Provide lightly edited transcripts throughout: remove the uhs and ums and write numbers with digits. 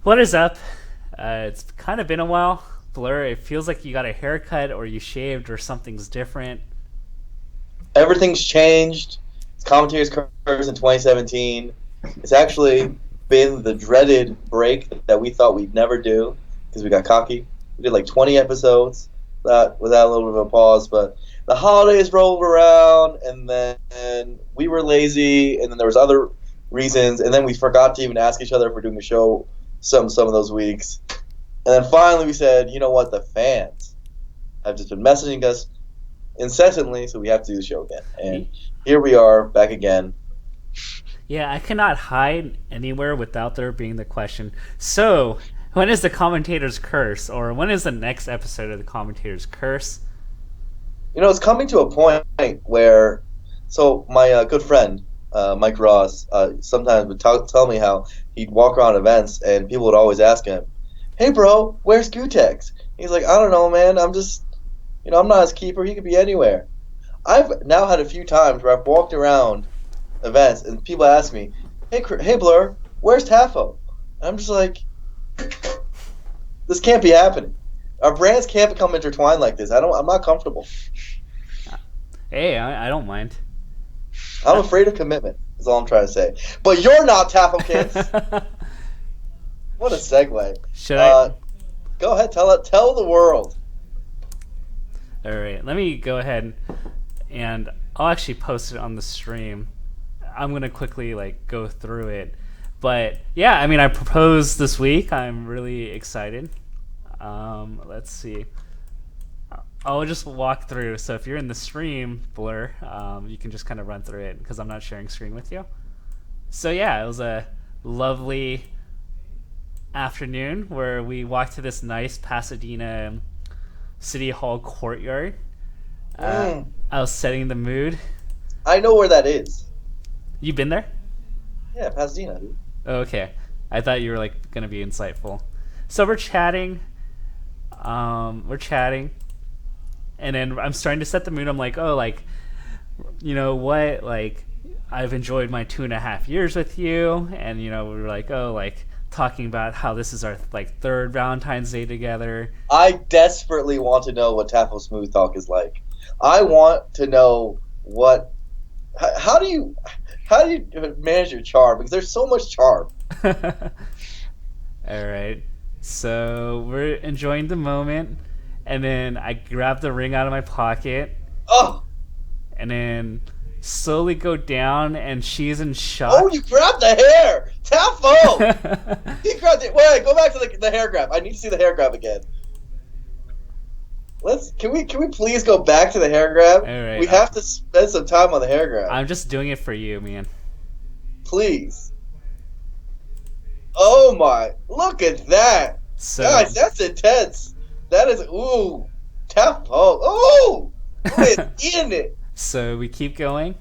What is up? It's kind of been a while. Blur, it feels like you got a haircut or you shaved or something's different. Everything's changed. It's Commentator's Curse in 2017. It's actually been the dreaded break that we thought we'd never do because we got cocky. We did like 20 episodes without a little bit of a pause, but the holidays rolled around, and then we were lazy, and then there was other reasons, and then we forgot to even ask each other if we're doing a show some of those weeks. And then finally we said, you know what, the fans have just been messaging us incessantly, so we have to do the show again. And here we are, back again. Yeah, I cannot hide anywhere without there being the question. So, when is the Commentator's Curse? Or when is the next episode of the Commentator's Curse? You know, it's coming to a point where, so my good friend, Mike Ross, sometimes would tell me how he'd walk around events and people would always ask him, "Hey, bro, where's Gutex?" He's like, "I don't know, man. I'm not his keeper. He could be anywhere." I've now had a few times where I've walked around events and people ask me, "Hey, Blur, where's Tafo?" And I'm just like, this can't be happening. Our brands can't become intertwined like this. I'm not comfortable. Hey, I don't mind. I'm afraid of commitment, is all I'm trying to say. But you're not Tafo Kids. What a segue. Should I? Go ahead, tell the world. All right, let me go ahead and I'll actually post it on the stream. I'm gonna quickly go through it, but yeah, I mean, I proposed this week. I'm really excited. Let's see. I'll just walk through. So if you're in the stream, Blur, you can just kind of run through it because I'm not sharing screen with you. So yeah, it was a lovely afternoon where we walked to this nice Pasadena City Hall courtyard. I was setting the mood. I know where that is. You been there? Yeah, Pasadena, dude. Okay. I thought you were gonna be insightful. So we're chatting. And then I'm starting to set the mood. I'm like, oh, you know what? I've enjoyed my 2.5 years with you. And, we were talking about how this is our, third Valentine's Day together. I desperately want to know what Tafo Smooth Talk is like. I want to know how do you manage your charm? Because there's so much charm. All right. So we're enjoying the moment. And then I grab the ring out of my pocket. Oh! And then slowly go down, and she's in shock. Oh, you grabbed the hair! Tafo! He grabbed it. Wait, go back to the hair grab. I need to see the hair grab again. Can we please go back to the hair grab? All right. We have to spend some time on the hair grab. I'm just doing it for you, man. Please. Oh my! Look at that, guys. That's intense. That is Tafo. Ooh, eating it. So we keep going.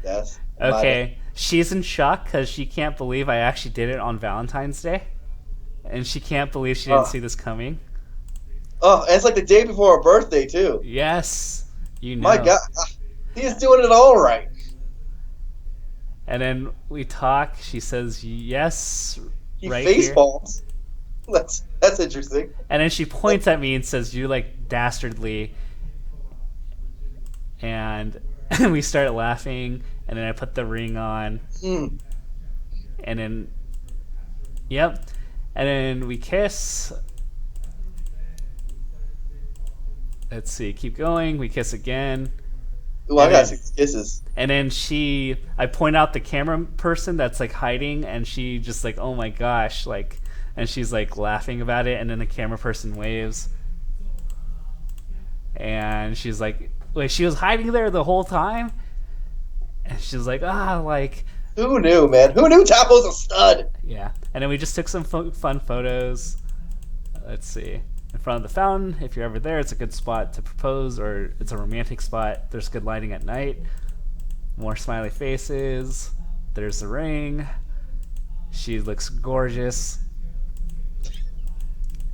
Yes. Okay. She's in shock because she can't believe I actually did it on Valentine's Day, and she can't believe she didn't see this coming. Oh, and it's like the day before her birthday too. Yes, you know. My God, he's doing it all right. And then we talk. She says yes. He right face here. palms. That's interesting. And then she points at me and says, "You dastardly." And we start laughing. And then I put the ring on. And then, yep. And then we kiss. Let's see. Keep going. We kiss again. Ooh, I got 6 kisses. And then I point out the camera person that's hiding, and she just oh my gosh, and she's laughing about it, and then the camera person waves. And she's like, wait, she was hiding there the whole time? And she's like, who knew, man? Who knew Tafo's a stud? Yeah. And then we just took some fun photos. Let's see. In front of the fountain. If you're ever there, it's a good spot to propose, or it's a romantic spot. There's good lighting at night. More smiley faces. There's the ring. She looks gorgeous.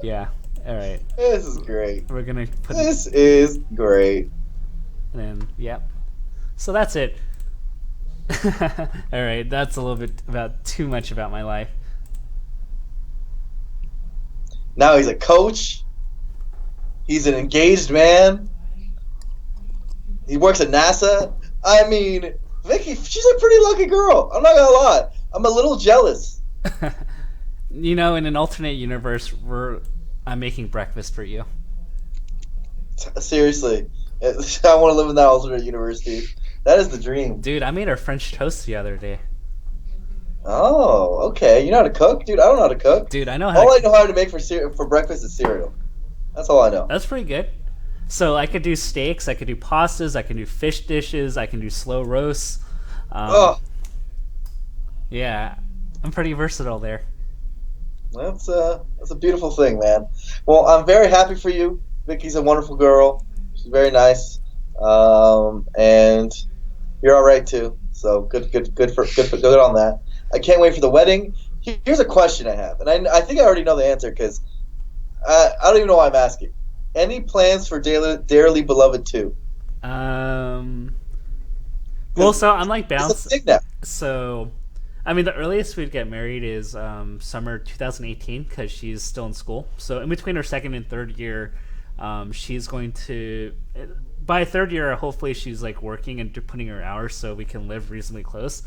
Yeah. All right. This is great. We're going to put This is great. And then, yep. So that's it. All right. That's a little bit too much about my life. Now he's a coach. He's an engaged man. He works at NASA. I mean, Vicky, she's a pretty lucky girl. I'm not gonna lie. I'm a little jealous. You know, in an alternate universe, I'm making breakfast for you. Seriously, I want to live in that alternate universe, dude. That is the dream. Dude, I made our French toast the other day. Oh, okay. You know how to cook, dude? I don't know how to cook. Dude, I know how. All I know how to make for breakfast is cereal. That's all I know. That's pretty good. So I could do steaks, I could do pastas, I can do fish dishes, I can do slow roasts. Oh, Yeah, I'm pretty versatile there. that's a beautiful thing, man. Well, I'm very happy for you. Vicky's a wonderful girl. She's very nice, and you're all right too. So good on that. I can't wait for the wedding. Here's a question I have, and I think I already know the answer because I don't even know why I'm asking. Any plans for Dearly Beloved 2? Well, so I'm like It's a bounced. thing now. So, I mean, the earliest we'd get married is summer 2018 because she's still in school. So, in between her second and third year, she's going to. By third year, hopefully, she's like working and putting her hours so we can live reasonably close.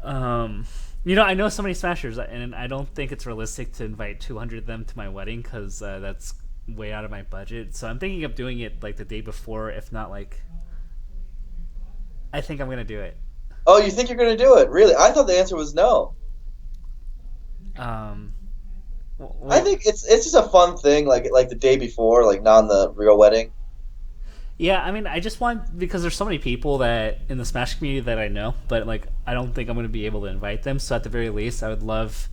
You know, I know so many Smashers, and I don't think it's realistic to invite 200 of them to my wedding because that's way out of my budget. So I'm thinking of doing it like the day before, if not like. I think I'm gonna do it. Oh, you think you're gonna do it? Really? I thought the answer was no. Um, I think it's just a fun thing, like the day before, like not on the real wedding. yeah, I mean, I just want because there's so many people that in the Smash community that I know, but like I don't think I'm gonna be able to invite them. So at the very least, I would love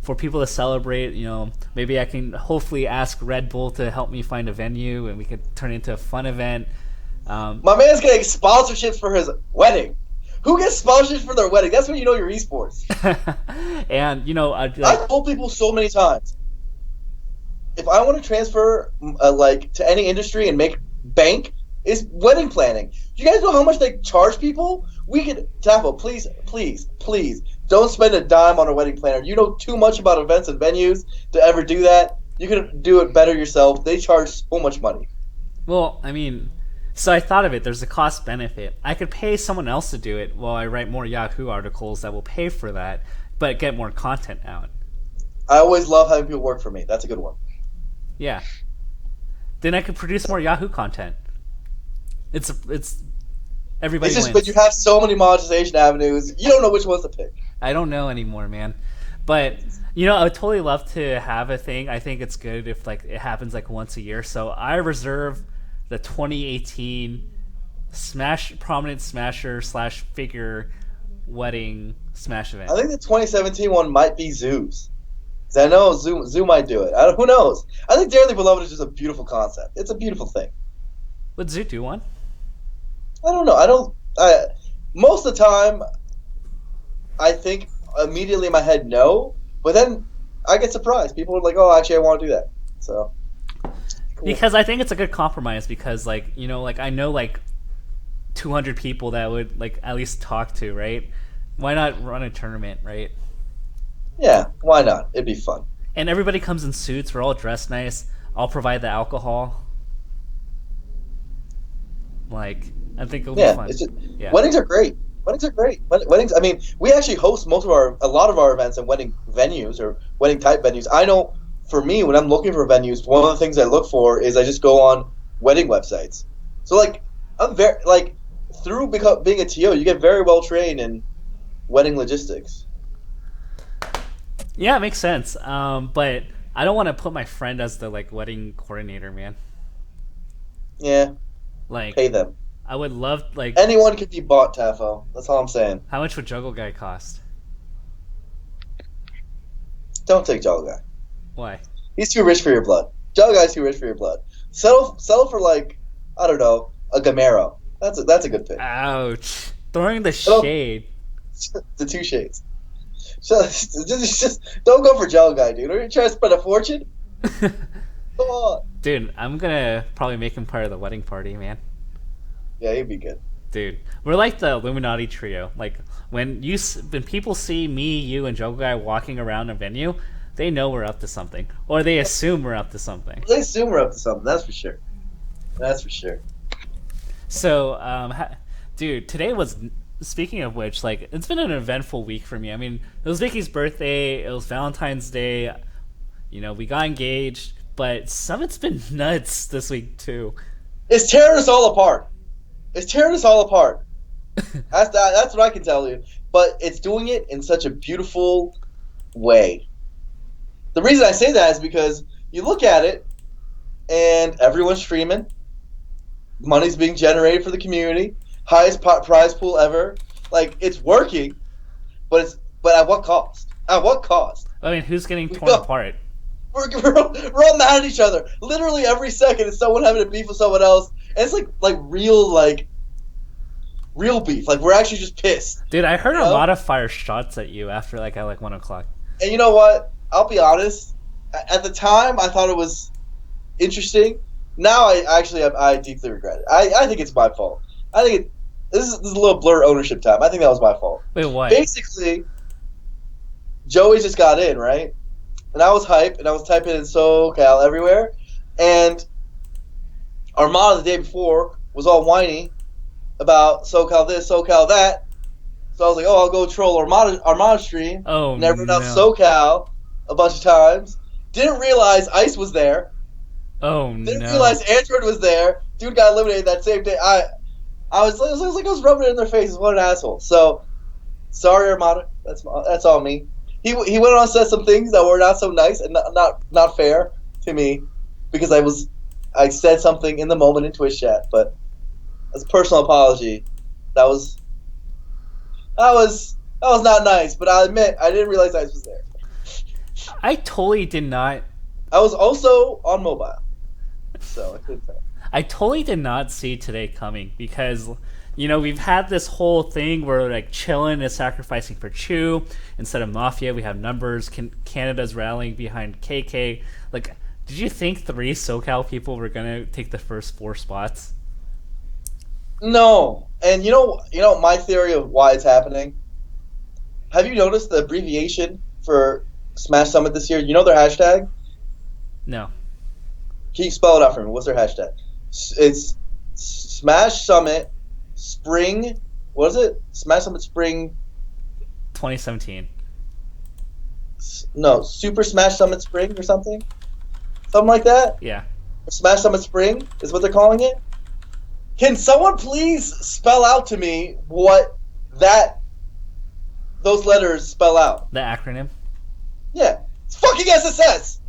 for people to celebrate. You know, maybe I can hopefully ask Red Bull to help me find a venue, and we could turn it into a fun event. My man's getting sponsorships for his wedding. Who gets sponsorships for their wedding? That's when you know you're esports. And you know, I've told people so many times, if I want to transfer like to any industry and make bank, is wedding planning. Do you guys know how much they charge people? We could Tafo, please, don't spend a dime on a wedding planner. You know too much about events and venues to ever do that. You can do it better yourself. They charge so much money. well, I mean. So I thought of it. There's a cost benefit. I could pay someone else to do it while I write more Yahoo articles that will pay for that, but get more content out. I always love having people work for me. That's a good one. Yeah. Then I could produce more Yahoo content. It's everybody It's just, wins. but you have so many monetization avenues. You don't know which ones to pick. I don't know anymore, man. But you know, I would totally love to have a thing. I think it's good if like it happens like once a year. So I reserve the 2018 prominent Smasher / figure wedding Smash event. I think the 2017 one might be Zoo's. 'Cause I know Zoo might do it. Who knows? I think Dearly Beloved is just a beautiful concept. It's a beautiful thing. Would Zoo do one? I don't know. Most of the time, I think immediately in my head no, but then I get surprised. People are like, "Oh, actually, I want to do that." So. Cool. Because I think it's a good compromise because like, you know, like I know like 200 people that would like at least talk to, right? Why not run a tournament, right? Yeah, why not? It'd be fun. And everybody comes in suits, we're all dressed nice. I'll provide the alcohol. Like, I think it'll be fun. Yeah. Weddings are great. Weddings. I mean, we actually host a lot of our events in wedding venues or wedding type venues. I know. For me, when I'm looking for venues, one of the things I look for is I just go on wedding websites. So, like, I'm very through being a TO, you get very well trained in wedding logistics. Yeah, it makes sense. But I don't want to put my friend as the like wedding coordinator, man. Yeah, like pay them. I would love like anyone could be bought, Tafo. That's all I'm saying. How much would Juggle Guy cost? Don't take Juggle Guy. Why? He's too rich for your blood. Juggle Guy's too rich for your blood. Settle for like I don't know a Gamero. That's a good pick. Ouch! Throwing the shade. The two shades. Just don't go for Juggle Guy, dude. Are you trying to spend a fortune? Come on. Dude, I'm gonna probably make him part of the wedding party, man. Yeah, he'd be good. Dude, we're like the Illuminati trio. Like when people see me, you, and Juggle Guy walking around a venue, They know we're up to something, or they assume we're up to something. They assume we're up to something. That's for sure. That's for sure. So, dude, today was. Speaking of which, like, it's been an eventful week for me. I mean, it was Vicky's birthday. It was Valentine's Day. You know, we got engaged, but Summit's been nuts this week too. It's tearing us all apart. It's tearing us all apart. That's what I can tell you. But it's doing it in such a beautiful way. The reason I say that is because you look at it, and everyone's streaming. Money's being generated for the community. Highest prize pool ever. Like, it's working, but at what cost? At what cost? I mean, who's getting torn apart? We're all mad at each other. Literally every second is someone having a beef with someone else. And it's real beef. Like, we're actually just pissed. Dude, I heard a lot of fire shots at you after at 1 o'clock. And you know what? I'll be honest. At the time, I thought it was interesting. Now, I deeply regret it. I think it's my fault. I think this is a little Blur ownership time. I think that was my fault. Wait, what? Basically, Joey just got in, right? And I was hype, and I was typing in SoCal everywhere. And Armada the day before was all whiny about SoCal this, SoCal that. So I was like, I'll go troll Armada stream. Oh, and I wrote out SoCal a bunch of times. Didn't realize Ice was there. Oh, Didn't realize Android was there. Dude got eliminated that same day. I was rubbing it in their faces. What an asshole. So, sorry, Armada. That's all me. He went on and said some things that were not so nice and not fair to me because I said something in the moment in Twitch chat. But as a personal apology, that was not nice. But I admit I didn't realize Ice was there. I totally did not. I was also on mobile, so I couldn't tell. I totally did not see today coming because, you know, we've had this whole thing where like Chillin is sacrificing for Chew instead of Mafia. We have numbers. Canada's rallying behind KK. Like, did you think 3 SoCal people were gonna take the first 4 spots? No, and you know my theory of why it's happening. Have you noticed the abbreviation for Smash Summit this year? You know their hashtag? No. Can you spell it out for me? What's their hashtag? It's Smash Summit Spring. What is it? Smash Summit Spring 2017. No, Super Smash Summit Spring or something? Something like that? Yeah. Smash Summit Spring is what they're calling it? Can someone please spell out to me what those letters spell out? The acronym? Yeah. It's fucking SSS!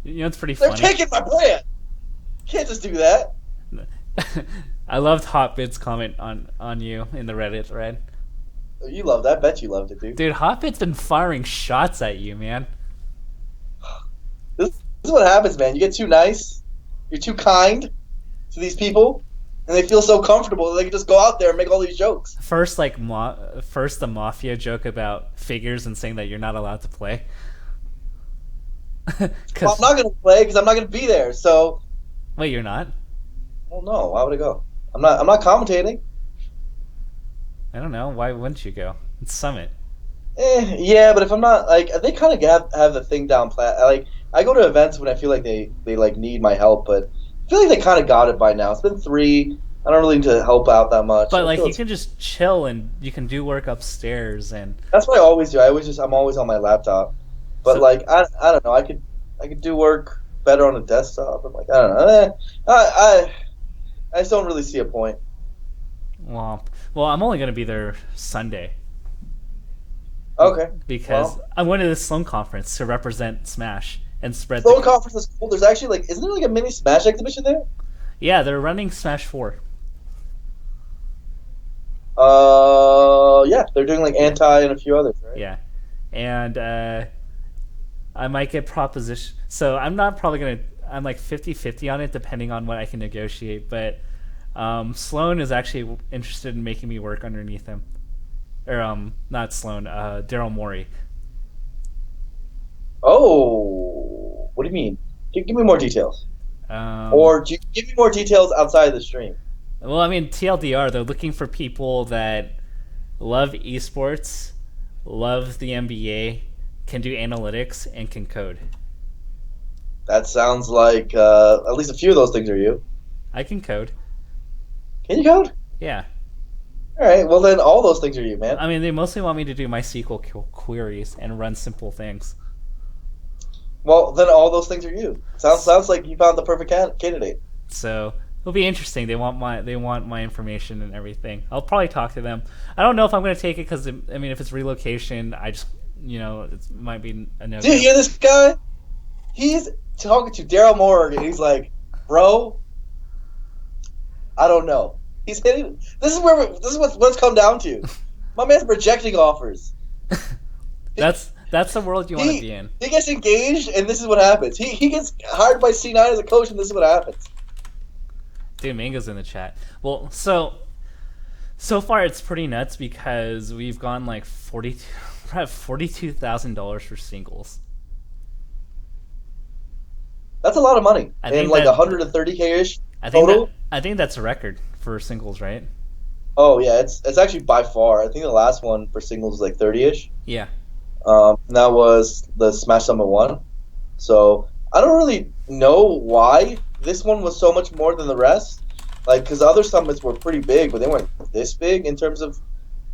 You know, it's pretty They're funny. taking my brand! Can't just do that. I loved Hotbit's comment on you in the Reddit thread. You loved that. I bet you loved it, dude. Dude, Hotbit's been firing shots at you, man. This is what happens, man. You get too nice. You're too kind to these people. And they feel so comfortable that they can just go out there and make all these jokes. First, the Mafia joke about figures and saying that you're not allowed to play. Well, I'm not going to play because I'm not going to be there. So, wait, you're not? Well, no. Why would I go? I'm not commentating. I don't know. Why wouldn't you go? It's Summit. Yeah, but if I'm not, like, they kind of have the thing down pat. Like, I go to events when I feel like they like need my help, but I feel like they kind of got it by now. It's been 3. I don't really need to help out that much. But like, you can just chill and you can do work upstairs, and that's what I always do. I'm always on my laptop. But so, like, I don't know. I could do work better on a desktop. I'm like, I don't know. I just don't really see a point. Well, I'm only gonna be there Sunday. Okay. Because I'm going to the Sloan Conference to represent Smash and spread. Sloan Conference is cool. There's actually isn't there like a mini Smash exhibition there? Yeah, they're running Smash 4. Yeah, they're doing like Anti and a few others, right? Yeah, and I might get proposition. So I'm not probably gonna. I'm like 50-50 on it, depending on what I can negotiate. But Sloan is actually interested in making me work underneath him, or not Sloan, Daryl Morey. Oh, what do you mean? Give me more details. Or give me more details outside of the stream. Well, I mean, TLDR, they're looking for people that love esports, love the NBA, can do analytics, and can code. That sounds like at least a few of those things are you. I can code. Can you code? Yeah. All right. Well, then all those things are you, man. I mean, they mostly want me to do MySQL queries and run simple things. Well, then all those things are you. Sounds like you found the perfect candidate. So it'll be interesting. They want my information and everything. I'll probably talk to them. I don't know if I'm going to take it because I mean, if it's relocation, I just it might be a no. Do you hear this guy? He's talking to Daryl Morgan. He's like, bro, I don't know. He's hitting. This is what it's come down to. My man's rejecting offers. That's the world you want to be in. He gets engaged, and this is what happens. He gets hired by C9 as a coach, and this is what happens. Dude, Mango's in the chat. Well, so far it's pretty nuts because we've gone like $42,000 for singles. That's a lot of money, and like 130K-ish total. I think that's a record for singles, right? Oh yeah, it's actually by far. I think the last one for singles was like 30ish. Yeah. And that was the Smash Summit 1. So I don't really know why this one was so much more than the rest. Like, because the other summits were pretty big, but they weren't this big in terms of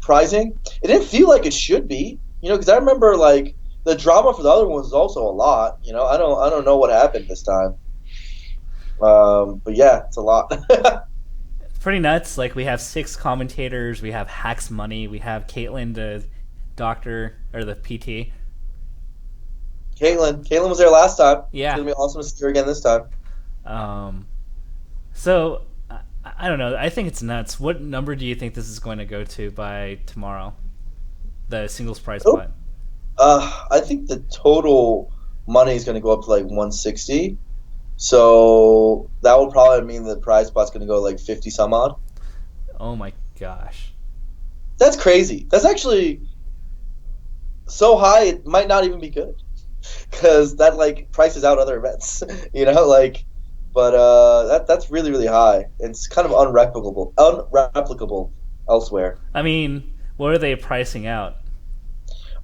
prizing. It didn't feel like it should be, because I remember like the drama for the other ones was also a lot. I don't know what happened this time. But yeah, it's a lot. Pretty nuts. Like, we have 6 commentators. We have Hacks Money. We have Caitlin, the doctor, or the PT. Caitlin was there last time. Yeah. It's going to be awesome to see her again this time. So, I don't know. I think it's nuts. What number do you think this is going to go to by tomorrow? The singles prize pot. I think the total money is going to go up to like 160. So that will probably mean the prize pot's going to go like 50 some odd. Oh my gosh. That's crazy. That's actually so high it might not even be good. Because that like prices out other events. But that's really, really high. It's kind of unreplicable elsewhere. I mean, what are they pricing out?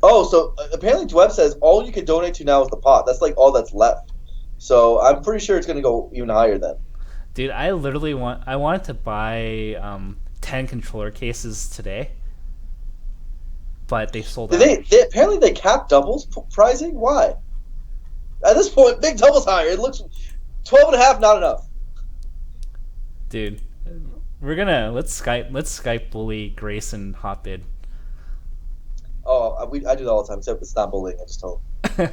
Oh, so apparently Dweb says all you can donate to now is the pot. That's like all that's left. So I'm pretty sure it's going to go even higher then. Dude, I wanted to buy 10 controller cases today, but they sold out. Apparently they capped doubles pricing? Why? At this point, big doubles higher. It looks 12.5 not enough. Dude, let's Skype bully Grayson Hotbid. Oh, I do that all the time, except it's not bullying. I just told him.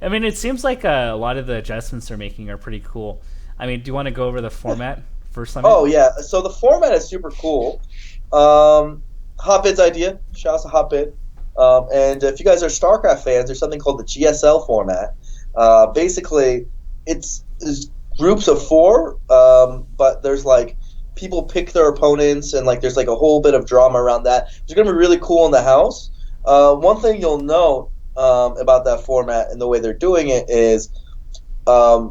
I mean, it seems like a lot of the adjustments they're making are pretty cool. I mean, do you want to go over the format for Summit? Oh, yeah. So the format is super cool. Hotbid's idea. Shout out to Hotbid. And if you guys are StarCraft fans, there's something called the GSL format. Basically, it's groups of 4, but there's like people pick their opponents, and like there's like a whole bit of drama around that. It's going to be really cool in the house. One thing you'll note about that format and the way they're doing it is I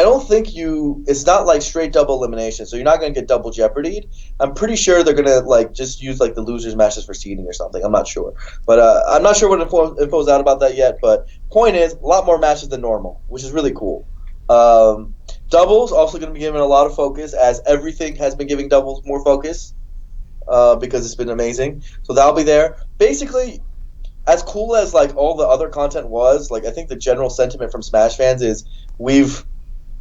don't think it's not like straight double elimination, so you're not going to get double jeopardied. I'm pretty sure they're going to like just use like the losers matches for seeding or something. I'm not sure. But I'm not sure what info's out about that yet, but point is, a lot more matches than normal, which is really cool. Doubles also going to be given a lot of focus, as everything has been giving doubles more focus because it's been amazing. So that'll be there. Basically, as cool as like all the other content was, like I think the general sentiment from Smash fans is we've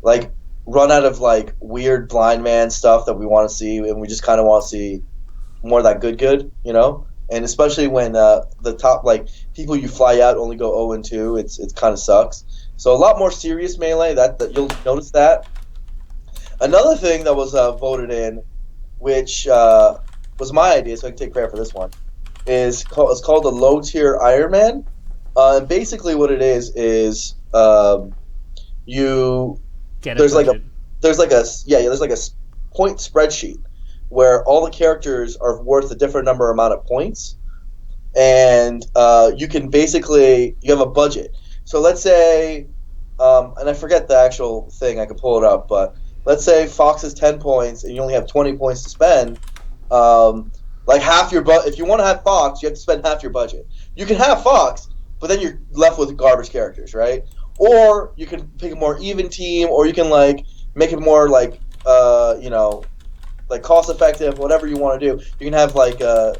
like run out of like weird blind man stuff that we want to see, and we just kind of want to see more of that good, And especially when the top like people you fly out only go 0-2, it kind of sucks. So a lot more serious Melee. That you'll notice that. Another thing that was voted in, which was my idea, so I can take credit for this one, it's called the low tier Iron Man. And basically what it is there's like a point spreadsheet where all the characters are worth a different amount of points, and you can basically you have a budget. So let's say, and I forget the actual thing, I can pull it up, but let's say Fox is 10 points and you only have 20 points to spend. Like half your if you want to have Fox, you have to spend half your budget. You can have Fox, but then you're left with garbage characters, right? Or you can pick a more even team, or you can like make it more like like cost effective, whatever you want to do. You can have like a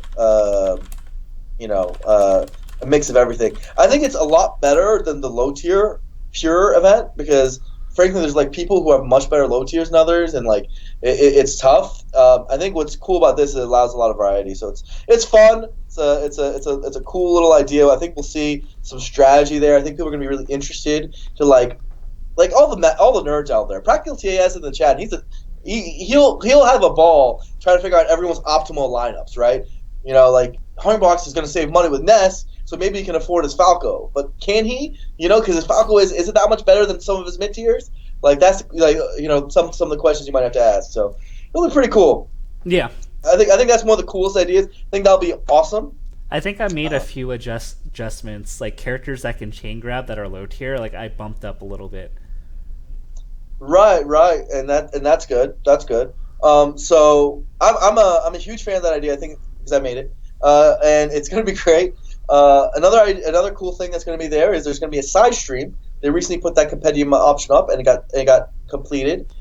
mix of everything. I think it's a lot better than the low tier pure event because frankly, there's like people who have much better low tiers than others, and like it's tough. I think what's cool about this is it allows a lot of variety, so it's fun. It's a cool little idea. I think we'll see some strategy there. I think people are gonna be really interested to like all the nerds out there. Practical TAS in the chat. He'll have a ball trying to figure out everyone's optimal lineups, right? Like Hungrybox is going to save money with Ness, so maybe he can afford his Falco. But can he? Because his Falco is it that much better than some of his mid tiers? Like that's like some of the questions you might have to ask. So it'll be pretty cool. Yeah, I think that's one of the coolest ideas. I think that'll be awesome. I think I made a few adjustments, like characters that can chain grab that are low tier. Like I bumped up a little bit. Right, and that's good. That's good. So I'm a huge fan of that idea. I think because I made it, and it's going to be great. Another cool thing that's going to be there is there's going to be a side stream. They recently put that compendium option up, and it got completed.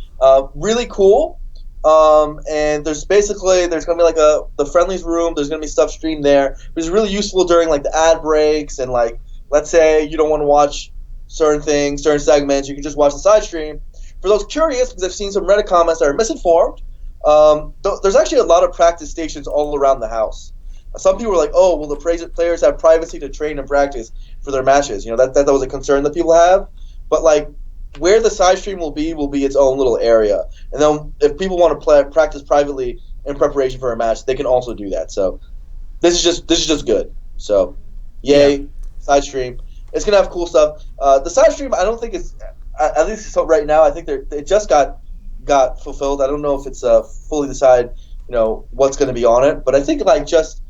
Really cool. And there's going to be like the friendlies room. There's going to be stuff streamed there. It's really useful during like the ad breaks and like let's say you don't want to watch certain things, certain segments. You can just watch the side stream. For those curious, because I've seen some Reddit comments that are misinformed, there's actually a lot of practice stations all around the house. Some people are like, "Oh, will the players have privacy to train and practice for their matches?" That was a concern that people have. But like, where the side stream will be its own little area. And then if people want to practice privately in preparation for a match, they can also do that. So this is just good. So, yay, side stream. It's gonna have cool stuff. The side stream, I don't think it's. At least right now, I think it just got fulfilled. I don't know if it's fully decided, what's going to be on it. But I think like just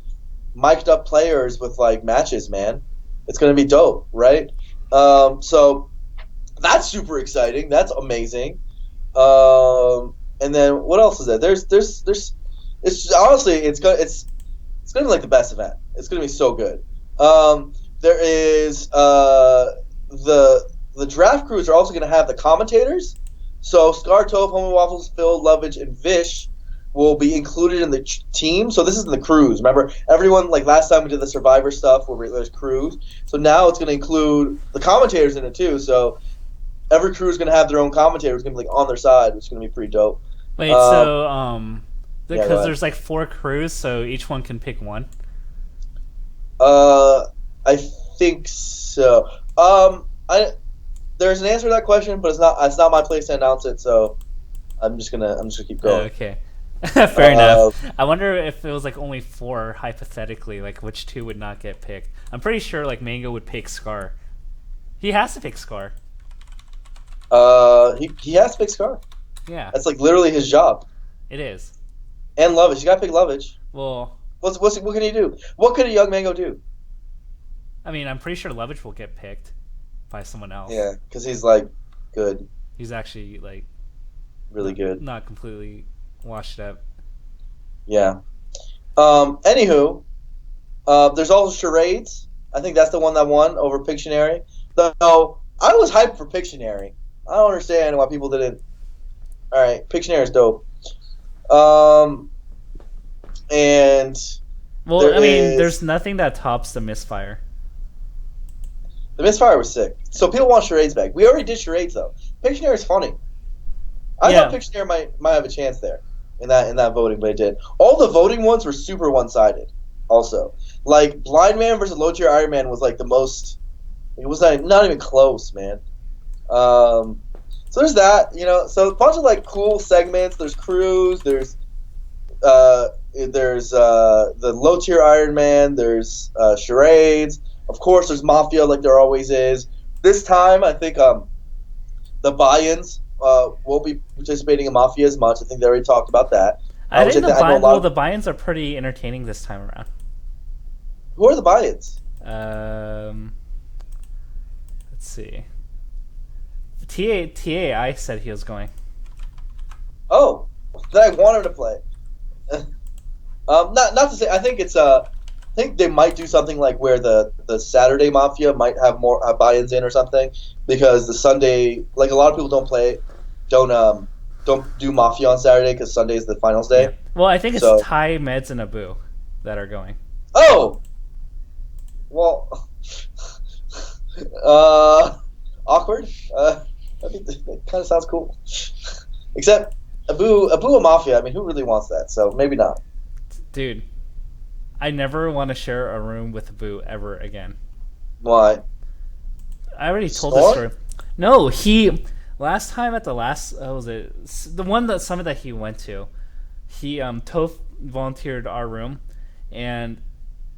mic'd up players with like matches, man, it's going to be dope, right? So that's super exciting. That's amazing. And then what else is there? There's it's honestly it's going to be like the best event. It's going to be so good. There is the draft crews are also going to have the commentators. So Scar, Toph, Homie Waffles, Phil, Lovage, and Vish will be included in the team. So this is the crews. Remember, everyone, like last time we did the Survivor stuff where there's crews. So now it's going to include the commentators in it too. So every crew is going to have their own commentator who's going to be like on their side, which is going to be pretty dope. Wait, because there's like 4 crews, so each one can pick one? I think so. There's an answer to that question, but it's not my place to announce it, so I'm just gonna keep going. Okay. Fair enough. I wonder if it was like only 4 hypothetically, like which 2 would not get picked. I'm pretty sure like Mango would pick Scar. He has to pick Scar. He has to pick Scar. Yeah. That's like literally his job. It is. And Lovage. You gotta pick Lovage. Well, what can he do? What could a young Mango do? I mean, I'm pretty sure Lovage will get picked by someone else. Yeah, because he's like good. He's actually like really good. Not completely washed up. Yeah. Anywho, there's also charades. I think that's the one that won over Pictionary. Though I was hyped for Pictionary. I don't understand why people didn't. All right, Pictionary is dope. And there's nothing that tops the Misfire. The Misfire was sick. So people want charades back. We already did charades though. Pictionary is funny. I thought Pictionary might have a chance there in that voting, but it did. All the voting ones were super one-sided. Also, like Blind Man versus Low Tier Iron Man was like the most. It was not even close, man. So there's that. So a bunch of like cool segments. There's crews. There's the Low Tier Iron Man. There's charades. Of course, there's Mafia like there always is. This time, I think the buy-ins won't be participating in Mafia as much. I think they already talked about that. I think the buy-ins are pretty entertaining this time around. Who are the buy-ins? Let's see. TAI said he was going. Oh, then I want him to play. Not to say. I think it's I think they might do something like where the Saturday Mafia might have more buy-ins in or something, because the Sunday, like a lot of people don't do Mafia on Saturday because Sunday is the finals Yeah. day. Well, I think it's So Ty, Meds, and Abu that are going. oh well, uh, awkward. I think that kind of sounds cool. Except Abu and Mafia. I mean, who really wants that? So maybe not. Dude, I never want to share a room with Abu ever again. Why? I already told this Snore? story. No, he last time at the last was it the one that summit that he went to. He Toph volunteered our room, and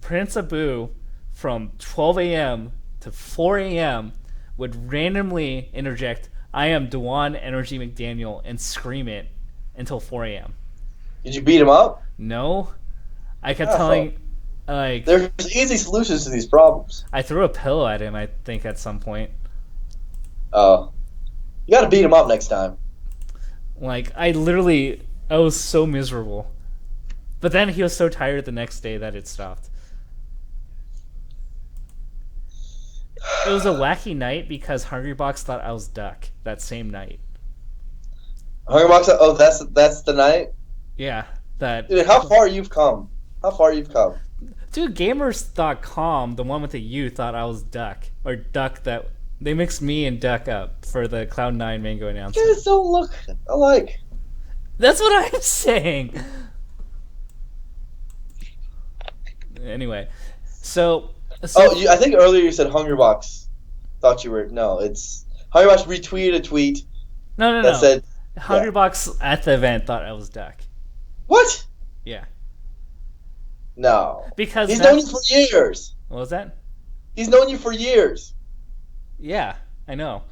Prince Abu from 12 a.m. to 4 a.m. would randomly interject, "I am Dewan Energy McDaniel," and scream it until 4 a.m. Did you beat him up? No, I kept Ah, telling, like, There's easy solutions to these problems. I threw a pillow at him. I think at some point, You got to beat him up next time. like I was so miserable. But then he was so tired the next day that it stopped. It was a wacky night because Hungrybox thought I was Duck that same night. Hungrybox. Oh, that's the night. Yeah, that. Dude, how far you've come? How far you've come? Dude, Gamers.com, the one with the U, thought I was Duck. Or Duck that. They mixed me and Duck up for the Cloud9 Mango You announcement. guys don't look alike. That's what I'm saying! Anyway, so. I think earlier you said Hungrybox. Thought you were no. It's Hungrybox retweeted a tweet No, that said Hungrybox at the event thought I was Duck. what? Yeah. No, Because he's known you for years. What was that? He's known you for years. Yeah, I know.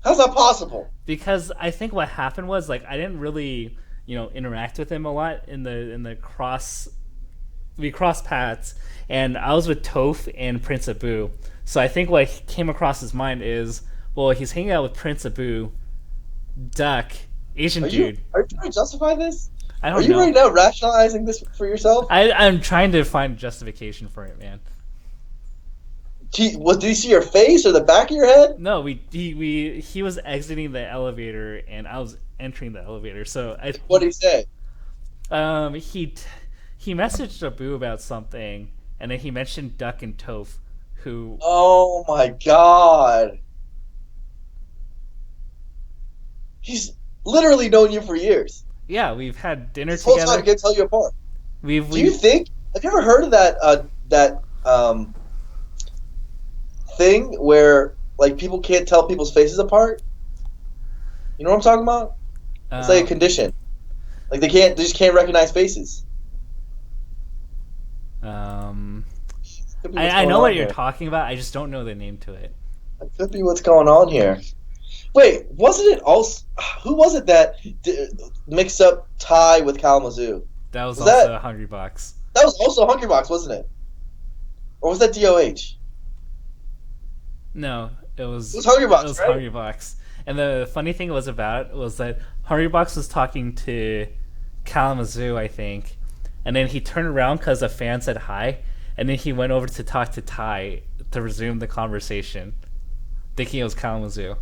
How's that possible? Because I think what happened was like I didn't really, interact with him a lot in the cross. We crossed paths, and I was with Toph and Prince Abu. So I think what came across his mind is, well, he's hanging out with Prince Abu, Duck, Asian dude. Are you trying to justify this? I Are don't you know. right now rationalizing this for yourself? I'm trying to find justification for it, man. Did you see your face or the back of your head? No, he was exiting the elevator and I was entering the elevator. So What did he say? He messaged Abu about something, and then he mentioned Duck and Toph, who. Oh my god. He's literally known you for years. Yeah, we've had dinner This whole together. time can't tell you apart. Do you We've think? Have you ever heard of that thing where like people can't tell people's faces apart? You know what I'm talking about? It's like a condition. Like they just can't recognize faces. Could be what's I going know on what you're here. talking about. I just don't know the name to it. That could be what's going on here. Wait, wasn't it also? Who was it that mixed up Ty with Kalamazoo? That was Was also that- a Hungrybox. That was also Hungrybox, wasn't it? Or was that DOH? No, it was. It was Hungrybox, It was right? Hungrybox. And the funny thing was that Hungrybox was talking to Kalamazoo, I think, and then he turned around because a fan said hi, and then he went over to talk to Ty to resume the conversation, thinking it was Kalamazoo.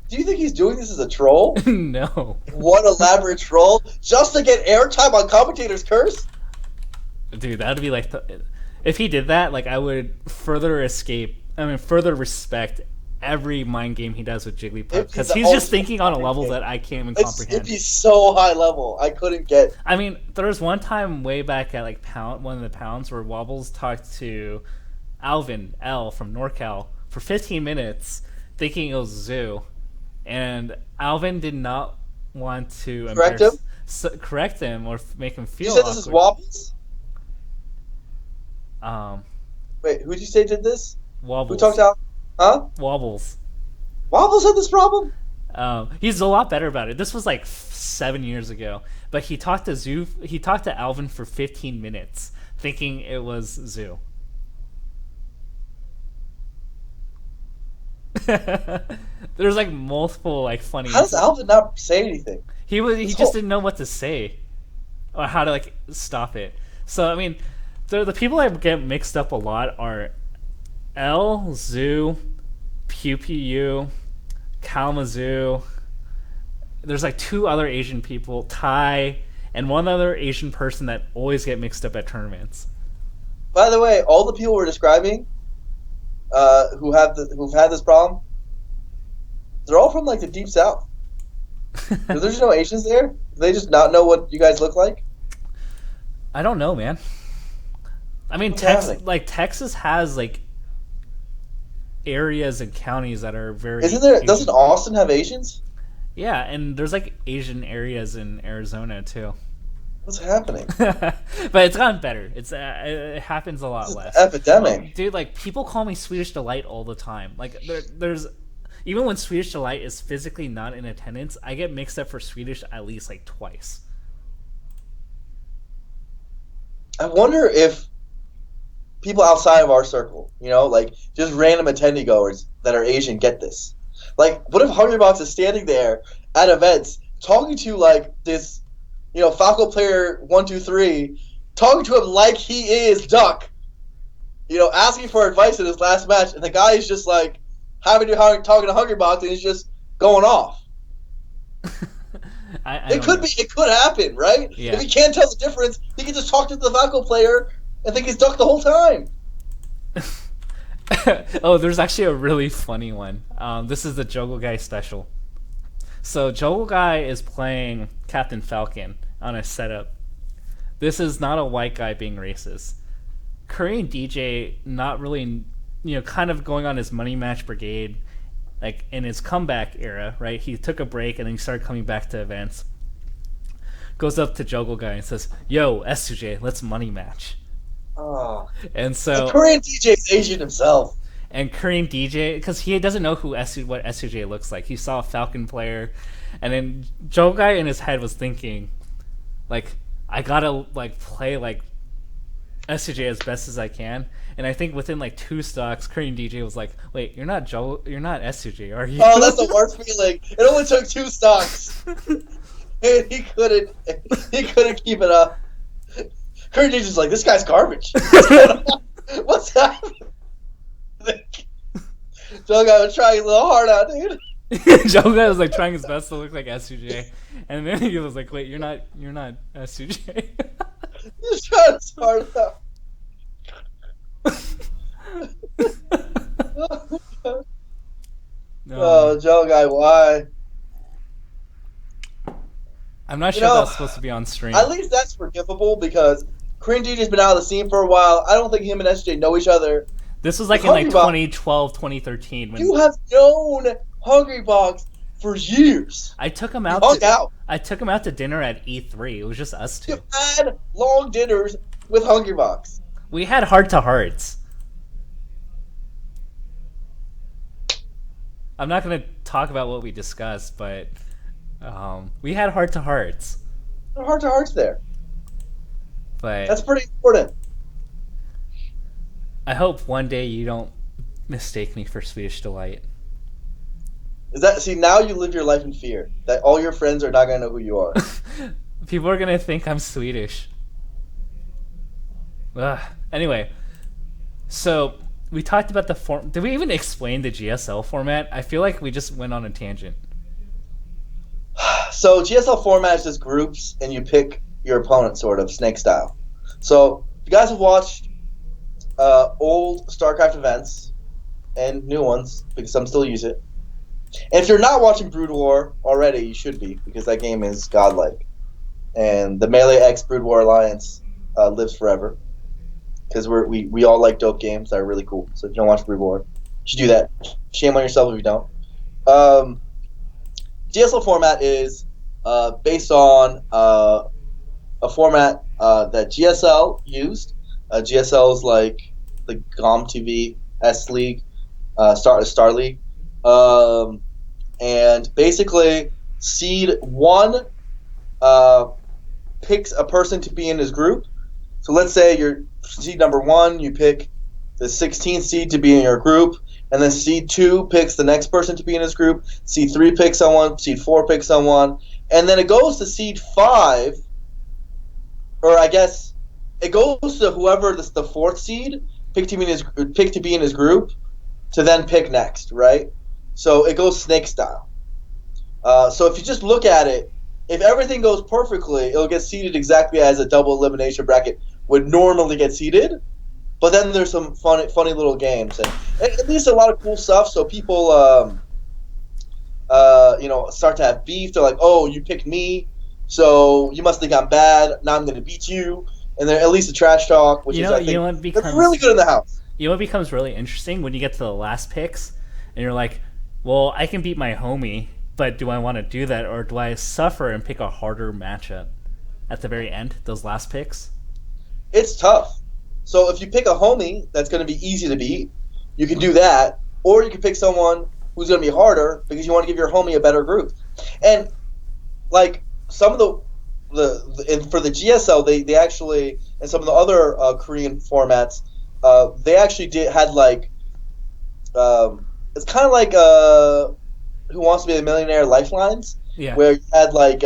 Do you think he's doing this as a troll? No, What elaborate troll? Just to get airtime on Commentator's curse? dude, that would be like if he did that, like I would further respect every mind game he does with Jigglypuff because It's he's the just thinking on a ultimate level mind that I can't even It'd comprehend. be so high level. I couldn't get. I mean, there was one time way back at like one of the pounds where Wobbles talked to Alvin L from NorCal for 15 minutes, thinking it was Zoo, and Alvin did not want to correct him or make him feel. You said this is awkward. Wobbles? Um, Wait, who did you say did this? Wobbles. Who talked out? Huh? Wobbles. Wobbles had this problem? He's a lot better about it. This was like 7 years ago, but he talked to Alvin for 15 minutes, thinking it was Zoo. There's like multiple like funny. How does Alvin not say anything? He just didn't know what to say. or how to like stop it. So I mean, the people that get mixed up a lot are L, Zoo, Pew Pew, Kalamazoo. There's like two other Asian people, Thai, and one other Asian person that always get mixed up at tournaments. By the way, all the people we're describing, who've had this problem, they're all from like the deep south. There's just no Asians there. Do they just not know what you guys look like? I don't know, man. I mean, Texas has like areas and counties that are very. Isn't there? Asian. Doesn't Austin have Asians? Yeah, and there's like Asian areas in Arizona too. What's happening? But it's gotten better. It happens a lot less. Epidemic, dude. Like people call me Swedish Delight all the time. Like there's even when Swedish Delight is physically not in attendance, I get mixed up for Swedish at least like twice. I wonder if people outside of our circle, like just random attendee goers that are Asian, get this. Like, what if Hungrybox is standing there at events talking to like this, Falco player 123, talking to him like he is Duck, asking for advice in his last match, and the guy is just like talking to Hungrybox, and he's just going off. It could happen, right? Yeah. If he can't tell the difference, he can just talk to the Falco player and think he's Duck the whole time. Oh, there's actually a really funny one. This is the Juggle Guy special. So Juggle Guy is playing Captain Falcon on a setup. This is not a white guy being racist. Korean DJ not really, kind of going on his money match brigade, like in his comeback era, right? He took a break and then he started coming back to events. Goes up to Juggle Guy and says, "Yo, S2J, let's money match." Oh. And so the Korean DJ is Asian himself. And Korean DJ, because he doesn't know what S2J looks like. He saw a Falcon player, and then Joe Guy in his head was thinking, like, I gotta like play like S2J as best as I can. And I think within like 2 stocks, Korean DJ was like, "Wait, you're not S2J, are you?" Oh, that's the worst feeling. It only took 2 stocks, and he couldn't keep it up. Korean DJ's like, "This guy's garbage. What's happening?" Joe Guy was trying a little hard out, dude. Joe Guy was like trying his best to look like S2J, and then he was like, "Wait, you're not S2J." He's trying his hard out. No. Oh, Joe Guy, why? I'm not sure that's supposed to be on stream. At least that's forgivable because Korean DJ's been out of the scene for a while. I don't think him and SJ know each other. This was like in like 2012, 2013. When you have known Hungrybox for years. I took him out. I took him out to dinner at E3. It was just us two. You had long dinners with Hungrybox. We had heart-to-hearts. I'm not going to talk about what we discussed, but we had heart-to-hearts. Heart-to-hearts there. But that's pretty important. I hope one day you don't mistake me for Swedish Delight. Now you live your life in fear that all your friends are not going to know who you are. People are going to think I'm Swedish. Anyway, so we talked about the form. Did we even explain the GSL format? I feel like we just went on a tangent. So GSL format is just groups, and you pick your opponent, sort of snake style. So if you guys have watched old StarCraft events and new ones, because some still use it. And if you're not watching Brood War already, you should be, because that game is godlike. And the Melee X Brood War Alliance lives forever. Because we all like dope games that are really cool. So if you don't watch Brood War, you should do that. Shame on yourself if you don't. GSL format is based on a format that GSL used. GSL is like the GOM TV S League, Star League. And basically, Seed 1 picks a person to be in his group. So let's say you're Seed number 1, you pick the 16th seed to be in your group, and then Seed 2 picks the next person to be in his group, Seed 3 picks someone, Seed 4 picks someone, and then it goes to Seed 5, or I guess it goes to whoever the fourth seed picked to be in his group to then pick next, right? So it goes snake style. So if you just look at it, if everything goes perfectly, it'll get seeded exactly as a double elimination bracket would normally get seeded. But then there's some funny little games, and at least a lot of cool stuff. So people, start to have beef. They're like, "Oh, you picked me, so you must think I'm bad. Now I'm going to beat you." And then at least the trash talk, which I think that's really good in the house. You know what becomes really interesting when you get to the last picks, and you're like, "Well, I can beat my homie, but do I want to do that, or do I suffer and pick a harder matchup at the very end? Those last picks." It's tough. So if you pick a homie that's going to be easy to beat, you can do that, or you can pick someone who's going to be harder because you want to give your homie a better group. And like some of and for the GSL, they actually, and some of the other Korean formats, they actually had like it's kind of like Who Wants to Be a Millionaire Lifelines, where you had like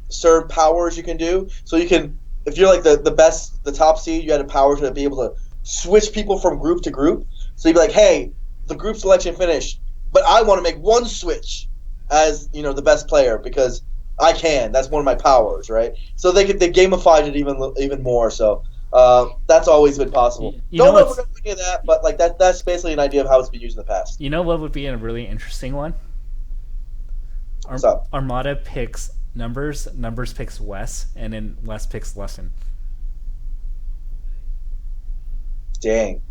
certain powers you can do. So you can, if you're like the top seed, you had a power to be able to switch people from group to group. So you'd be like, hey, the group selection finished, but I want to make one switch as the best player because I can. That's one of my powers, right? So they gamified it even more. So that's always been possible. Don't know if we're going to do any of that, but like that's basically an idea of how it's been used in the past. You know what would be a really interesting one? Armada picks Numbers picks Wes, and then Wes picks Lesson. Dang.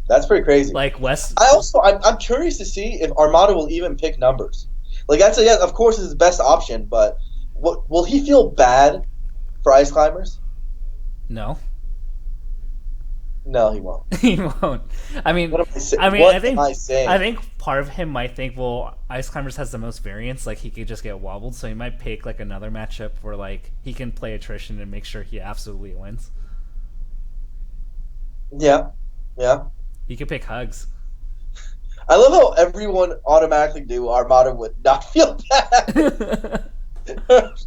That's pretty crazy. Like Wes. I'm curious to see if Armada will even pick Numbers. Like of course, it's his best option, but will he feel bad for Ice Climbers? No. No, he won't. He won't. I mean, I think part of him might think, well, Ice Climbers has the most variance. Like he could just get wobbled, so he might pick like another matchup where like he can play attrition and make sure he absolutely wins. Yeah. He could pick Hugs. I love how everyone automatically knew Armada would not feel bad.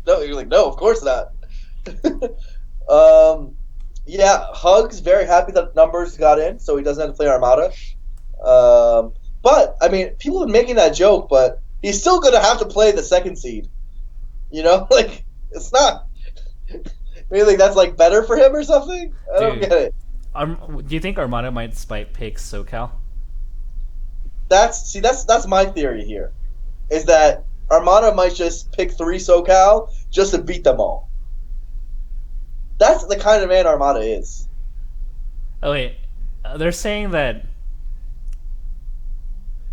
No, you're like, no, of course not. Yeah, Hugs very happy that Numbers got in, so he doesn't have to play Armada. But I mean, people have been making that joke, but he's still gonna have to play the second seed. Like it's not. Maybe like that's like better for him or something. I don't get it. Do you think Armada might spite pick SoCal? That's my theory here, is that Armada might just pick 3 SoCal just to beat them all. That's the kind of man Armada is. Oh wait, they're saying that.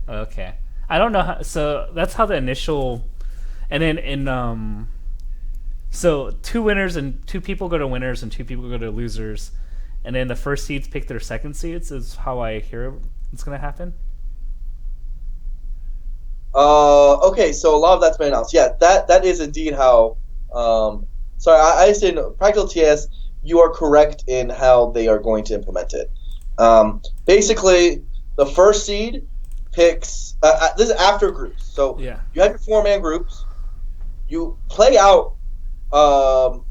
Okay, I don't know how. So that's how the initial, and then so 2 winners and 2 people go to winners and 2 people go to losers, and then the first seeds pick their second seeds. Is how I hear it's gonna happen. Okay, so a lot of that's been announced. Yeah, that is indeed how. Sorry, I said Practical TS. You are correct in how they are going to implement it. Basically, the first seed picks. This is after groups. So you have your 4-man groups. You play out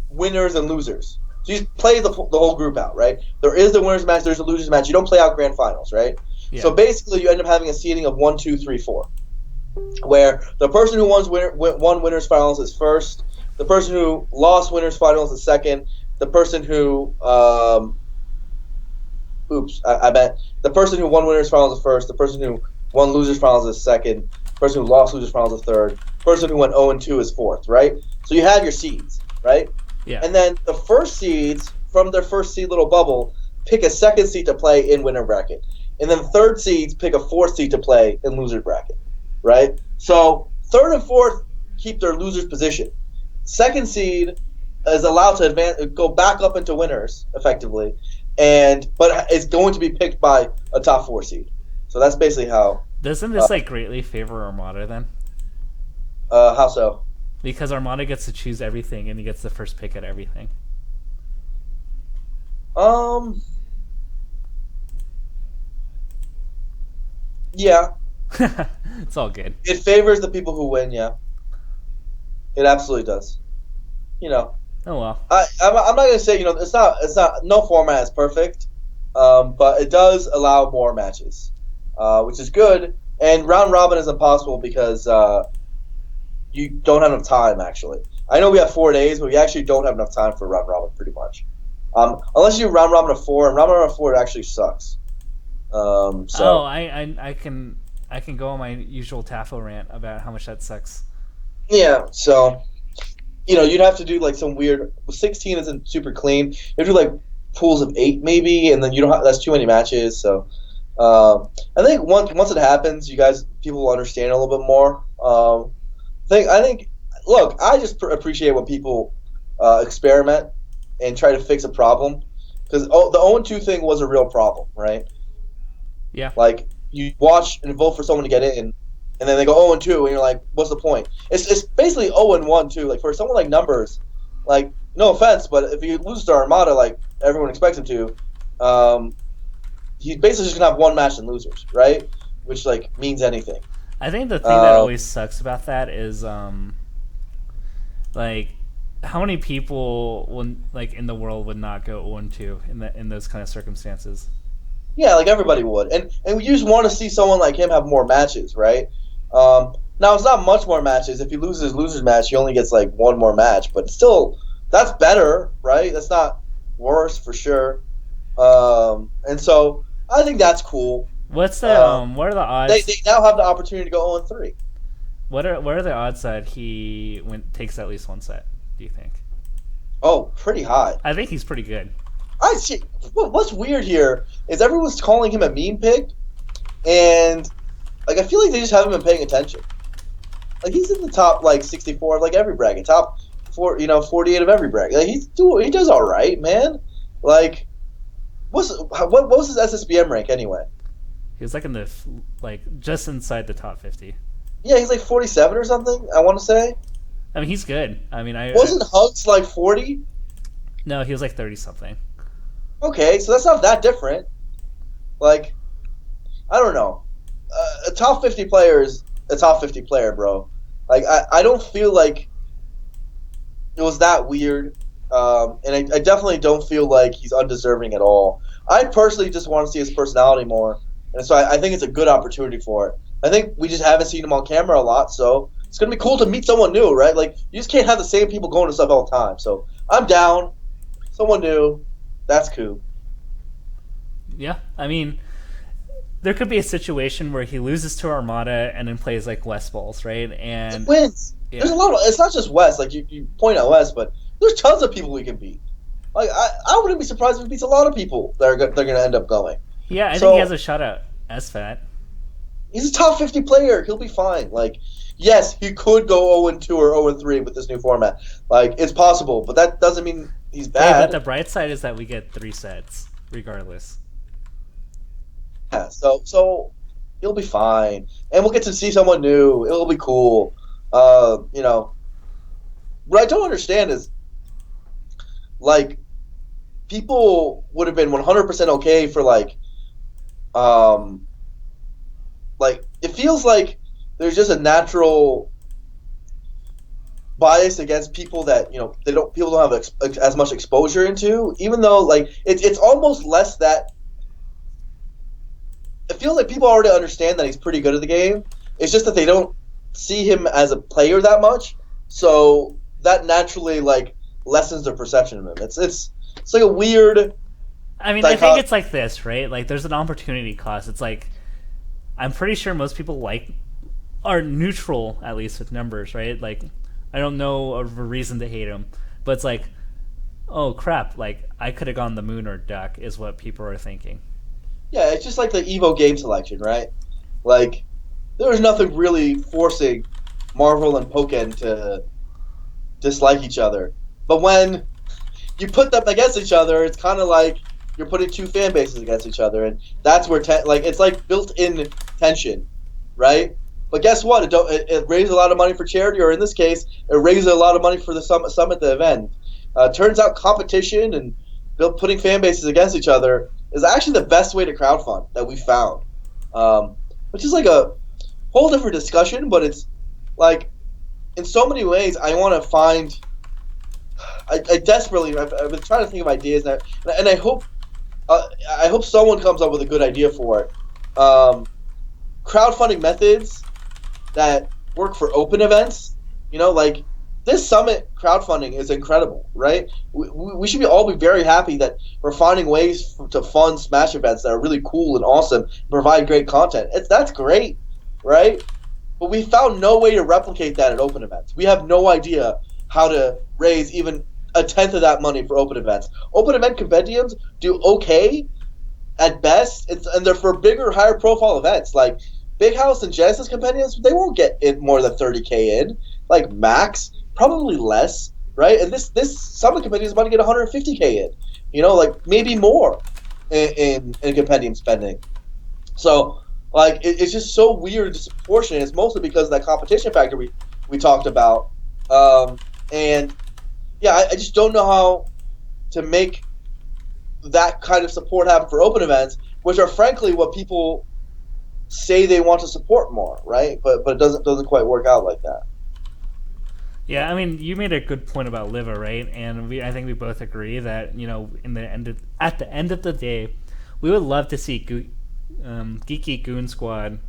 winners and losers. So you play the whole group out, right? There is the winners match. There's a losers match. You don't play out grand finals, right? Yeah. So basically, you end up having a seeding of 1, 2, 3, 4, where the person who won winners finals is first. The person who lost winners finals is second. The person who I bet the person who won winners finals is first. The person who won losers finals is second. The person who lost losers finals is third. The person who went 0-2 is fourth, right? So you have your seeds, right? Yeah. And then the first seeds from their first seed little bubble pick a second seed to play in winner bracket, and then third seeds pick a fourth seed to play in loser bracket, right? So third and fourth keep their losers position. Second seed is allowed to go back up into winners effectively, but is going to be picked by a top 4 seed. So that's basically how. Doesn't this greatly favor Armada then? How so? Because Armada gets to choose everything and he gets the first pick at everything. Yeah. It's all good. It favors the people who win, yeah. It absolutely does. Oh well. I'm not gonna say it's not no format is perfect, but it does allow more matches, which is good. And round robin is impossible because you don't have enough time. Actually, I know we have 4 days, but we actually don't have enough time for round robin pretty much. Unless you do round robin of four, and round robin of four actually sucks. Oh, So I can go on my usual Tafo rant about how much that sucks. yeah, so you'd have to do like some weird. 16 isn't super clean. You have to do like pools of 8 maybe, and then you don't have, that's too many matches. So I think once it happens, people will understand a little bit more. I think look, I just appreciate when people experiment and try to fix a problem because the 0-2 thing was a real problem, right? Yeah. Like you watch and vote for someone to get in, and then they go 0-2, and you're like, what's the point? It's basically 0-1 too. Like for someone like Numbers, like no offense, but if he loses to Armada, like everyone expects him to, he's basically just gonna have one match in losers, right? Which like means anything. I think the thing that Uh, always sucks about that is like how many people would like in the world would not go 0-2 in those kind of circumstances. yeah, like everybody would, and you just want to see someone like him have more matches, right? Now it's not much more matches. If he loses his losers match, he only gets like one more match, but still, that's better, right? That's not worse for sure. And so I think that's cool. What's the Um, what are the they, odds? they now have the opportunity to go 0-3. What are the odds that he takes at least one set? Do you think? Oh, pretty high. I think he's pretty good. I see. What's weird here is everyone's calling him a meme pick, and like I feel like they just haven't been paying attention. Like he's in the top like 64 of like every bracket, top 48 of every bracket. Like he does all right, man. Like what was his SSBM rank anyway? He was like in the like just inside the top 50. Yeah, he's like 47 or something. I want to say. I mean, he's good. I mean, Wasn't Hugs like 40? no, he was like 30 something. Okay, so that's not that different. Like I don't know. A top 50 player is a top 50 player, bro. Like I don't feel like it was that weird, and I definitely don't feel like he's undeserving at all. I personally just want to see his personality more, and so I think it's a good opportunity for it. I think we just haven't seen him on camera a lot, so it's gonna be cool to meet someone new, right? Like you just can't have the same people going to stuff all the time. So I'm down. Someone new, that's cool. Yeah, I mean, there could be a situation where he loses to Armada and then plays like West Balls, right? It And wins. yeah, There's a lot of. It's not just West. Like you point out West, but there's tons of people we can beat. Like I wouldn't be surprised if he beats a lot of people that they're gonna end up going. yeah, I think he So has a shot at SFAT. he's a top 50 player. He'll be fine. Like yes, he could go 0-2 or 0-3 with this new format. Like it's possible, but that doesn't mean he's Hey, but bad. the bright side is that we get 3 sets regardless. Yeah, so he'll be fine, and we'll get to see someone new. It'll be cool. What I don't understand is like people would have been 100% okay for um like it feels like there's just a natural bias against people that people don't have as much exposure into, even though like it's almost less that it feels like people already understand that he's pretty good at the game. It's just that they don't see him as a player that much, so that naturally like lessens their perception of him. It's like a weird. I mean, I think it's like this, right? Like, there's an opportunity cost. It's like I'm pretty sure most people are neutral at least with Numbers, right? Like, I don't know of a reason to hate him, but it's like, oh crap! Like, I could have gone the Moon or Duck is what people are thinking. Yeah, it's just like the Evo game selection, right? Like there was nothing really forcing Marvel and Pokken to dislike each other, but when you put them against each other, it's kind of like you're putting two fan bases against each other, and that's where it's like built-in tension, right? But guess what? It raises a lot of money for charity, or in this case, it raises a lot of money for the summit the event. Turns out competition and putting fan bases against each other is actually the best way to crowdfund that we found, which is like a whole different discussion. But it's like in so many ways, I I desperately, I've been trying to think of ideas, and I hope someone comes up with a good idea for it. Crowdfunding methods that work for open events. Like this summit crowdfunding is incredible, right? We should all be very happy that we're finding ways to fund Smash events that are really cool and awesome, and provide great content. That's great, right? But we found no way to replicate that at open events. We have no idea how to raise even a tenth of that money for open events. Open event compendiums do okay at best, and they're for bigger, higher profile events. Like Big House and Genesis compendiums, they won't get in more than 30K in. Like max, probably less, right? And this Summit compendium is about to get 150K in. Like maybe more in compendium spending. So like it's just so weird and disproportionate. It's mostly because of that competition factor we talked about. And yeah, I just don't know how to make that kind of support happen for open events, which are frankly what people say they want to support more, right? But it doesn't quite work out like that. Yeah, I mean, you made a good point about Liva, right? And I think we both agree that at the end of the day, we would love to see Geeky Goon Squad,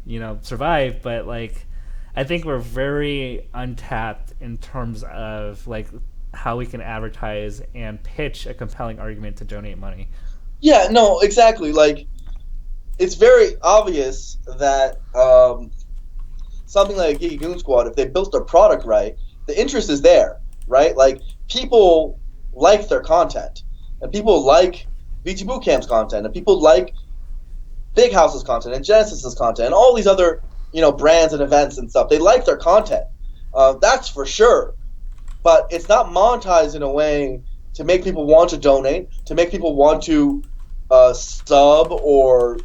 survive, but like, I think we're very untapped in terms of like how we can advertise and pitch a compelling argument to donate money. Yeah, no, exactly. Like, it's very obvious that something like Geeky Goon Squad, if they built their product right, the interest is there, right? Like, people like their content, and people like VG Bootcamp's content, and people like Big House's content, and Genesis's content, and all these other, brands and events and stuff. They like their content. That's for sure. But it's not monetized in a way to make people want to donate, to make people want to sub or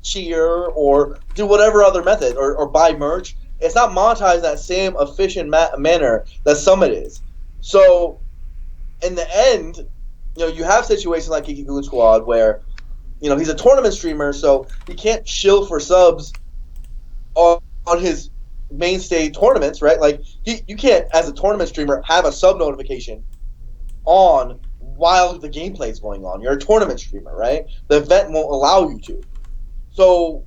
cheer or do whatever other method or buy merch. It's not monetized in that same efficient manner that Summit is. So in the end, you have situations like Geeky Goon Squad where, he's a tournament streamer, so he can't shill for subs on his mainstay tournaments, right? Like you can't, as a tournament streamer, have a sub notification on while the gameplay is going on. You're a tournament streamer, right? The event won't allow you to. So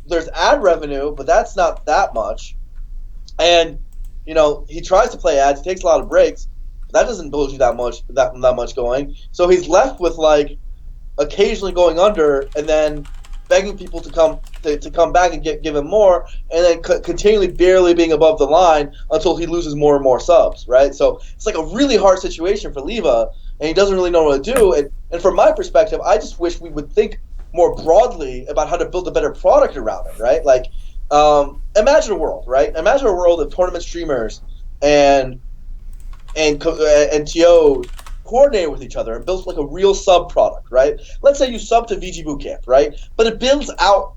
there's ad revenue, but that's not that much. And he tries to play ads, he takes a lot of breaks, but that doesn't build you that much going. So he's left with like occasionally going under and then begging people to come back and give him more, and then continually barely being above the line until he loses more and more subs, right? So it's like a really hard situation for Liva, and he doesn't really know what to do. And from my perspective, I just wish we would think more broadly about how to build a better product around it, right? Like, imagine a world, right? Imagine a world of tournament streamers and TOs coordinate with each other and build like a real sub product, right? Let's say you sub to VG Bootcamp, right? But it builds out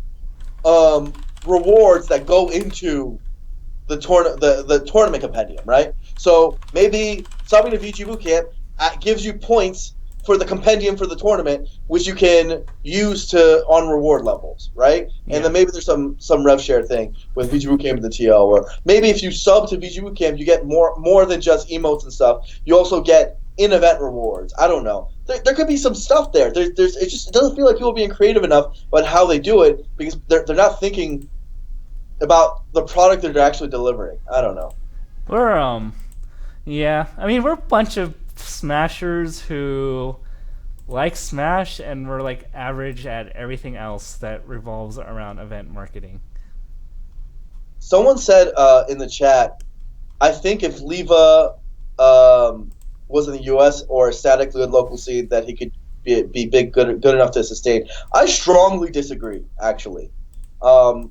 rewards that go into the tournament compendium, right? So maybe subbing to VG Bootcamp gives you points for the compendium for the tournament, which you can use on reward levels, right? Yeah. And then maybe there's some rev share thing with VG Bootcamp and the TL, or maybe if you sub to VG Bootcamp, you get more than just emotes and stuff. You also get in-event rewards. I don't know. There could be some stuff there. It doesn't feel like people are being creative enough about how they do it because they're not thinking about the product that they're actually delivering. I don't know. We're we're a bunch of smashers who like Smash, and we're like average at everything else that revolves around event marketing. Someone said in the chat, I think if Liva was in the U.S. or a static good local seed, that he could be big, good enough to sustain. I strongly disagree, actually. I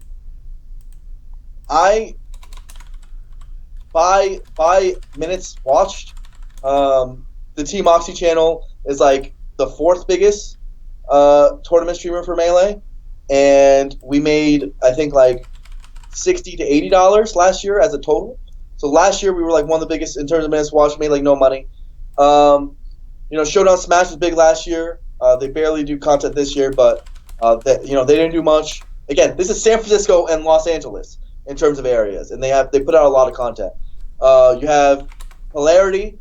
by minutes watched, the Team Oxy channel is like the fourth biggest tournament streamer for Melee, and we made I think like $60 to $80 last year as a total. So last year we were like one of the biggest in terms of minutes watched, made like no money. Showdown Smash was big last year. They barely do content this year, but they didn't do much. Again, this is San Francisco and Los Angeles in terms of areas, and they put out a lot of content. You have Hilarity.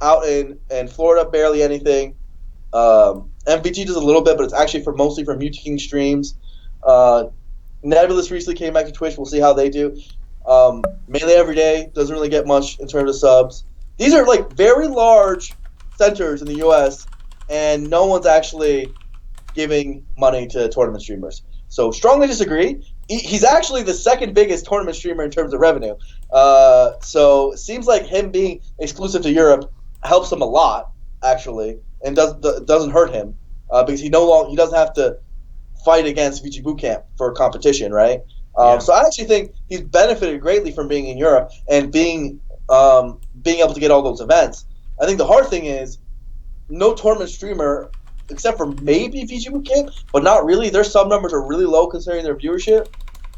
out in Florida, barely anything. MVG does a little bit, but it's actually mostly for Mutaking streams. Nebulous recently came back to Twitch. We'll see how they do. Melee Everyday doesn't really get much in terms of subs. These are like very large centers in the U.S., and no one's actually giving money to tournament streamers. So strongly disagree. He's actually the second biggest tournament streamer in terms of revenue. So it seems like him being exclusive to Europe helps him a lot, actually, and doesn't hurt him because he doesn't have to fight against VG Bootcamp for competition, right? So I actually think he's benefited greatly from being in Europe and being able to get all those events. I think the hard thing is no tournament streamer, except for maybe VG Bootcamp, but not really. Their sub numbers are really low considering their viewership.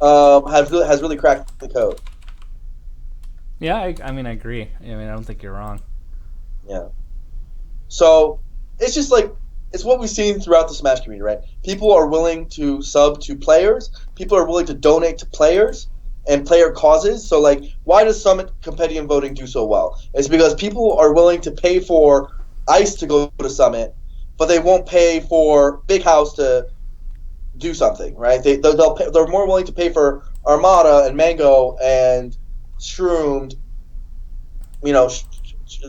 Has really cracked the code. Yeah, I mean, I agree. I mean, I don't think you're wrong. Yeah. So it's just like it's what we've seen throughout the Smash community, right? People are willing to sub to players. People are willing to donate to players and player causes. So, like, why does Summit competitive voting do so well? It's because people are willing to pay for ICE to go to Summit, but they won't pay for Big House to do something, right? They're more willing to pay for Armada and Mango and Shroomed,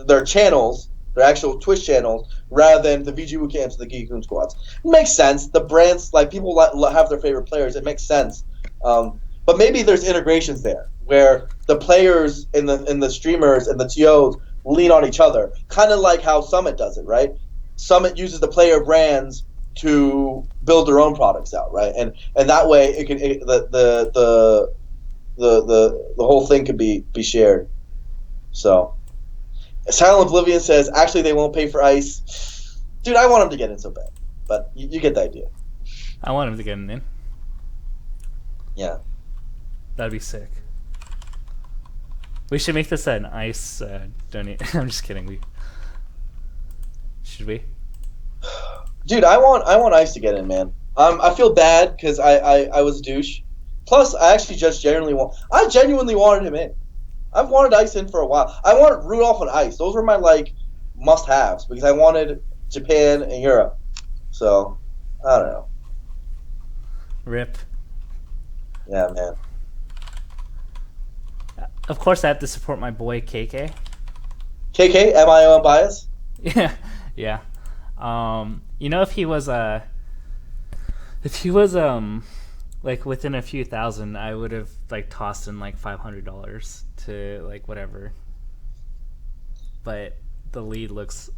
their channels, their actual Twitch channels, rather than the VG Bootcamps and the Geekun squads. It makes sense. The brands, like, people have their favorite players. It makes sense. But maybe there's integrations there where the players and the streamers and the TOs lean on each other, kind of like how Summit does it, right? Summit uses the player brands to build their own products out, right? And that way the whole thing could be shared. So Silent Oblivion says actually they won't pay for ICE. Dude, I want him to get in so bad, but you get the idea. I want him to get in. Yeah, that'd be sick. We should make this an ICE donate. I'm just kidding. Should we? Dude, I want ICE to get in, man. I feel bad because I was a douche. Plus, I genuinely wanted him in. I've wanted ICE in for a while. I wanted Rudolph and ICE. Those were my must-haves because I wanted Japan and Europe. So I don't know. Rip. Yeah, man. Of course, I have to support my boy KK. KK, MIO unbiased. Yeah, yeah. If he was like within a few thousand, I would have like tossed in like $500 to like whatever. But the lead looks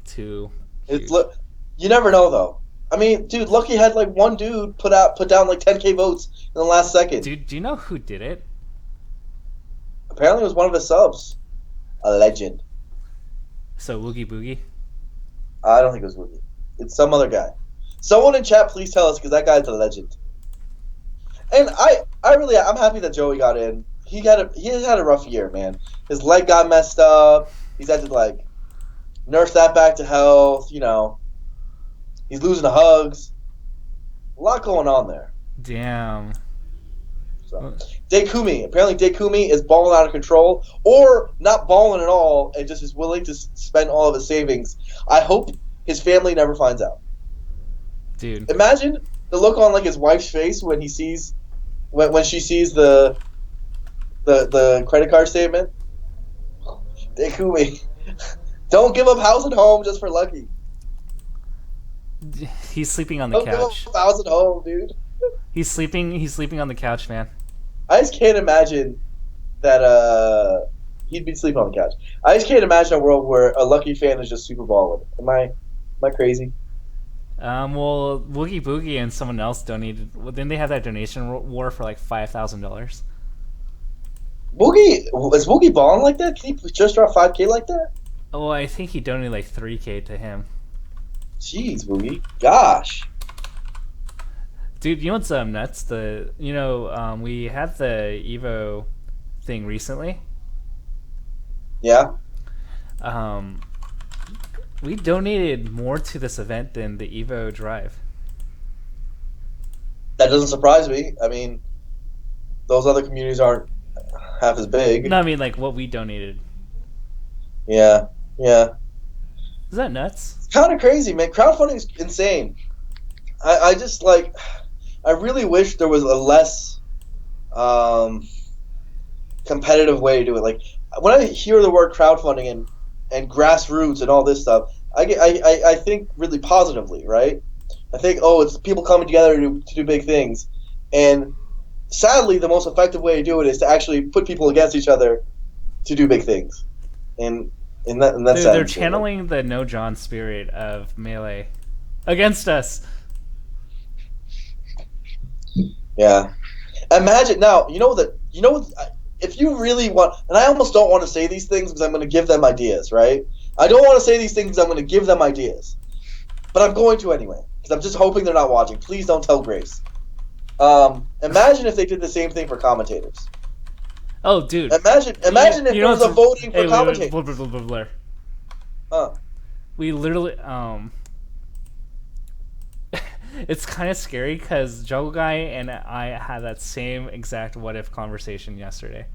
too. You never know though. I mean, dude, Lucky had like one dude put down like 10K votes in the last second. Dude, do you know who did it? Apparently, it was one of his subs. A legend. So Woogie Boogie? I don't think it was Woogie. It's some other guy. Someone in chat, please tell us because that guy's a legend. And I'm happy that Joey got in. He has had a rough year, man. His leg got messed up. He's had to like nurse that back to health. He's losing the hugs. A lot going on there. Damn. So. Dekumi. Apparently Dekumi is balling out of control, or not balling at all, and just is willing to spend all of his savings. I hope his family never finds out. Dude. Imagine the look on like his wife's face when he sees when she sees the credit card statement. Dekumi. Don't give up house and home just for Lucky. He's sleeping on the couch. Don't give up house and home, dude. He's sleeping on the couch, man. I just can't imagine that he'd be sleeping on the couch. I just can't imagine a world where a Lucky fan is just super balling. Am I crazy? Well, Woogie Boogie and someone else donated. Well, didn't they have that donation war for like $5,000? Is Woogie balling like that? Can he just drop 5K like that? Oh, I think he donated like 3K to him. Jeez, Woogie. Gosh. Dude, you know what's nuts? We had the Evo thing recently. Yeah. We donated more to this event than the Evo Drive. That doesn't surprise me. I mean, those other communities aren't half as big. No, I mean like what we donated. Yeah. Is that nuts? It's kind of crazy, man. Crowdfunding is insane. I just like. I really wish there was a less competitive way to do it. Like when I hear the word crowdfunding and grassroots and all this stuff, I think really positively, right? I think, oh, it's people coming together to do big things, and sadly, the most effective way to do it is to actually put people against each other to do big things, and in that sense, they're channeling the No John spirit of Melee against us. Yeah. Imagine now. If you really want, and I almost don't want to say these things because I'm going to give them ideas, right? I don't want to say these things because I'm going to give them ideas, but I'm going to anyway because I'm just hoping they're not watching. Please don't tell Grace. Imagine if they did the same thing for commentators. Oh, dude! Imagine if there was a voting for commentators. We literally it's kind of scary because Juggle Guy and I had that same exact what if conversation yesterday.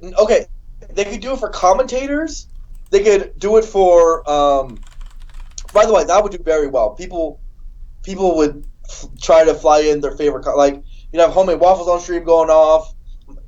Okay, they could do it for commentators. They could do it for. By the way, that would do very well. People would try to fly in their favorite. Like have homemade waffles on stream going off.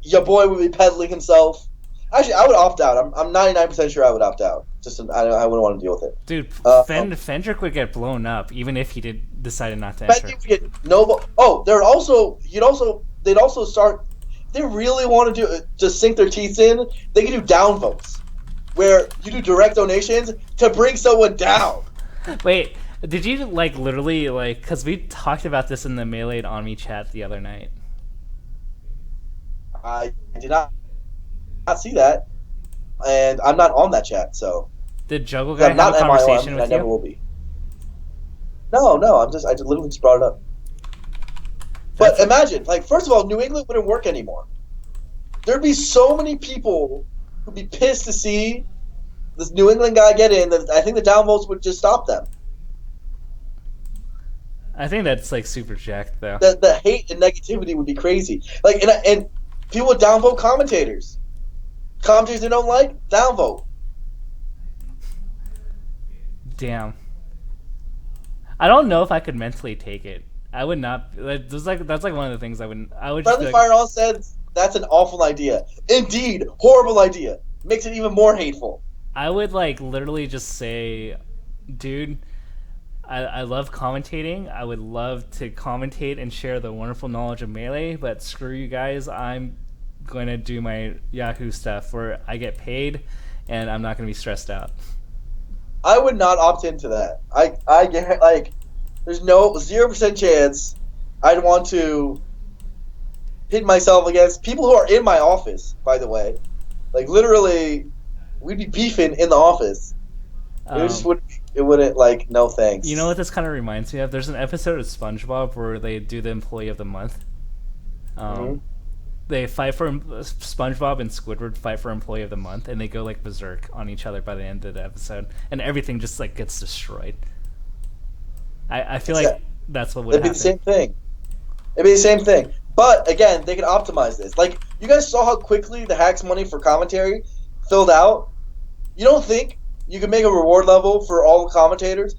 Your boy would be peddling himself. Actually, I would opt out. I'm 99% sure I would opt out. I wouldn't want to deal with it. Dude, Fendrick would get blown up even if he decided not to enter. Fendrick would get no. Oh, they'd also start. If they really want to just sink their teeth in, they can do downvotes, where you do direct donations to bring someone down. Wait, did you literally because we talked about this in the Melee on Me chat the other night? I did not see that, and I'm not on that chat, so. Did Juggle Guy have a conversation with you? I never will be. No, I literally just brought it up. But imagine, first of all, New England wouldn't work anymore. There'd be so many people who'd be pissed to see this New England guy get in that I think the downvotes would just stop them. I think that's super jacked though. The hate and negativity would be crazy. And people would downvote commentators. Commentators they don't like, downvote. Damn. I don't know if I could mentally take it. I would not. That's one of the things I wouldn't. I would. Friendly Fire On said that's an awful idea. Indeed, horrible idea. Makes it even more hateful. I would literally just say, dude, I love commentating. I would love to commentate and share the wonderful knowledge of Melee, but screw you guys. I'm going to do my Yahoo stuff where I get paid and I'm not going to be stressed out. I would not opt into that. I get there's no 0% chance I'd want to pit myself against people who are in my office, by the way. Literally, we'd be beefing in the office. It wouldn't no thanks. You know what this kind of reminds me of? There's an episode of SpongeBob where they do the Employee of the Month. They fight for SpongeBob and Squidward fight for Employee of the Month, and they go berserk on each other by the end of the episode, and everything just gets destroyed. I feel that's what would happen. It'd be the same thing. It'd be the same thing. But again, they can optimize this. You guys saw how quickly the hacks money for commentary filled out. You don't think you could make a reward level for all the commentators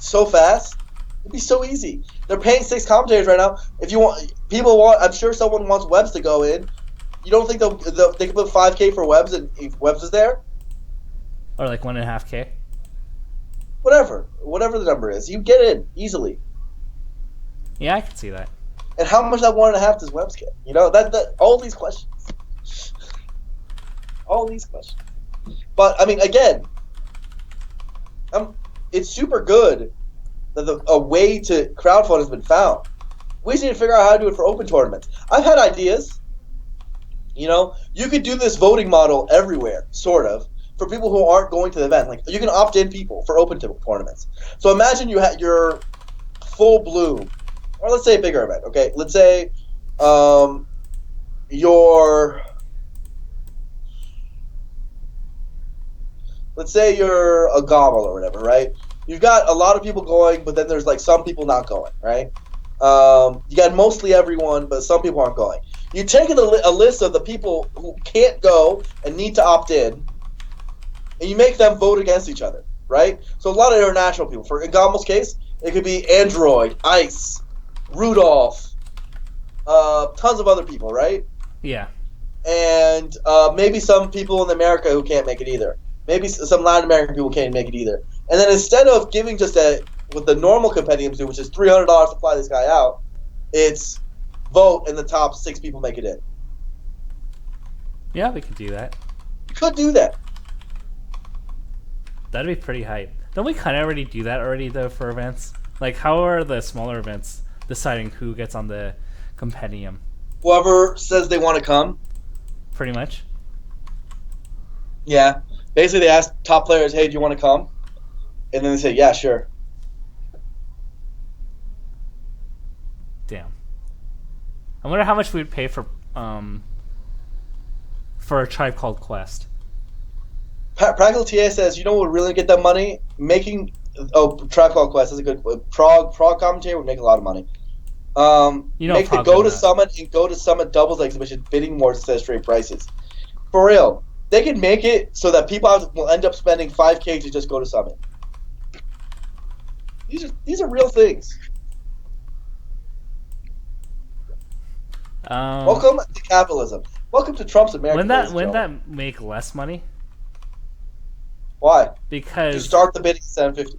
so fast? It'd be so easy. They're paying 6 commentators right now. If you want, I'm sure someone wants Webs to go in. You don't think they can put 5K for Webs and if Webs is there? Or 1.5K? Whatever the number is, you get in easily. Yeah, I can see that. And how much that 1.5 does Webs get? That all these questions. All these questions. But I mean, again, it's super good that a way to crowdfund has been found. We just need to figure out how to do it for open tournaments. I've had ideas. You could do this voting model everywhere, sort of, for people who aren't going to the event. You can opt in people for open tournaments. So imagine you had your full bloom, or let's say a bigger event. Okay, let's say you're a gobble or whatever, right? You've got a lot of people going, but then there's some people not going, right? You got mostly everyone, but some people aren't going. You take a list of the people who can't go and need to opt in, and you make them vote against each other, right? So a lot of international people. For in Gommel's case, it could be Android, Ice, Rudolph, tons of other people, right? Yeah. And maybe some people in America who can't make it either. Maybe some Latin American people can't make it either. And then instead of giving just what the normal compendiums do, which is $300 to fly this guy out, it's vote and the top 6 people make it in. Yeah, we could do that. You could do that. That'd be pretty hype. Don't we kind of already do that already, though, for events? Like, how are the smaller events deciding who gets on the compendium? Whoever says they want to come. Pretty much. Yeah. Basically, they ask top players, hey, do you want to come? And then they say, yeah, sure. Damn. I wonder how much we'd pay for a Tribe Called Quest. Practical TA says, you know what would really get them money? Making Tribe Called Quest is a good Prague Commentator would make a lot of money. Make the Go to Summit and Go to Summit doubles exhibition bidding wars instead of straight prices. For real, they can make it so that people will end up spending $5K to just go to Summit. These are real things. Welcome to capitalism. Welcome to Trump's America. Wouldn't that make less money? Why? Because you start the bidding at $750.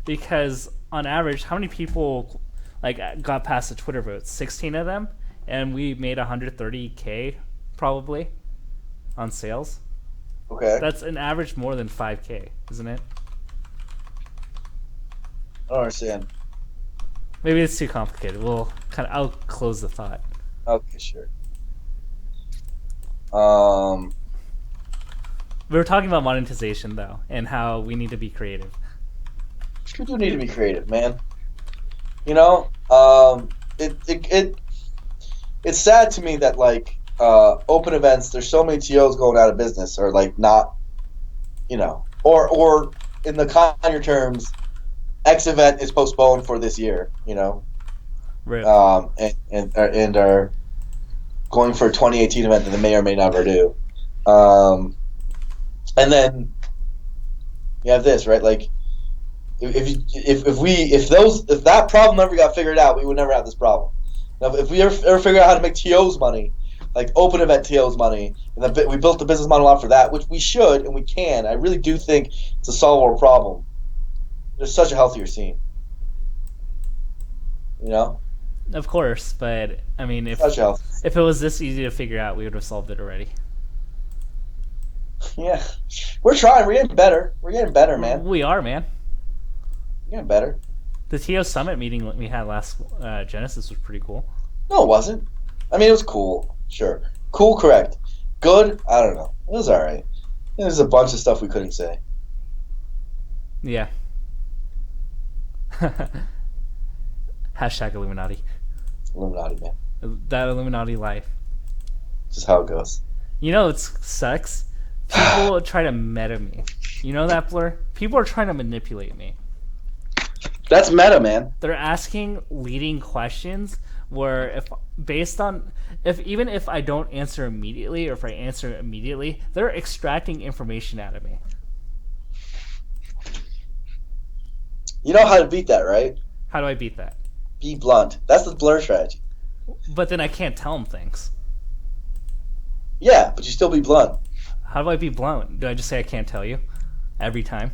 Because on average, how many people got past the Twitter votes? 16 of them, and we made $130K probably on sales. Okay. That's an average more than $5K, isn't it? I don't understand. Maybe it's too complicated. I'll close the thought. Okay, sure. We were talking about monetization though, and how we need to be creative. You do need to be creative, man. You know, it's sad to me that open events, there's so many TOs going out of business, or not, or in the kinder terms, X event is postponed for this year, Right. And are going for a 2018 event that they may or may never do. And then you have this, right? If that problem never got figured out, we would never have this problem. Now, if we ever figure out how to make TOs money, like open event TOs money, and then we built the business model out for that, which we should and we can. I really do think it's a solvable problem. There's such a healthier scene. Of course, but I mean, if it was this easy to figure out, we would have solved it already. Yeah, we're trying. We're getting better. We're getting better, man. We are, man. We're getting better. The TO Summit meeting we had last Genesis was pretty cool. No, it wasn't. I mean, it was cool. Sure. Cool, correct. Good? I don't know. It was alright. There's a bunch of stuff we couldn't say. Yeah. Hashtag Illuminati. Illuminati, man. That Illuminati life. Just how it goes. It sucks? People try to meta me. You know that, Blur? People are trying to manipulate me. That's meta, man. They're asking leading questions where even if I don't answer immediately, or if I answer immediately, they're extracting information out of me. You know how to beat that, right? How do I beat that? Be blunt. That's the Blur strategy. But then I can't tell them things. Yeah, but you still be blunt. How do I be blunt? Do I just say I can't tell you every time?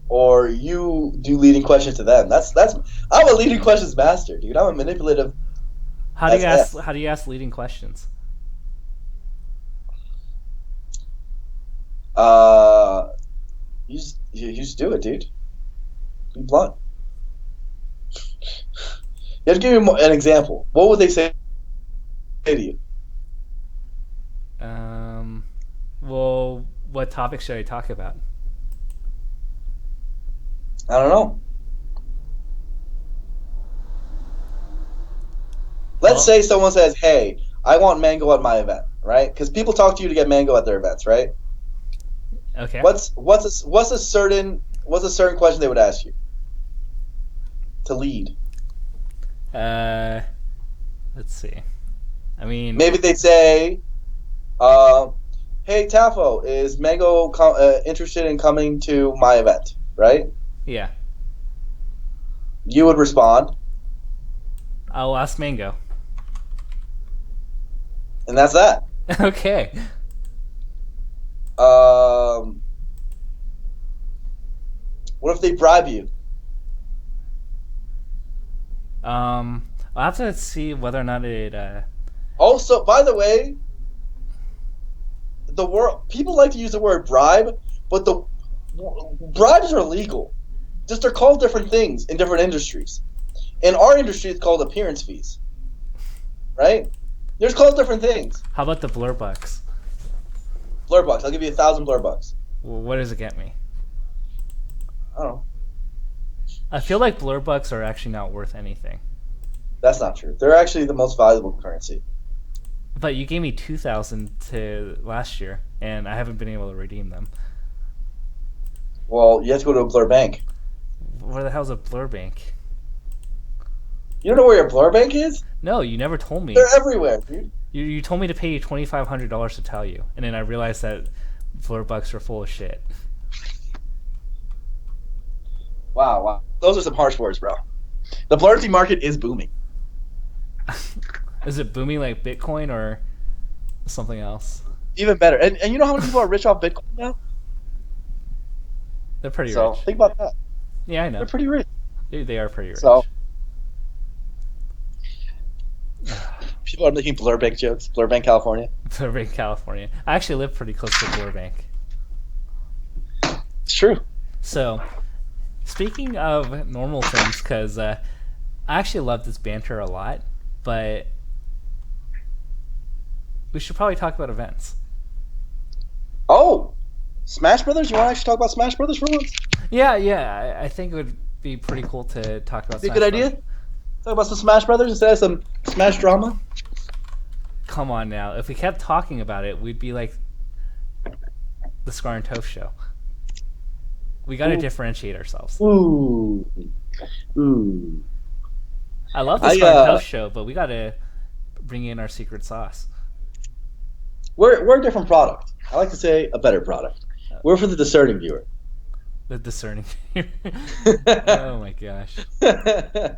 Or you do leading questions to them. I'm a leading questions master, dude. I'm a manipulative. How do you ask leading questions? You just do it, dude. Be blunt. You have to give me an example. What would they say to you? Well, what topic should I talk about? I don't know. Let's say someone says, "Hey, I want mango at my event," right? Because people talk to you to get mango at their events, right? Okay. What's a certain question they would ask you to lead? Let's see. I mean, maybe they'd say, Uh, hey, Tafo, is Mango interested in coming to my event? Right? Yeah. You would respond, I'll ask Mango. and that's that. Okay. Um, what if they bribe you? I'll have to see whether or not it. Also, by the way, the word people like to use the word bribe, but the bribes are legal. Just they're called different things in different industries. In our industry, it's called appearance fees, right? There's called different things. How about the blur bucks? Blur bucks. I'll give you 1,000 blur bucks. Well, what does it get me? I don't know. I feel like blur bucks are actually not worth anything. That's not true. They're actually the most valuable currency. But you gave me 2,000 to last year, and I haven't been able to redeem them. Well, you have to go to a blur bank. Where the hell's a blur bank? You don't know where your blur bank is? No, you never told me. They're everywhere, dude. You told me to pay you $2,500 to tell you, and then I realized that blur bucks are full of shit. Wow. Those are some harsh words, bro. The blurrency market is booming. Is it booming like Bitcoin or something else? Even better. And you know how many people are rich off Bitcoin now? They're pretty So rich. think about that. Yeah, I know. They're pretty rich. They are pretty rich. So people are making Blur Bank jokes. Blur Bank, California. Burbank, California. I actually live pretty close to Burbank. It's true. So, speaking of normal things, because I actually love this banter a lot, but we should probably talk about events. Oh, Smash Brothers. You want to actually talk about Smash Brothers for once? Yeah. I think it would be pretty cool to talk about. Be a Smash good idea. Bros. Talk about some Smash Brothers instead of some Smash drama. Come on now. If we kept talking about it, we'd be like the Scar and Toph show. We got to differentiate ourselves. Ooh. I love the Scar and Toph show, but we got to bring in our secret sauce. We're a different product. I like to say a better product. We're for the discerning viewer. The discerning. Oh my gosh. I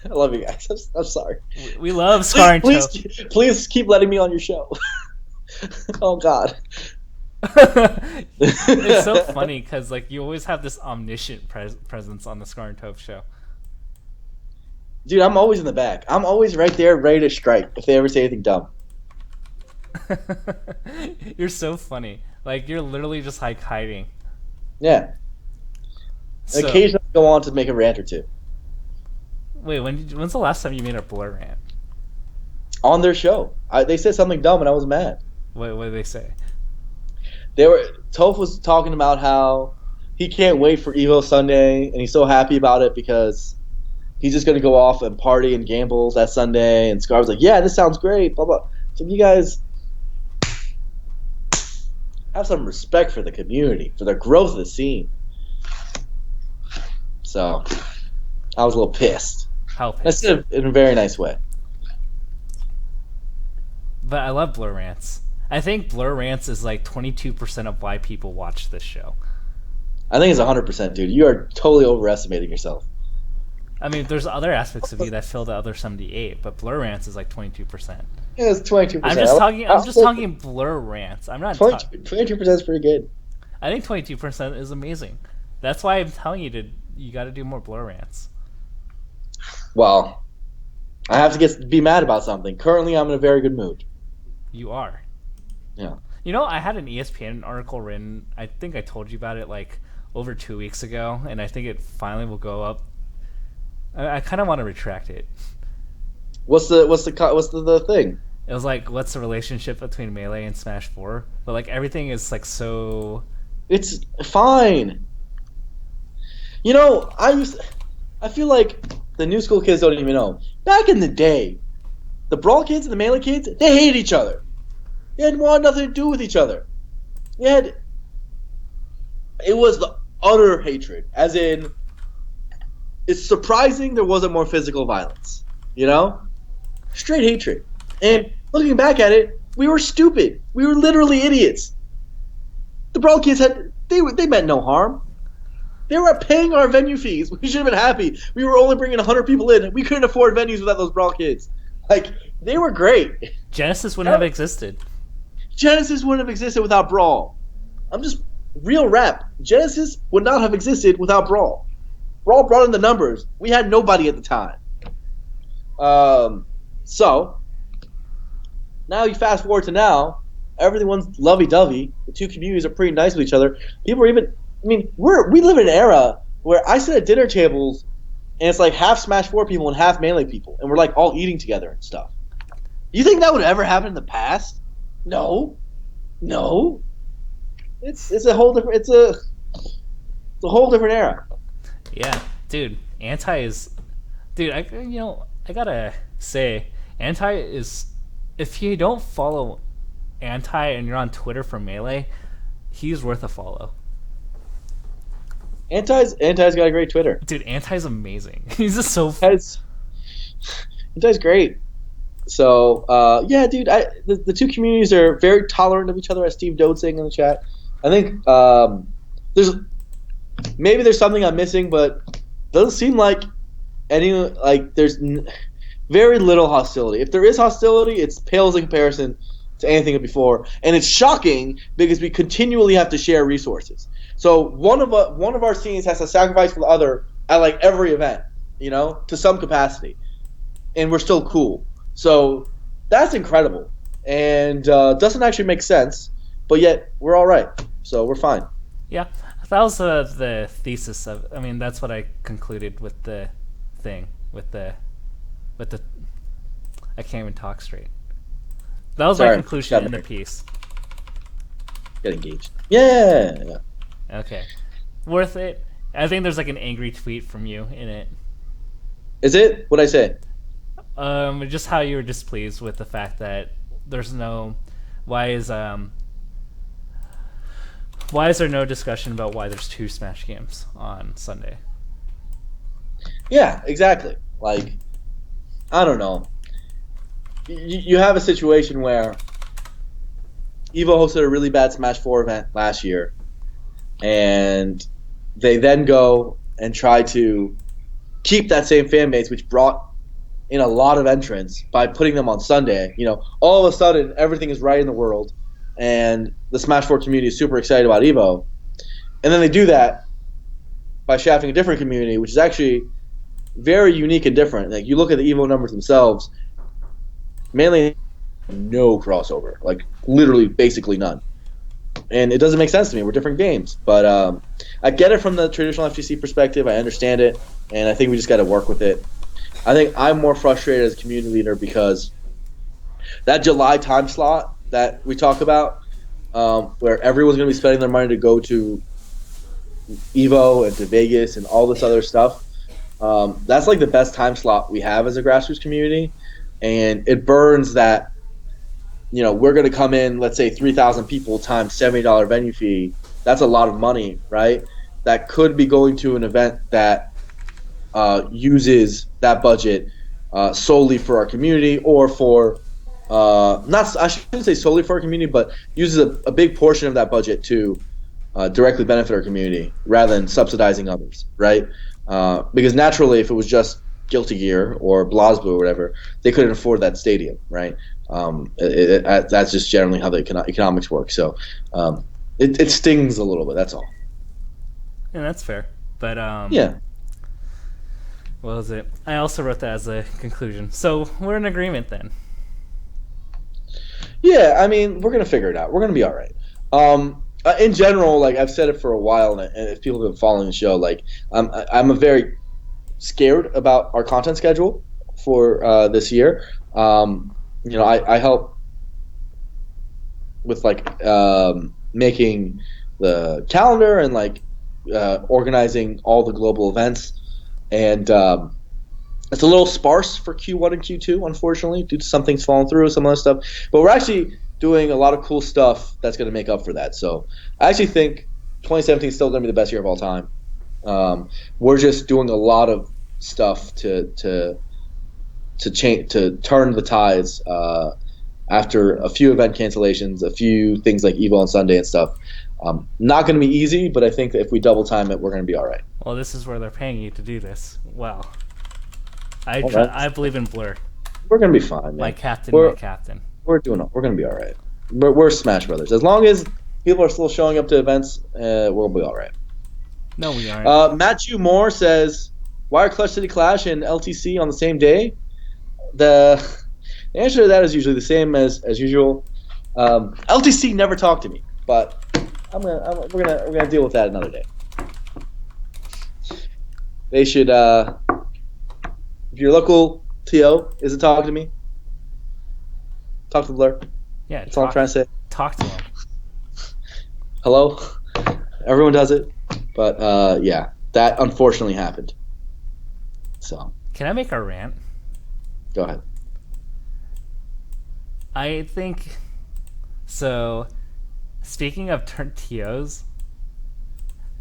love you guys. I'm sorry. We love Scar and Toph. Please keep letting me on your show. Oh God. It's so funny because like you always have this omniscient presence on the Scar and Toph show. Dude, I'm always in the back. I'm always right there, ready to strike if they ever say anything dumb. You're so funny. Like you're literally just like hiding. Yeah. So, occasionally go on to make a rant or two. Wait, when's the last time you made a blur rant? On their show. They said something dumb and I was mad. What did they say? Toph was talking about how he can't wait for Evo Sunday and he's so happy about it because he's just going to go off and party and gamble that Sunday. And Scar was like, yeah, this sounds great, blah, blah. So you guys have some respect for the community, for the growth of the scene. So I was a little pissed. How pissed? I said it in a very nice way. But I love blur rants. I think blur rants is like 22% of why people watch this show. I think it's 100%, dude. You are totally overestimating yourself. I mean, there's other aspects of you that fill the other 78, but blur rants is like 22%. Yeah, it's 22%. I'm just talking blur rants. I'm not 22% is pretty good. I think 22% is amazing. That's why I'm telling you got to do more blur rants. Well, I have to be mad about something. Currently, I'm in a very good mood. You are. Yeah. You know, I had an ESPN article written. I think I told you about it like over 2 weeks ago, and I think it finally will go up. I kind of want to retract it. What's the thing? It was like, what's the relationship between Melee and Smash 4? But like everything is like so. It's fine. You know, I feel like the new school kids don't even know. Back in the day, the Brawl kids and the Melee kids, they hated each other. They had nothing to do with each other. It was the utter hatred. As in, it's surprising there wasn't more physical violence. You know? Straight hatred. And looking back at it, We were stupid. We were literally idiots. The Brawl kids they meant no harm. They were paying our venue fees. We should have been happy. We were only bringing 100 people in. We couldn't afford venues without those Brawl kids. Like, they were great. Genesis wouldn't have existed. Genesis wouldn't have existed without Brawl. I'm just real rap. Genesis would not have existed without Brawl. Brawl brought in the numbers. We had nobody at the time. So now you fast forward to now, everyone's lovey-dovey. The two communities are pretty nice with each other. People are even, I mean, we live in an era where I sit at dinner tables and it's like half Smash 4 people and half Melee people, and we're like all eating together and stuff. You think that would ever happen in the past? No. It's a whole different whole different era. Yeah, dude. Anti is, dude. I gotta say, Anti is. If you don't follow Anti and you're on Twitter for Melee, he's worth a follow. Anti's got a great Twitter. Dude, Anti's amazing. He's just so. Anti's great. So yeah, dude. The two communities are very tolerant of each other, as Steve Dode saying in the chat. I think there's something I'm missing, but it doesn't seem like there's very little hostility. If there is hostility, it pales in comparison to anything before, and it's shocking because we continually have to share resources. So one of our scenes has to sacrifice for the other at like every event, to some capacity, and we're still cool. So that's incredible, and doesn't actually make sense, but yet we're all right. So we're fine. Yeah, that was the thesis of. I mean, that's what I concluded with the thing with the. I can't even talk straight. That was my conclusion in the piece. Get engaged. Yeah. Okay, worth it. I think there's like an angry tweet from you in it. Is it? What'd I say? Just how you were displeased with the fact that there's no. Why is there no discussion about why there's 2 Smash games on Sunday? Yeah, exactly. Like, I don't know. You have a situation where Evo hosted a really bad Smash 4 event last year, and they then go and try to keep that same fan base, which brought in a lot of entrants, by putting them on Sunday. All of a sudden, everything is right in the world, and the Smash 4 community is super excited about Evo. And then they do that by shafting a different community, which is actually very unique and different. Like, you look at the Evo numbers themselves, mainly no crossover, like literally basically none. And it doesn't make sense to me. We're different games. But I get it from the traditional FGC perspective. I understand it, and I think we just got to work with it. I think I'm more frustrated as a community leader because that July time slot that we talk about, where everyone's going to be spending their money to go to Evo and to Vegas and all this other stuff, that's like the best time slot we have as a grassroots community. And it burns that, we're going to come in, let's say 3,000 people times $70 venue fee. That's a lot of money, right? That could be going to an event that uses that budget solely for our community, or for I shouldn't say solely for our community, but uses a big portion of that budget to directly benefit our community rather than subsidizing others, right? Because naturally, if it was just Guilty Gear or BlazBlue or whatever, they couldn't afford that stadium, right? That's just generally how the economics work. So it stings a little bit. That's all. Yeah, that's fair. But yeah. What was it? I also wrote that as a conclusion. So we're in agreement then. Yeah, I mean, we're gonna figure it out. We're gonna be all right. In general, like I've said it for a while, and if people have been following the show, like I'm a very scared about our content schedule for this year. I help with like making the calendar and like organizing all the global events, and it's a little sparse for Q1 and Q2, unfortunately, due to some things falling through, some other stuff. But we're actually doing a lot of cool stuff that's going to make up for that. So I actually think 2017 is still going to be the best year of all time. We're just doing a lot of stuff to change, to turn the tides after a few event cancellations, a few things like Evo on Sunday and stuff. Not going to be easy, but I think that if we double time it, we're going to be all right. Well, this is where they're paying you to do this. Well, Right. I believe in Blur. We're going to be fine, man. My captain. We're going to be all right. We're Smash Brothers. As long as people are still showing up to events, we'll be all right. No, we aren't. Matthew Moore says, "Why are Clutch City Clash and LTC on the same day?" The answer to that is usually the same as usual. LTC never talked to me, but we're gonna deal with that another day. They should. If your local TO isn't talking to me, talk to Blur. Yeah, that's all I'm trying to say. Talk to him. Hello. Everyone does it, but yeah, that unfortunately happened. So. Can I make a rant? Go ahead. I think so. Speaking of TOs,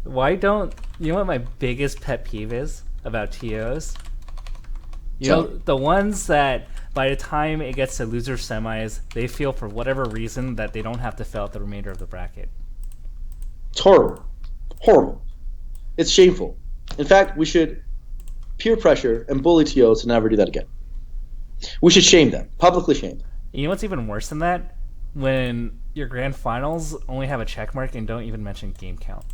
why don't you know what my biggest pet peeve is about TOs? You know, the ones that by the time it gets to loser semis, they feel for whatever reason that they don't have to fill out the remainder of the bracket. It's horrible. Horrible. It's shameful. In fact, we should peer pressure and bully TOs to never do that again. We should shame them. Publicly shame them. You know what's even worse than that? When your grand finals only have a check mark and don't even mention game count.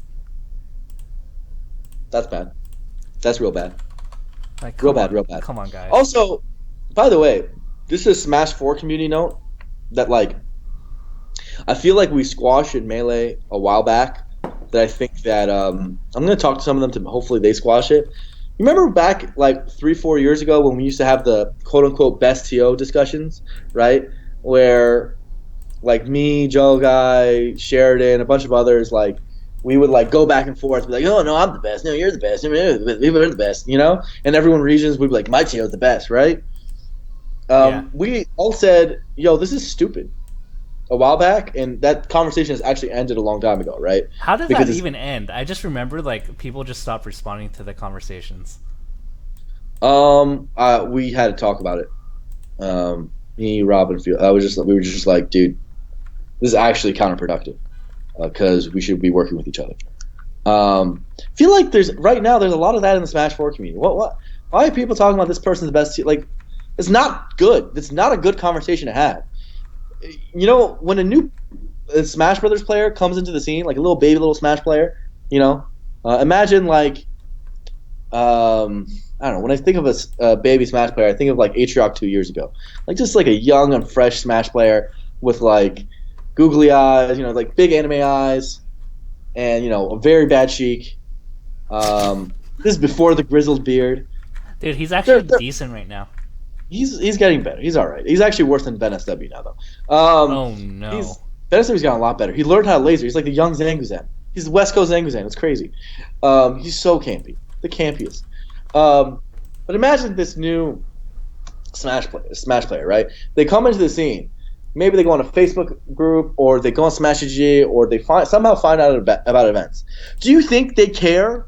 That's bad. That's real bad. Like, real bad. Come on, guys. Also, by the way, this is a Smash 4 community note that, like, I feel like we squashed in Melee a while back. That I think that I'm going to talk to some of them to hopefully they squash it. You remember back like 3-4 years ago when we used to have the quote-unquote best TO discussions, right? Where like me, Joe Guy, Sheridan, a bunch of others, like we would like go back and forth, be like, oh no, I'm the best, no, you're the best, we're the best, you know? And everyone regions would be like, my TO is the best, right? Yeah. We all said, yo, this is stupid a while back, and that conversation has actually ended a long time ago, right? How did that even end? I just remember like people just stopped responding to the conversations. We had to talk about it. Me, Rob, and Phil. We were just like, dude, this is actually counterproductive because we should be working with each other. Feel like there's a lot of that in the Smash 4 community. What? Why are people talking about this person's the best? Like, it's not good. It's not a good conversation to have. You know, when a new Smash Brothers player comes into the scene, like a little Smash player, you know, imagine like, I don't know, when I think of a baby Smash player, I think of like Atrioc 2 years ago. Like just like a young and fresh Smash player with like googly eyes, you know, like big anime eyes, and, you know, a very bad cheek. This is before the grizzled beard. Dude, he's actually decent right now. He's getting better. He's all right. He's actually worse than Ben SW now, though. Oh, no. Ben SW's gotten a lot better. He learned how to laser. He's like the young Zangouzan. He's the West Coast Zangouzan. It's crazy. He's so campy. The campiest. But imagine this new Smash player, right? They come into the scene. Maybe they go on a Facebook group, or they go on Smash.gg, or they somehow find out about events. Do you think they care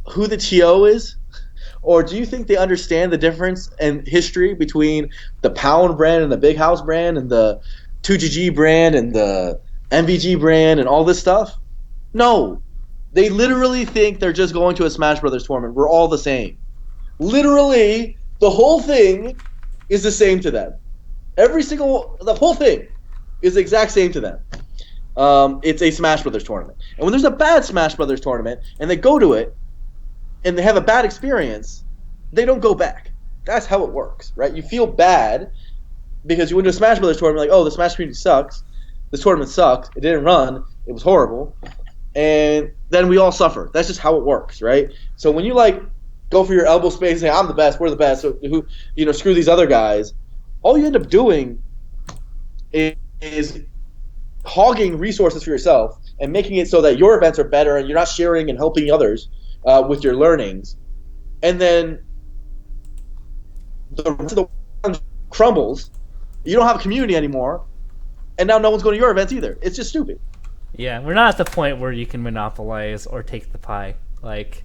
who the TO is? Or do you think they understand the difference and history between the Pound brand and the Big House brand and the 2GG brand and the MVG brand and all this stuff? No. They literally think they're just going to a Smash Brothers tournament. We're all the same. Literally, the whole thing is the same to them. The whole thing is the exact same to them. It's a Smash Brothers tournament. And when there's a bad Smash Brothers tournament and they go to it, and they have a bad experience, they don't go back. That's how it works, right? You feel bad because you went to a Smash Brothers tournament, like, oh, the Smash community sucks. This tournament sucked. It didn't run. It was horrible. And then we all suffer. That's just how it works, right? So when you, like, go for your elbow space and say, I'm the best, we're the best, so screw these other guys, all you end up doing is hogging resources for yourself and making it so that your events are better and you're not sharing and helping others with your learnings, and then the rest of the world crumbles. You don't have a community anymore, and now no one's going to your events either. It's just stupid. Yeah, we're not at the point where you can monopolize or take the pie. Like,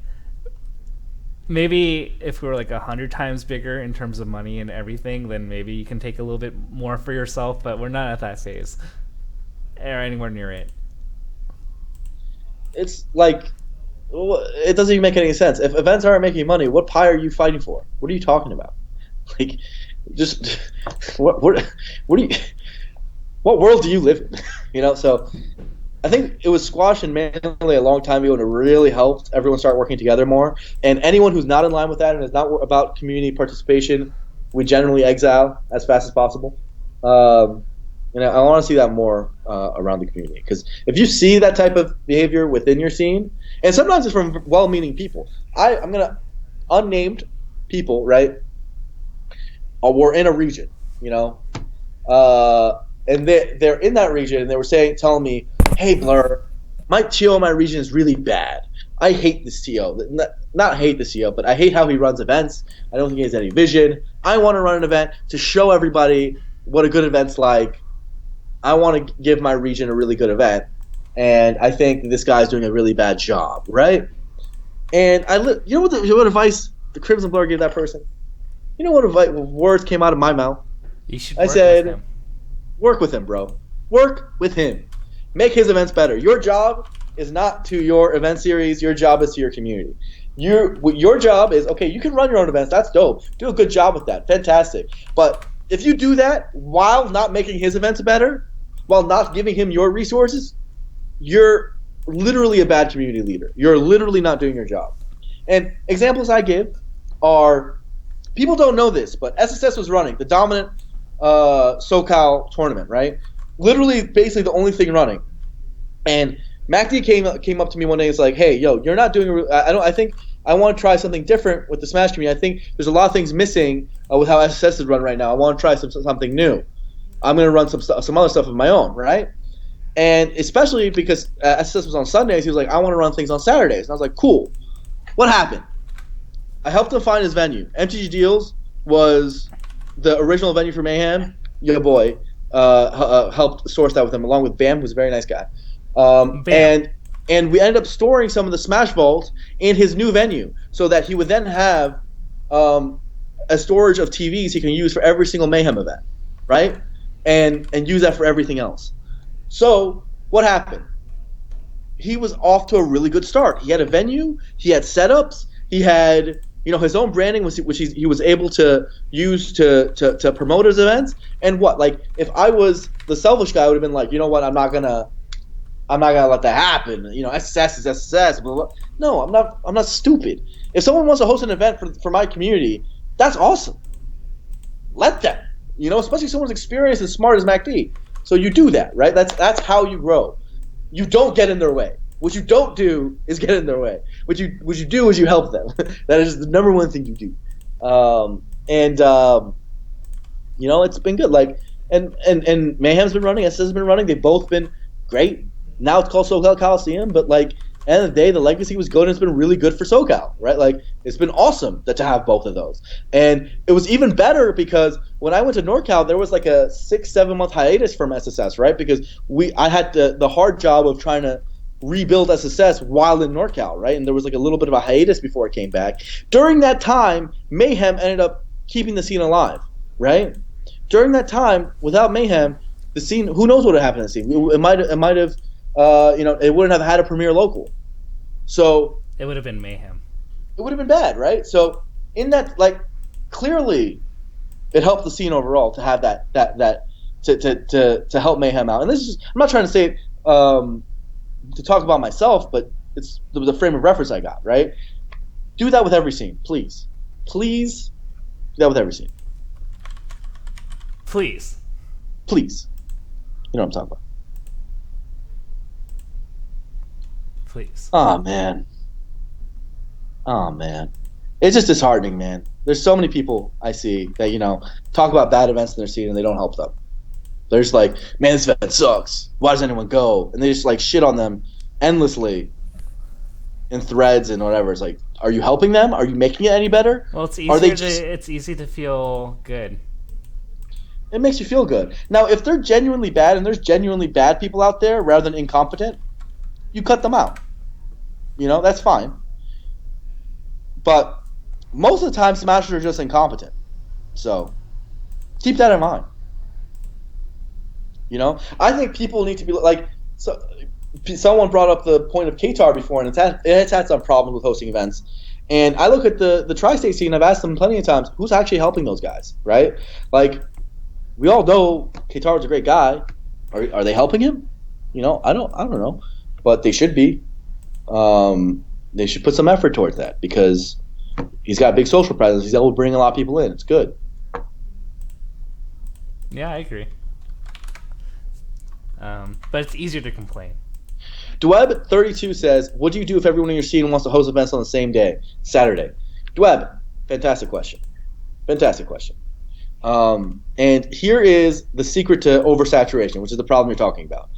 maybe if we were like 100 times bigger in terms of money and everything, then maybe you can take a little bit more for yourself. But we're not at that phase or anywhere near it. It's like it doesn't even make any sense. If events aren't making money, what pie are you fighting for? What are you talking about? Like, just what do you what world do you live in? So I think it was squashed in Manly a long time ago, and it really helped everyone start working together more. And anyone who's not in line with that and is not about community participation, we generally exile as fast as possible. And I want to see that more around the community, because if you see that type of behavior within your scene, and sometimes it's from well-meaning people. I'm gonna unnamed people, right? We're in a region, and they're in that region, and they were telling me, "Hey, Blur, my TO in my region is really bad. I hate this TO. Not hate this TO, but I hate how he runs events. I don't think he has any vision. I want to run an event to show everybody what a good event's like. I want to give my region a really good event, and I think this guy's doing a really bad job, right?" And you know what advice the Crimson Blur gave that person? You know what words came out of my mouth? You should. I said, "Work with him, bro. Work with him. Make his events better. Your job is not to your event series. Your job is to your community. Your job is, okay, you can run your own events. That's dope. Do a good job with that. Fantastic. But if you do that while not making his events better, while not giving him your resources, you're literally a bad community leader. You're literally not doing your job." And examples I give are, people don't know this, but SSS was running the dominant SoCal tournament, right? Literally, basically the only thing running. And MacD came up to me one day and was like, "Hey, yo, you're not doing. I think I want to try something different with the Smash community. I think there's a lot of things missing with how SSS is run right now. I want to try something new. I'm going to run some other stuff of my own, right?" And especially because SSS was on Sundays, he was like, "I want to run things on Saturdays." And I was like, "Cool." What happened? I helped him find his venue. MTG Deals was the original venue for Mayhem. Your boy helped source that with him, along with Bam, who's a very nice guy. And we ended up storing some of the Smash Vault in his new venue, so that he would then have a storage of TVs he can use for every single Mayhem event, right? And use that for everything else. So what happened? He was off to a really good start. He had a venue. He had setups. He had his own branding, which he was able to use to promote his events. And if I was the selfish guy, I would have been like, you know what, I'm not gonna let that happen. SSS is SSS. Blah, blah. No, I'm not stupid. If someone wants to host an event for my community, that's awesome. Let them. Especially someone's experienced and smart as MacD. So you do that, right? That's how you grow. You don't get in their way. What you don't do is get in their way. What you do is you help them. That is the number one thing you do. It's been good. And Mayhem's been running, SS has been running. They've both been great. Now it's called SoCal Coliseum, but end of the day, the legacy was good, and it's been really good for SoCal, right? It's been awesome to have both of those. And it was even better because when I went to NorCal, there was a 6-7 month hiatus from SSS, right? Because I had the hard job of trying to rebuild SSS while in NorCal, right? And there was a little bit of a hiatus before it came back. During that time, Mayhem ended up keeping the scene alive, right? During that time, without Mayhem, the scene, who knows what would happen to the scene? It might have, it wouldn't have had a premier local. So it would have been mayhem. It would have been bad, right? So in that, clearly, it helped the scene overall to have that to help Mayhem out. And this is, I'm not trying to say it, to talk about myself, but it's the frame of reference I got, right? Do that with every scene, please. Please do that with every scene. Please. Please. You know what I'm talking about. Please. Oh, man. It's just disheartening, man. There's so many people I see that, talk about bad events in their scene and they don't help them. They're just like, "Man, this event sucks. Why does anyone go?" And they just shit on them endlessly in threads and whatever. It's like, are you helping them? Are you making it any better? Well, it's easy to feel good. It makes you feel good. Now, if they're genuinely bad, and there's genuinely bad people out there rather than incompetent, you cut them out. That's fine. But most of the time, Smashers are just incompetent. So keep that in mind. I think people need to be like. So, someone brought up the point of Qatar before, and it's had some problems with hosting events. And I look at the tri-state scene. I've asked them plenty of times, who's actually helping those guys, right? Like, we all know Qatar's a great guy. Are they helping him? I don't know, but they should be. They should put some effort towards that because he's got a big social presence. He's able to bring a lot of people in. It's good. Yeah, I agree. But it's easier to complain. Dweb32 says, what do you do if everyone in your scene wants to host events on the same day, Saturday? Dweb, fantastic question. Fantastic question. And here is the secret to oversaturation, which is the problem you're talking about,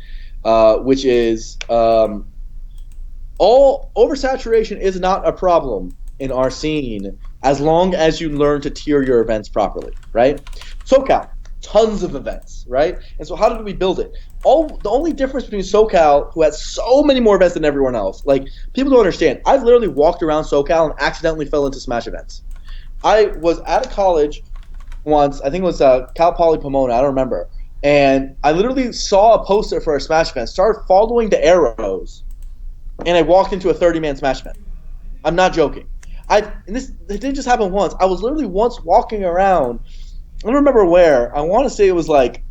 which is all oversaturation is not a problem in our scene as long as you learn to tier your events properly, right? SoCal, tons of events, right? And so how did we build it? The only difference between SoCal, who has so many more events than everyone else, like, people don't understand. I've literally walked around SoCal and accidentally fell into Smash events. I was at a college once, I think it was Cal Poly Pomona, I don't remember, and I literally saw a poster for a Smash event, started following the arrows, and I walked into a 30-man Smash event. I'm not joking. It didn't just happen once. I was literally once walking around, I don't remember where, I want to say it was like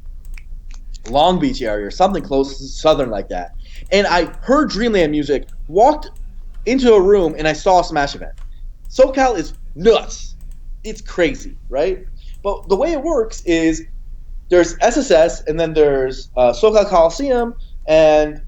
Long Beach area or something close to southern like that, and I heard Dreamland music, walked into a room, and I saw a Smash event. SoCal is nuts. It's crazy, right? But the way it works is there's SSS, and then there's SoCal Coliseum, and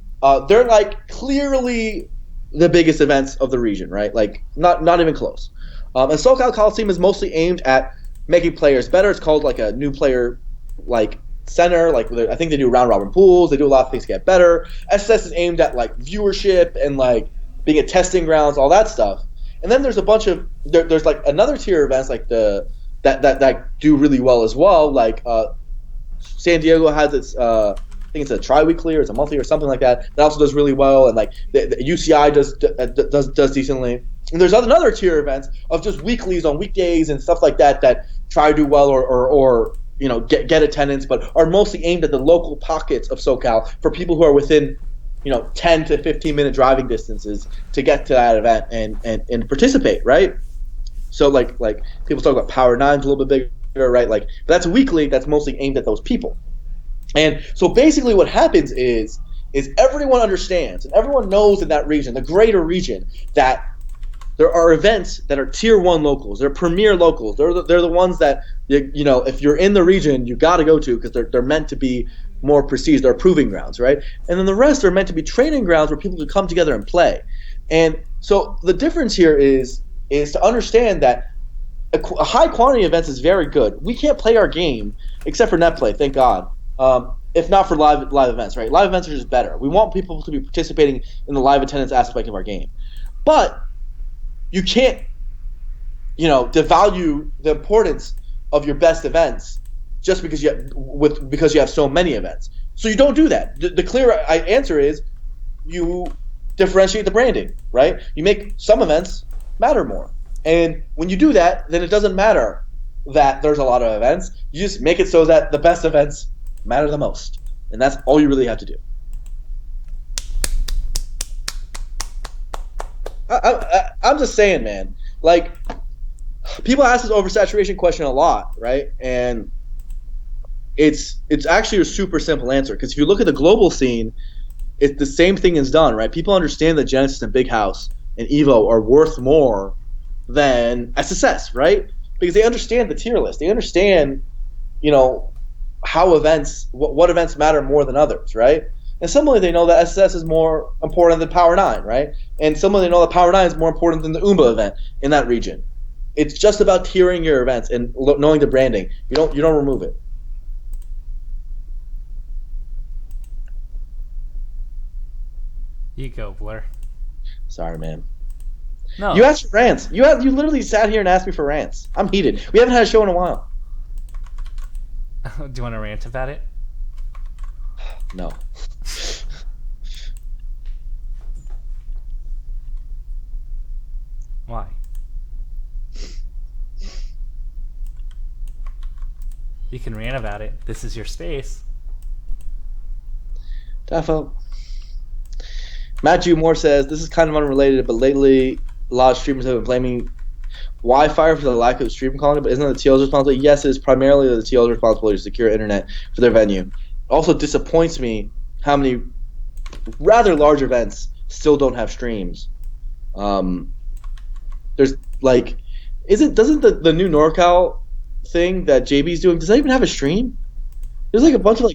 they're like clearly the biggest events of the region, right? Like not even close. And SoCal Coliseum is mostly aimed at making players better. It's called like a new player like center. Like, I think they do round robin pools. They do a lot of things to get better. SSS is aimed at like viewership and like being at testing grounds, all that stuff. And then there's a bunch of there's like another tier of events like that do really well as well. Like San Diego has its I think it's a tri-weekly or it's a monthly or something like that. That also does really well, and like the UCI does decently. And there's another tier of events of just weeklies on weekdays and stuff like that that try to do well or get attendance, but are mostly aimed at the local pockets of SoCal for people who are within 10 to 15 minute driving distances to get to that event and participate, right? So like people talk about Power 9's a little bit bigger, right? Like, but that's a weekly that's mostly aimed at those people. And so basically what happens is everyone understands and everyone knows in that region, the greater region, that there are events that are tier 1 locals. They're premier locals. They're the ones that if you're in the region, you got to go to because they're meant to be more prestige. They're proving grounds, right? And then the rest are meant to be training grounds where people can come together and play. And so the difference here is to understand that a high quantity of events is very good. We can't play our game except for net play, thank God. If not for live events, right? Live events are just better. We want people to be participating in the live attendance aspect of our game, but you can't, devalue the importance of your best events just because you have so many events. So you don't do that. The clear answer is you differentiate the branding, right? You make some events matter more, and when you do that, then it doesn't matter that there's a lot of events. You just make it so that the best events matter the most, and that's all you really have to do. I'm just saying, man. Like, people ask this oversaturation question a lot, right? And it's actually a super simple answer, because if you look at the global scene, it's the same thing is done, right? People understand that Genesis and Big House and Evo are worth more than SSS, right? Because they understand the tier list. They understand, how events, what events matter more than others, right? And similarly, they know that SSS is more important than Power 9, right? And similarly, they know that Power 9 is more important than the Oomba event in that region. It's just about tiering your events and knowing the branding. You don't remove it. You go, Blur. Sorry, man. No. You asked for rants. You literally sat here and asked me for rants. I'm heated. We haven't had a show in a while. Do you want to rant about it? No. Why? You can rant about it. This is your space. Defo. Matthew Moore says, this is kind of unrelated, but lately a lot of streamers have been blaming Wi-Fi for the lack of stream quality, but isn't that the TL's responsibility? Yes, it is primarily the TL's responsibility to secure internet for their venue. It also disappoints me how many rather large events still don't have streams. There's like, doesn't the new NorCal thing that JB's doing, does that even have a stream? There's like a bunch of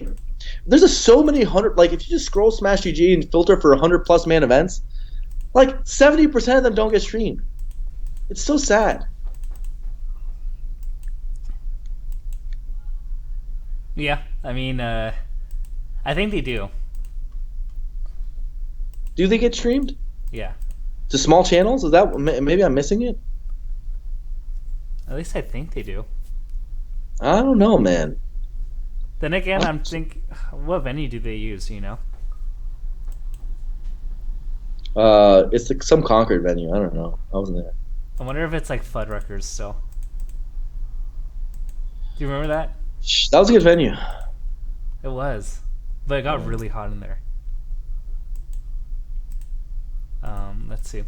there's so many hundred, like if you just scroll Smash GG and filter for 100+ man events, like 70% of them don't get streamed. It's so sad. Yeah, I mean, I think they do. Do they get streamed? Yeah. To small channels? Is that maybe I'm missing it? At least I think they do. I don't know, man. Then again, I'm thinking, what venue do they use? You know? It's like some Concord venue. I don't know. I wasn't there. I wonder if it's like Fuddruckers still. Do you remember that? That was a good venue. It was, but it got really hot in there. Let's see.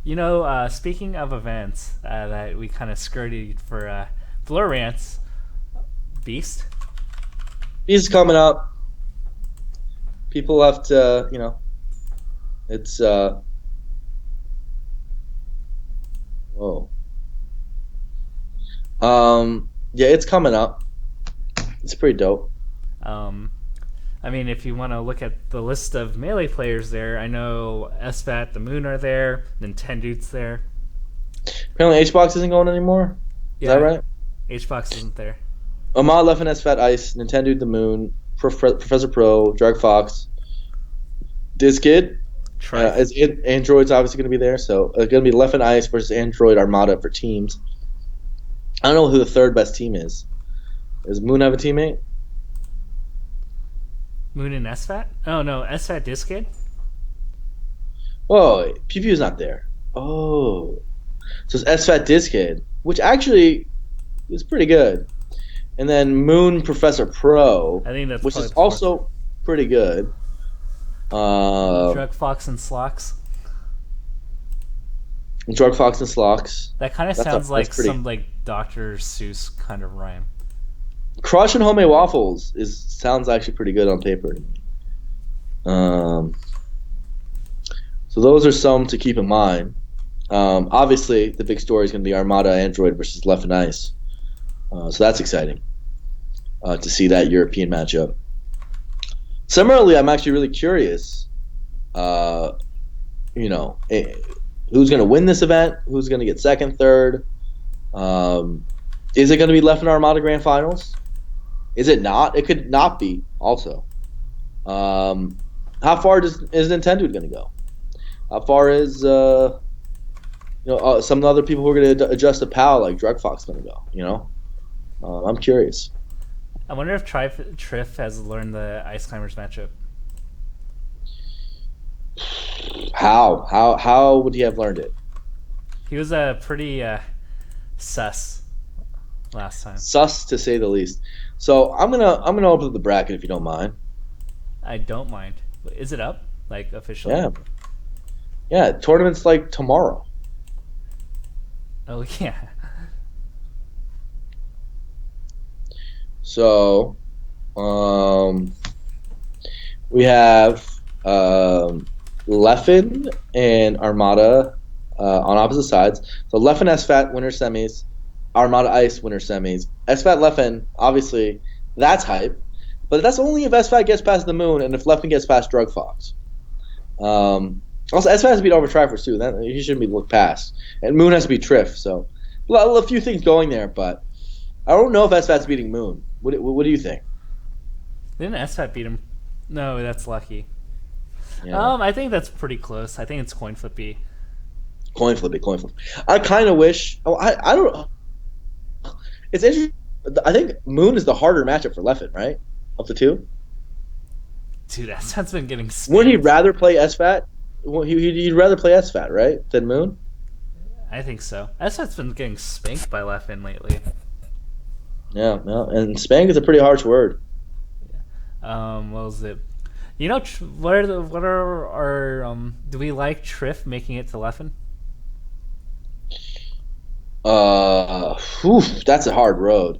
You know, speaking of events that we kind of skirted for Floor Rants, Beast. Beast is coming up. People have to, it's whoa. Yeah, it's coming up. It's pretty dope. I mean, if you want to look at the list of Melee players there, I know SFAT, the Moon are there, Nintendo's there. Apparently HBox isn't going anymore. Is that right? HBox isn't there. Ahmad left in SFAT Ice, Nintendo, the Moon, Professor Pro, Drag Fox, Dizkid. Android's obviously going to be there, so it's going to be Left and Ice versus Android Armada for teams. I don't know who the third best team is. Does Moon have a teammate? Moon and SFAT? Oh, no, SFAT Dizkid? Oh, PPU's not there. Oh. So it's SFAT Dizkid, which actually is pretty good. And then Moon Professor Pro, I think that's which is also pretty good. Drug Fox and Slocks. Drug Fox and Slocks. That kind of sounds like some like Dr. Seuss kind of rhyme. Crush and Homemade Waffles sounds actually pretty good on paper. So those are some to keep in mind. Obviously, the big story is going to be Armada Android versus Left and Ice. So that's exciting to see that European matchup. Similarly, I'm actually really curious, who's going to win this event? Who's going to get second, third? Is it going to be Left and Armada Grand Finals? Is it not? It could not be also. How far is Nintendo going to go? How far is some of the other people who are going to adjust the PAL like Drug Fox going to go? I'm curious. I wonder if Triff has learned the Ice Climbers matchup. How would he have learned it? He was pretty sus last time. Sus to say the least. So I'm gonna open up the bracket if you don't mind. I don't mind. Is it up like officially? Yeah. Yeah. Tournament's like tomorrow. Oh yeah. So, we have Leffen and Armada on opposite sides. So Leffen SFAT winner semis, Armada Ice winner semis. SFAT Leffen, obviously, that's hype. But that's only if SFAT gets past the Moon and if Leffen gets past Drug Fox. Also, SFAT has to beat over Triforce too. He shouldn't be looked past. And Moon has to beat Triff. So a few things going there, but I don't know if SFAT's beating Moon. What do you think? Didn't SFAT beat him? No, that's lucky. Yeah. I think that's pretty close. I think it's coin flippy. Coin flip. I kind of wish. I don't know. It's interesting. I think Moon is the harder matchup for Leffen, right? Of the two. Dude, SFAT's been getting spanked. Wouldn't he rather play SFAT? Well, he'd rather play SFAT, right, than Moon? I think so. SFAT's been getting spanked by Leffen lately. Yeah, no, and spank is a pretty harsh word. What was it? You know, what are our do we like Triff making it to Leffen? That's a hard road.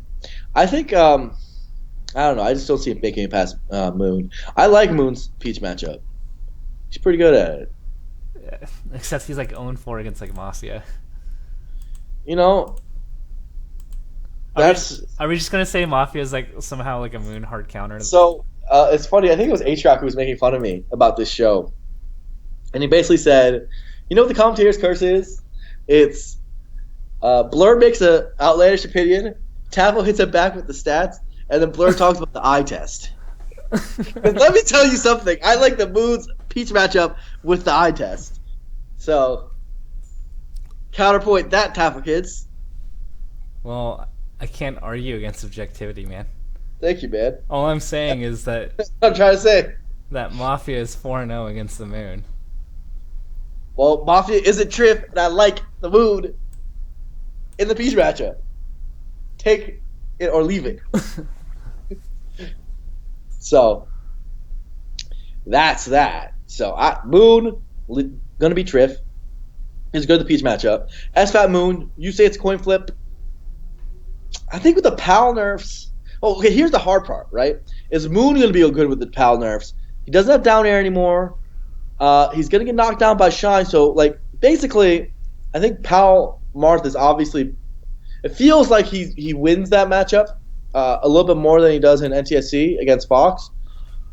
I think I don't know. I just don't see him making it past Moon. I like Moon's Peach matchup. He's pretty good at it. Yeah. Except he's like 0-4 against like Masia. You know, Are we, that's are we just gonna say Mafia is like somehow like a Moon hard counter? so. It's funny. I think it was A-Track who was making fun of me about this show, and he basically said, "You know what the commentator's curse is? It's Blur makes a outlandish opinion, Tavo hits it back with the stats, and then Blur talks about the eye test." And let me tell you something. I like the Moon's Peach matchup with the eye test. So, counterpoint that, Tavo kids. Well, I can't argue against objectivity, man. Thank you, man. All I'm saying is that I'm trying to say. Mafia is 4-0 against the Moon. Well, Mafia isn't Trip, and I like the Moon in the Peach matchup. Take it or leave it. So, that's that. So, Moon, gonna be Triff. Is good at the Peach matchup. SFAT Moon, you say it's coin flip. I think with the PAL nerfs. Oh, okay, here's the hard part, right? Is Moon going to be good with the PAL nerfs? He doesn't have down air anymore. He's going to get knocked down by Shine. So, like, basically, I think PAL Marth is obviously. It feels like he wins that matchup a little bit more than he does in NTSC against Fox.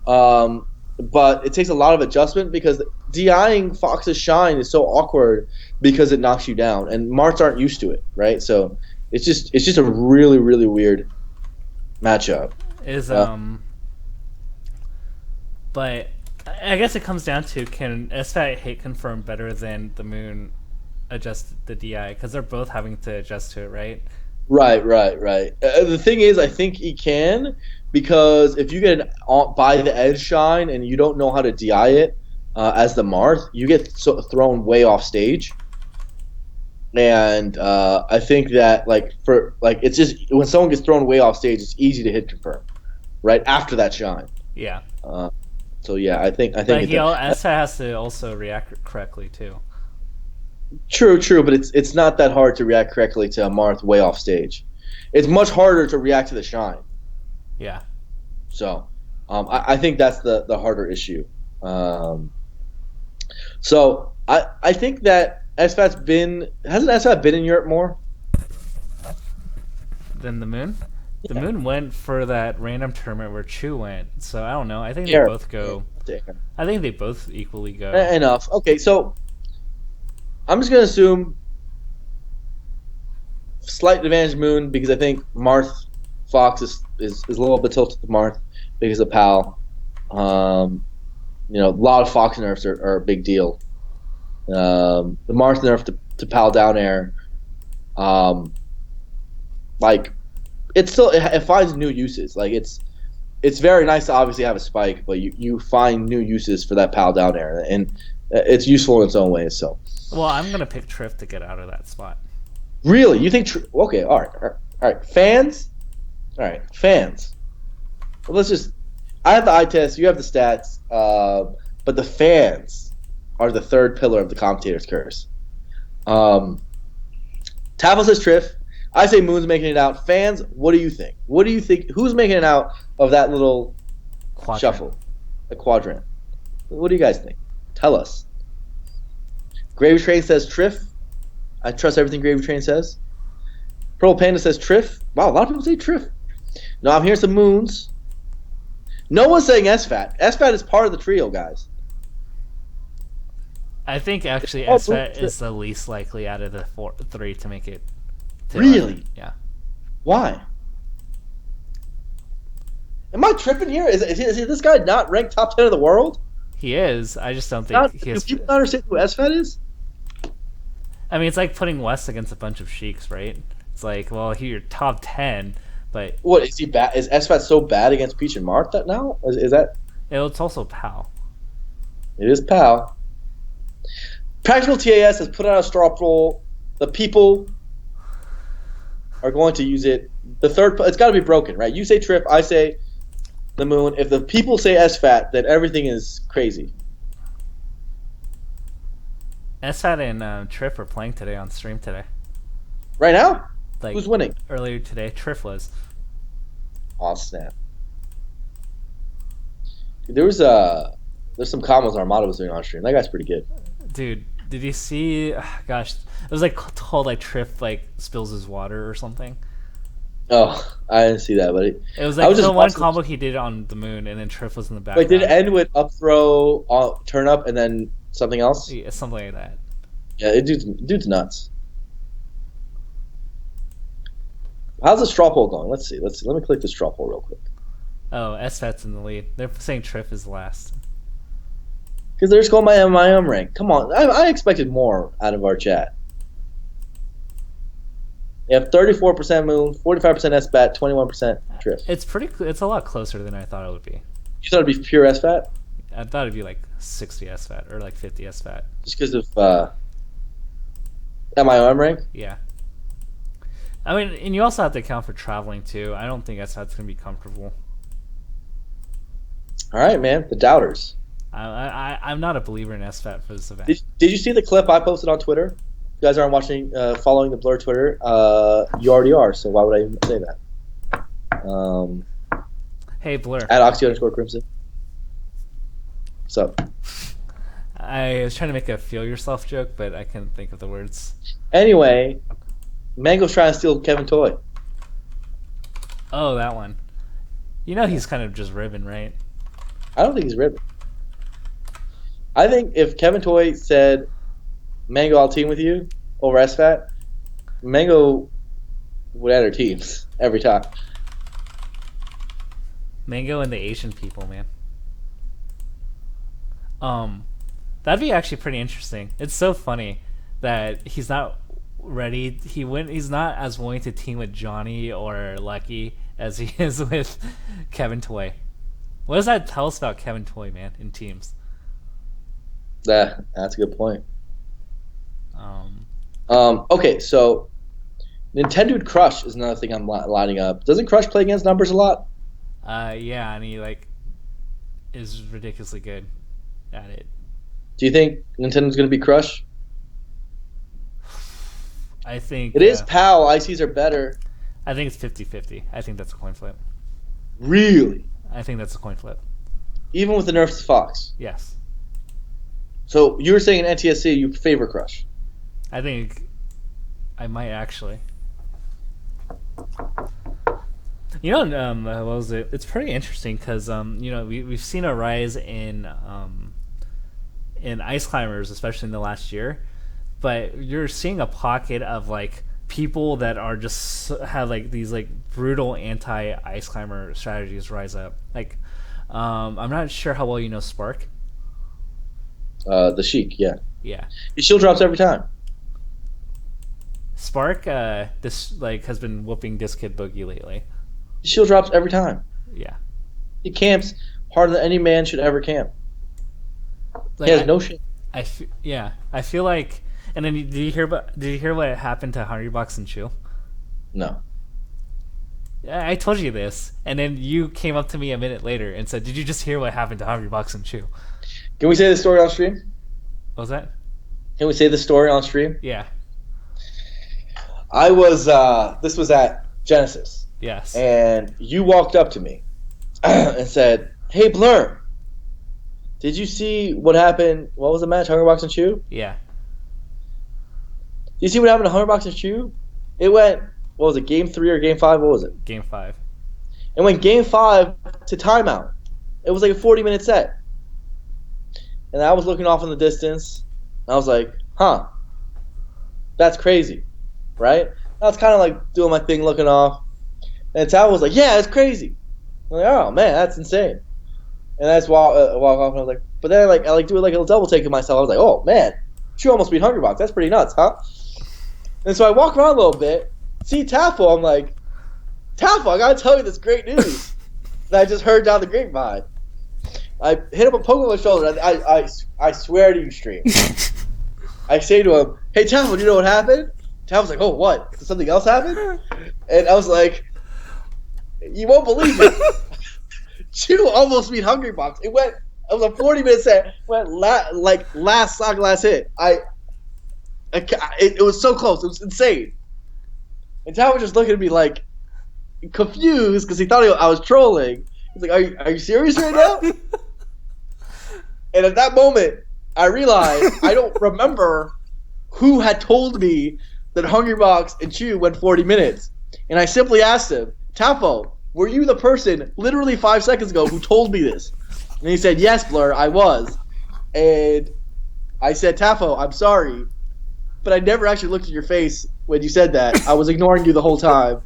But it takes a lot of adjustment because DIing Fox's Shine is so awkward because it knocks you down, and Marths aren't used to it, right? So it's just a really, really weird matchup. But I guess it comes down to, can SFAT hate confirm better than the Moon adjust the DI, because they're both having to adjust to it, right? Right. The thing is, I think he can, because if you get an by the edge Shine and you don't know how to DI it as the Marth, you get thrown way off stage. And I think that it's just when someone gets thrown way off stage, it's easy to hit confirm right after that Shine. Yeah. So yeah, I think. But SFAT has to also react correctly too. True, but it's not that hard to react correctly to a Marth way off stage. It's much harder to react to the Shine. Yeah. So, I think that's the harder issue. So I think that SFAT's hasn't SFAT been in Europe more than the Moon? Yeah. The Moon went for that random tournament where Chu went. So I don't know. I think Yeah. they both go. Yeah. I think they both equally go. Enough. Okay, so I'm just gonna assume slight advantage Moon because I think Marth Fox is a little bit tilted to Marth because of PAL. A lot of Fox nerfs are a big deal. The Marth nerf to PAL down air, it finds new uses. Like it's very nice to obviously have a spike, but you find new uses for that PAL down air, and it's useful in its own ways. So. Well, I'm gonna pick Triff to get out of that spot. Really? You think? Okay, all right. Fans. All right, fans. Well, I have the eye test. You have the stats. But the fans are the third pillar of the commentator's curse. Tavo says Triff. I say Moon's making it out. Fans, what do you think? What do you think? Who's making it out of that little shuffle, the quadrant? What do you guys think? Tell us. Gravy Train says Triff. I trust everything Gravy Train says. Pearl Panda says Triff. Wow, a lot of people say Triff. No, I'm hearing some Moons. No one's saying SFAT. SFAT is part of the trio, guys. I think actually SFAT is the least likely out of the three to make it. Really? Yeah. Why? Am I tripping here? Is this guy not ranked top 10 of the world? He is. I just don't think do people not understand who SFAT is? I mean, it's like putting West against a bunch of Sheiks, right? It's like, well, you're top 10, but... What, is he bad? Is SFAT so bad against Peach and Marth that now? Is that... It's also PAL. It is PAL. Practical TAS has put out a straw poll. The people are going to use it. The third, it's got to be broken, right? You say trip, I say the moon. If the people say SFAT, then everything is crazy. SFAT and Trip are playing today on stream today. Right now? Like Who's winning? earlier today, Trip was. Oh, snap. There's some combos Armada was doing on stream. That guy's pretty good. Dude, did you see? Gosh, it was like told like Trip like spills his water or something. Oh, I didn't see that, but it was like the one combo he did on the moon, and then Trip was in the back. Wait, did it end with up throw, turn up, and then something else? Yeah, something like that. Yeah, dude's nuts. How's the straw poll going? Let's see. Let me click the straw poll real quick. Oh, SFAT's in the lead. They're saying Trip is last. Because they're just going by MIM rank. Come on, I expected more out of our chat. You have 34% Moon, 45% SBAT, 21% Trip. It's a lot closer than I thought it would be. You thought it'd be pure SBAT? I thought it'd be like 60 SFAT or like 50 SFAT. Just because of MIM rank? Yeah. I mean, and you also have to account for traveling too. I don't think SFAT's gonna be comfortable. All right, man. The doubters. I'm not a believer in SFAT for this event. Did you see the clip I posted on Twitter? You guys aren't following the Blur Twitter. You already are, so why would I even say that? Hey, Blur. At Oxy_Crimson. What's up? I was trying to make a feel yourself joke, but I couldn't think of the words. Anyway, Mango's trying to steal Kevin Toy. Oh, that one. You know he's kind of just ribbing, right? I don't think he's ribbing. I think if Kevin Toy said, Mango, I'll team with you over SFAT, Mango would enter teams every time. Mango and the Asian people, man. That'd be actually pretty interesting. It's so funny that he's not ready. He's not as willing to team with Johnny or Lucky as he is with Kevin Toy. What does that tell us about Kevin Toy, man, in teams? That's a good point. Okay, so Nintendo Crush is another thing I'm lining up. Doesn't Crush play against numbers a lot? Yeah, and he is ridiculously good at it. Do you think Nintendo's going to be Crush? I think it is PAL. ICs are better. I think it's 50-50. I think that's a coin flip. Really? I think that's a coin flip. Even with the nerfs to Fox? Yes. So you were saying in NTSC you favor Crush? I think I might actually. You know, what was it? It's pretty interesting because we've seen a rise in ice climbers, especially in the last year, but you're seeing a pocket of people that are just have these brutal anti ice climber strategies rise up. I'm not sure how well you know Spark. The Sheik, yeah. Yeah. He shield drops every time. Spark, has been whooping This Kid Boogie lately. He shield drops every time. Yeah. He camps harder than any man should ever camp. He has no shit. I feel like. And then did you hear what happened to Hungrybox and Chew? No. I told you this, and then you came up to me a minute later and said, "Did you just hear what happened to Hungrybox and Chew?" Can we say the story on stream? What was that? Can we say the story on stream? Yeah. I was. This was at Genesis. Yes. And you walked up to me and said, "Hey, Blur, did you see what happened? What was the match? Hungrybox and Chew? Yeah. You see what happened to Hungrybox and Chew? It went. What was it? Game 3 or Game 5? What was it? Game 5. It went Game 5 to timeout. It was like a 40-minute set. And I was looking off in the distance. And I was like, huh. That's crazy. Right? I was kind of like doing my thing looking off. And Tal was like, yeah, it's crazy. I'm like, oh, man, that's insane. And I just walk off and I was like, but then I do a little double take of myself. I was like, oh, man. Chew almost beat Hungrybox. That's pretty nuts, huh? And so I walk around a little bit. See Taffel, I'm like, Taffel, I gotta tell you this great news that I just heard down the grapevine. I hit him a poke on the shoulder. I swear to you, stream. I say to him, hey Taffel, do you know what happened? Tao was like, "Oh, what? Did something else happen?" And I was like, "You won't believe it. Chew almost beat Hungry Box. It was a 40-minute set. Went last song, last hit. It was so close. It was insane. And Tao was just looking at me like confused because he thought I was trolling. He's like, "Are you serious right now?" And at that moment, I realized I don't remember who had told me that Hungry Box and Chew went 40 minutes. And I simply asked him, "Tafo, were you the person literally 5 seconds ago who told me this?" And he said, "Yes, Blur, I was." And I said, "Tafo, I'm sorry, but I never actually looked at your face when you said that. I was ignoring you the whole time.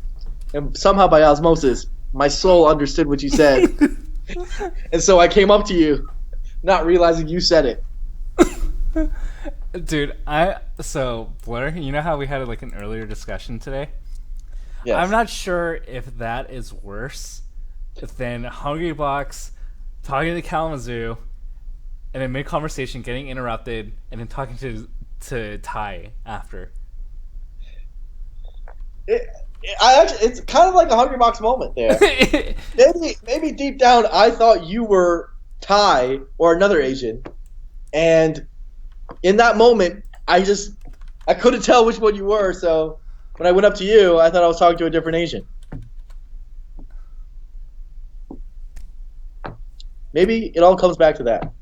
And somehow by osmosis, my soul understood what you said. And so I came up to you, not realizing you said it." Dude, so Blur, you know how we had like an earlier discussion today? Yes. I'm not sure if that is worse than Hungry Box talking to Kalamazoo and then mid conversation getting interrupted and then talking to Ty after. It's kind of like a Hungry Box moment there. maybe deep down I thought you were Thai or another Asian, and in that moment I couldn't tell which one you were. So when I went up to you, I thought I was talking to a different Asian. Maybe it all comes back to that.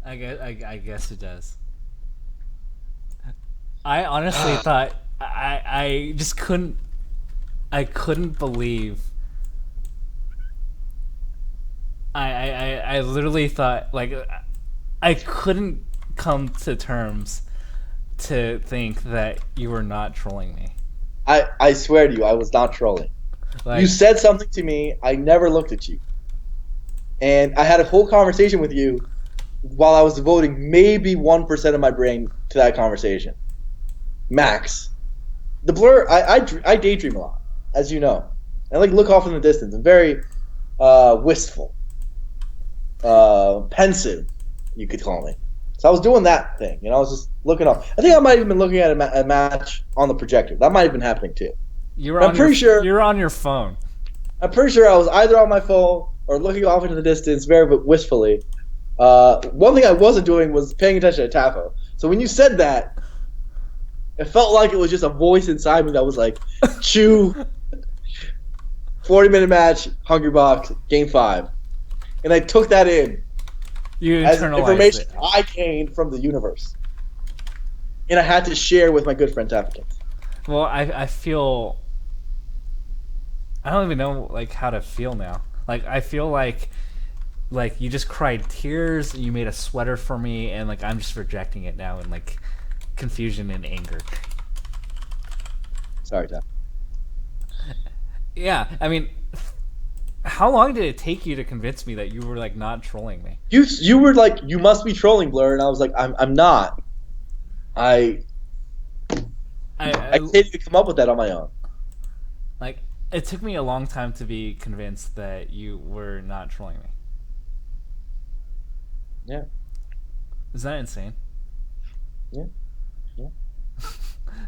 I guess it does. I honestly thought I just couldn't believe. I literally thought like I couldn't come to terms to think that you were not trolling me. I swear to you, I was not trolling. Like, you said something to me. I never looked at you, and I had a whole conversation with you while I was devoting maybe 1% of my brain to that conversation. Max. The Blur, I daydream a lot, as you know. I like look off in the distance. I'm very wistful, pensive, you could call me. So I was doing that thing, I was just looking up. I think I might have been looking at a match on the projector. That might have been happening too. You were on your phone. I'm pretty sure I was either on my phone or looking off into the distance very wistfully. One thing I wasn't doing was paying attention to Tafo. So when you said that, it felt like it was just a voice inside me that was like, "Chew, 40-minute match, Hungry Box, Game 5." And I took that in as information I gained from the universe. And I had to share with my good friend Tafikins. Well, I feel... I don't even know like how to feel now. Like, I feel like you just cried tears, you made a sweater for me, and like I'm just rejecting it now in like confusion and anger. Sorry, Tom. Yeah, I mean, how long did it take you to convince me that you were like not trolling me? You were like, "You must be trolling, Blur," and I was like, I'm not. I can't even come up with that on my own. Like, it took me a long time to be convinced that you were not trolling me. Yeah. Is that insane? Yeah.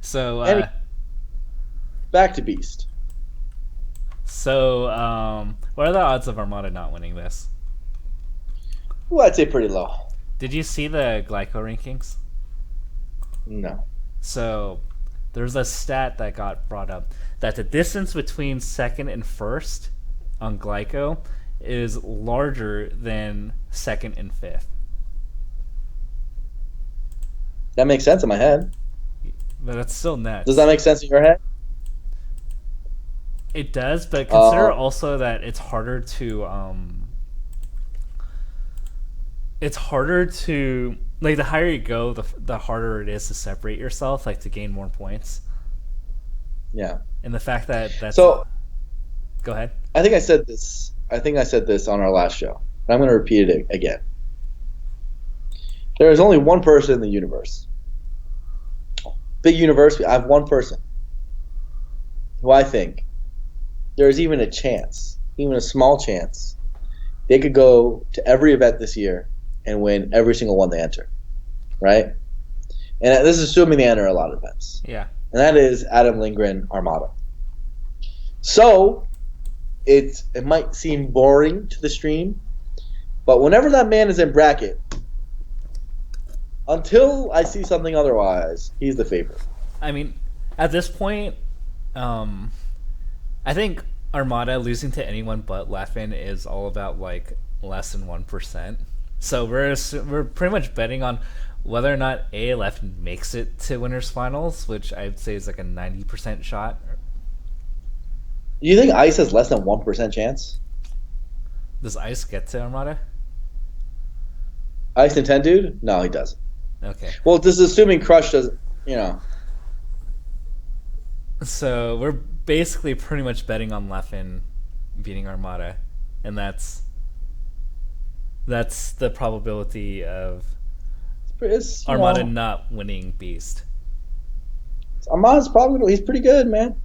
So, back to Beast. So, what are the odds of Armada not winning this? Well, I'd say pretty low. Did you see the Glyco rankings? No. So, there's a stat that got brought up that the distance between second and first on Glyco is larger than second and fifth. That makes sense in my head. But that's still nuts. Does that make sense in your head? It does, but consider also that it's harder to like the higher you go, the harder it is to separate yourself, like to gain more points. Yeah. And the fact that that's so. Go ahead. I think I said this on our last show, but I'm going to repeat it again. There is only one person in the universe. Big universe. I have one person who I think there is even a chance, even a small chance, they could go to every event this year and win every single one they enter. Right? And this is assuming they enter a lot of events. Yeah. And that is Adam Lindgren Armada. So, it might seem boring to the stream, but whenever that man is in bracket, until I see something otherwise, he's the favorite. I mean, at this point, I think Armada losing to anyone but Leffen is all about like less than 1%. So we're pretty much betting on whether or not Leffen makes it to winners finals, which I'd say is like a 90% shot. You think Ice has less than 1% chance? Does Ice get to Armada? Ice and 10 dude? No, he doesn't. Okay. Well, this is assuming Crush doesn't, So we're basically pretty much betting on Leffen beating Armada, and that's the probability of Armada not winning Beast. Armada's probably he's pretty good, man.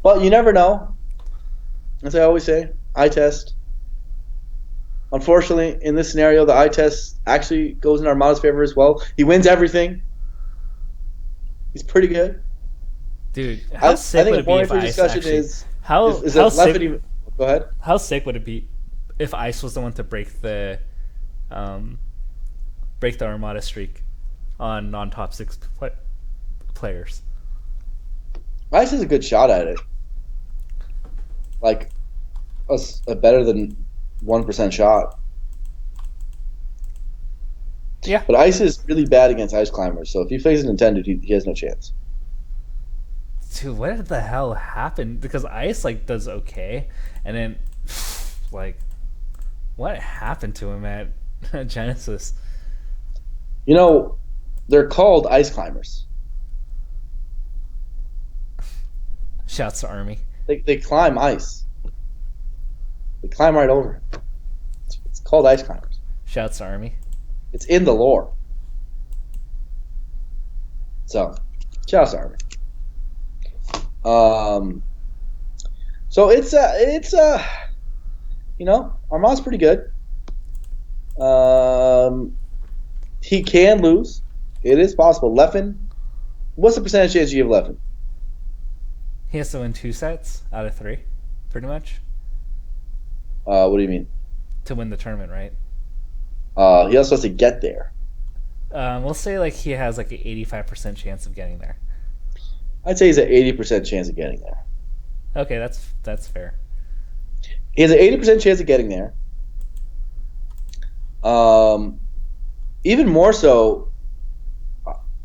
But you never know. As I always say, eye test. Unfortunately, in this scenario, the eye test actually goes in Armada's favor as well. He wins everything. He's pretty good. Dude, how sick would it be if Ice actually... How sick... Go ahead. How sick would it be if Ice was the one to break the Armada streak on non-top 6 players? Ice has a good shot at it. Like, a better than 1% shot. Yeah. But Ice is really bad against Ice Climbers, so if he faces Nintendo, he has no chance. Dude, what the hell happened? Because Ice, like, does okay, and then, like, what happened to him at Genesis? They're called Ice Climbers. Shouts to Army. They climb ice. They climb right over it. It's called Ice Climbers. Shouts to Army. It's in the lore. So, shouts to Army. So it's Armand's pretty good. He can lose. It is possible. Leffen, what's the percentage chance you give Leffen? He has to win 2 sets out of 3, pretty much. What do you mean? To win the tournament, right? He also has to get there. We'll say like he has like an 85% chance of getting there. I'd say he's an 80% chance of getting there. Okay, that's fair. He has an 80% chance of getting there. Even more so,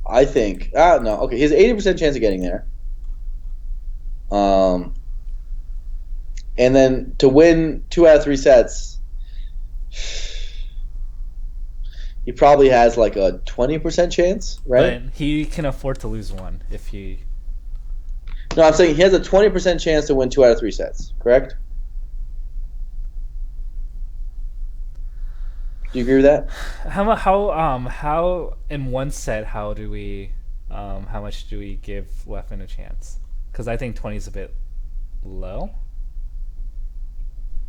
I think. No. Okay, he has an 80% chance of getting there. And then to win 2 out of 3 sets, he probably has like a 20% chance, right? But he can afford to lose one if he... No, I'm saying he has a 20% chance to win 2 out of 3 sets, correct? Do you agree with that? How in one set, how much do we give Leffen a chance? Because I think 20 is a bit low.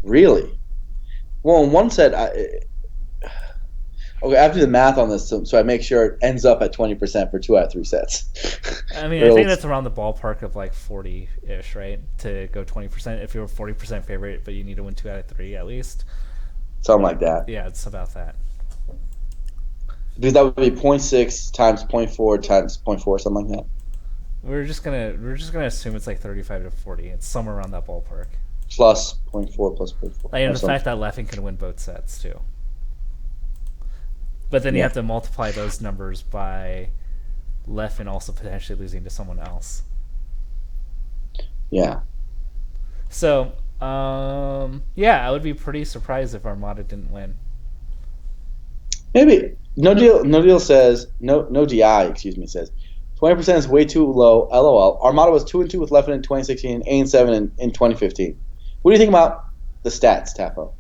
Really? Well, in one set, okay, I have to do the math on this, so I make sure it ends up at 20% for 2 out of 3 sets. I mean, I think that's around the ballpark of like 40-ish, right? To go 20%. If you're a 40% favorite, but you need to win 2 out of 3 at least. Something like that. Yeah, it's about that. Because that would be 0.6 times 0.4 times 0.4, something like that. We're just gonna assume it's like 35 to 40. It's somewhere around that ballpark. Plus 0.4 plus 0.4. And the fact that Leffen can win both sets too. But then you have to multiply those numbers by Leffen also potentially losing to someone else. Yeah. So, I would be pretty surprised if Armada didn't win. Maybe. No deal says no DI, excuse me, says 20% is way too low. LOL. Armada was 2-2 with Leffen in 2016 and 8-7 in 2015. What do you think about the stats, Tapo?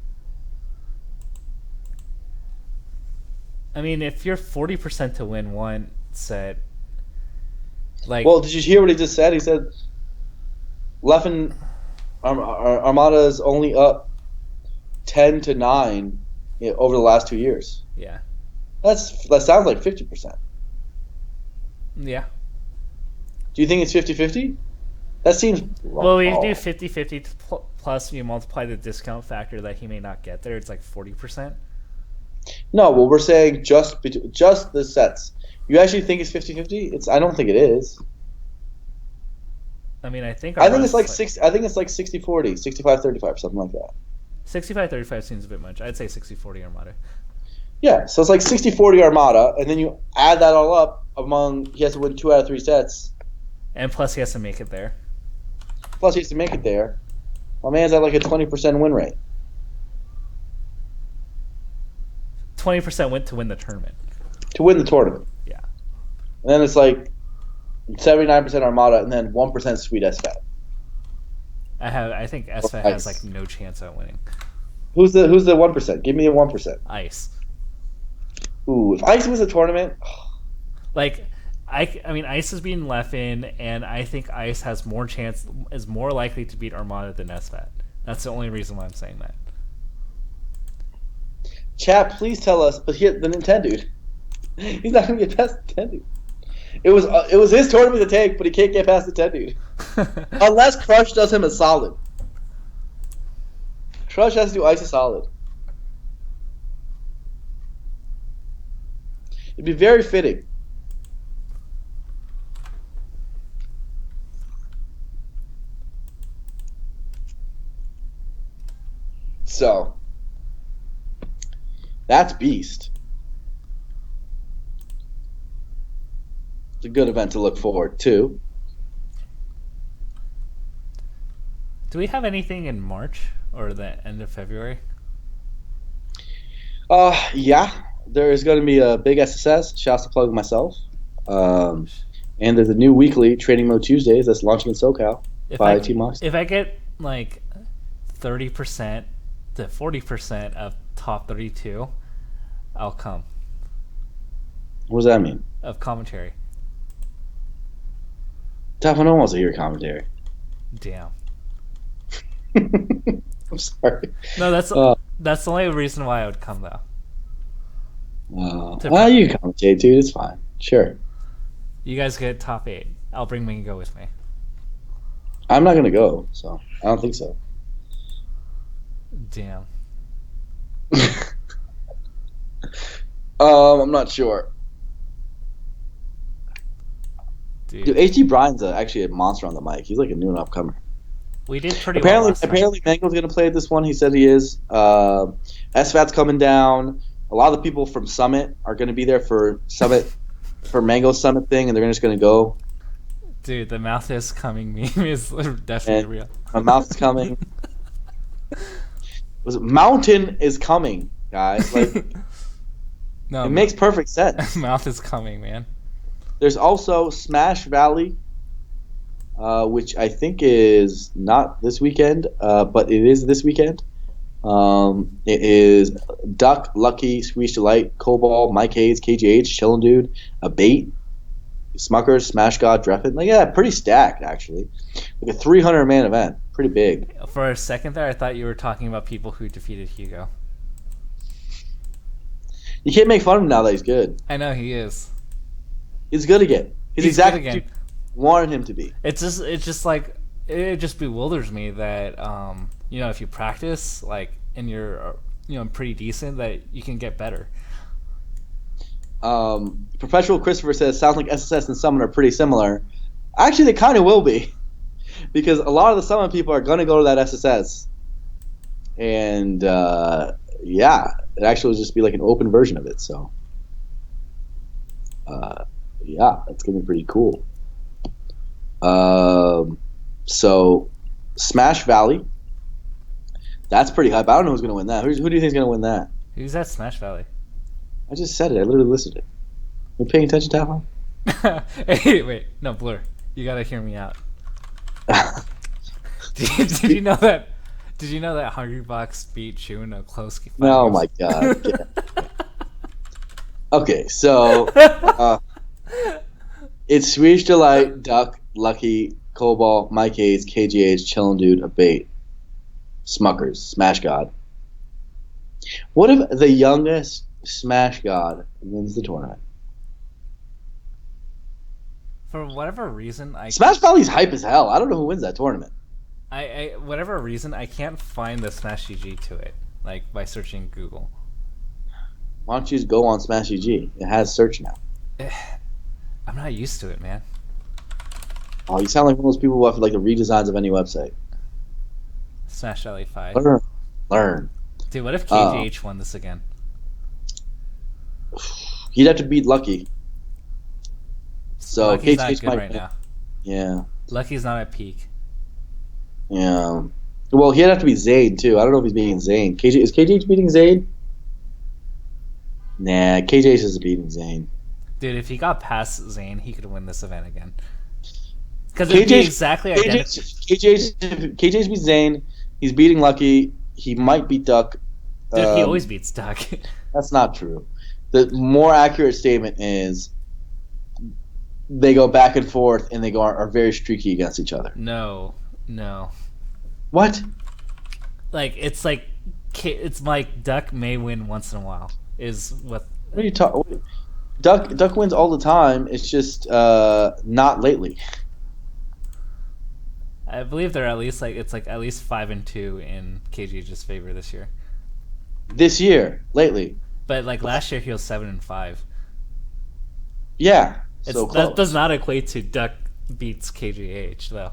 I mean, if you're 40% to win one set, like... Well, did you hear what he just said? He said Leffen, Armada is only up 10 to 9 over the last 2 years. Yeah. That sounds like 50%. Yeah. Do you think it's 50-50? That seems wrong. Well, we do 50-50 plus you multiply the discount factor that he may not get there. It's like 40%. No, well, we're saying just the sets. You actually think it's 50-50? I don't think it is. I mean, I think it's like 60-40, 65-35, something like that. 65-35 seems a bit much. I'd say 60-40 Armada. Yeah, so it's like 60-40 Armada, and then you add that all up he has to win 2 out of 3 sets. And plus he has to make it there. Plus he has to make it there. My man's at like a 20% win rate. 20% went to win the tournament. To win the tournament. Yeah. And then it's like 79% Armada, and then 1% Sweet SFAT. I think SFAT has like no chance at winning. Who's the 1%? Give me a 1%. Ice. Ooh, if Ice wins the tournament, like I mean, Ice is being left in, and I think Ice has is more likely to beat Armada than SFAT. That's the only reason why I'm saying that. Chat, please tell us. But the Nintendo, he's not gonna get past the Nintendo. It was his tournament to take, but he can't get past the Nintendo. Unless Crush does him a solid. Crush has to do Ice a solid. It'd be very fitting. So, that's Beast. It's a good event to look forward to. Do we have anything in March or the end of February? Yeah. There is going to be a big SSS. Shouts to plug myself. And there's a new weekly Training Mode Tuesdays that's launching in SoCal by T-Mox. If I get like 30% to 40% of top 32, I'll come. What does that mean? Of commentary. Tough, no one wants to hear commentary. Damn. I'm sorry. No, that's the only reason why I would come, though. Well, you can commentate, dude. It's fine. Sure. You guys get top 8. I'll bring Mingo with me. I'm not going to go, so I don't think so. Damn. I'm not sure. Dude, HG Brian's actually a monster on the mic. He's like a new and upcomer. We did pretty well. Apparently, Mango's going to play this one. He said he is. SFAT's coming down. A lot of the people from Summit are going to be there for Mango's Summit thing, and they're just going to go. Dude, the mouth is coming meme is definitely real. My mouth is coming. Mountain is coming, guys. Like, no, it makes perfect sense. Mouth is coming, man. There's also Smash Valley, which I think is not this weekend, but it is this weekend. It is Duck, Lucky, Squeeze Delight, Cobalt, Mike Hayes, KGH, Chillin' Dude, Abate, Smuckers, Smash God, Dreffin. Like, yeah, pretty stacked, actually. Like a 300-man event. Pretty big. For a second there, I thought you were talking about people who defeated Hugo. You can't make fun of him now that he's good. I know, he is. He's good again. He's exactly what you wanted him to be. It's just like, it just bewilders me that, if you practice, like, and you're, pretty decent, that you can get better. Perpetual Christopher says, sounds like SSS and Summon are pretty similar. Actually, they kind of will be. Because a lot of the Summon people are going to go to that SSS. And, yeah, it actually will just be like an open version of it. So, yeah, it's going to be pretty cool. So, Smash Valley. That's pretty hype. I don't know who's going to win that. Who do you think is going to win that? Who's at Smash Valley? I just said it. I literally listed it. Are you paying attention, Tafo? Hey, wait. No, Blur. You got to hear me out. Did you know that? Did you know that Hungry Box beat Chew in a close game? Oh my god! Yeah. Okay, so it's Sweet Delight, Duck, Lucky, Cobalt, Mike Hayes, KGH, Chillin' Dude, Abate, Smuckers, Smash God. What if the youngest Smash God wins the tournament. For whatever reason, Smash Valley's hype as hell. I don't know who wins that tournament. whatever reason, I can't find the Smash GG to it, like by searching Google. Why don't you just go on Smash GG? It has search now. I'm not used to it, man. Oh, you sound like one of those people who have like the redesigns of any website. Smash Alley 5. Learn. Dude, what if KGH won this again? He'd have to beat Lucky. So Lucky's not KGH good might right now. Yeah. Lucky's not at peak. Yeah. Well, he'd have to be Zayd too. I don't know if he's beating Zayn. Is KGH beating Zayd? Nah, KGH is beating Zayn. Dude, if he got past Zayn, he could win this event again. Because it'd be exactly identical. KGH beats Zayn. He's beating Lucky. He might beat Duck. Dude, he always beats Duck. That's not true. The more accurate statement is they go back and forth and they are very streaky against each other. No. What? It's like Duck may win once in a while. Is what? What are you talking? Duck wins all the time. It's just not lately. I believe they're at least at least 5-2 in KGH's favor this year. This year, lately. But like last year, he was 7-5. Yeah, that does not equate to Duck beats KGH though.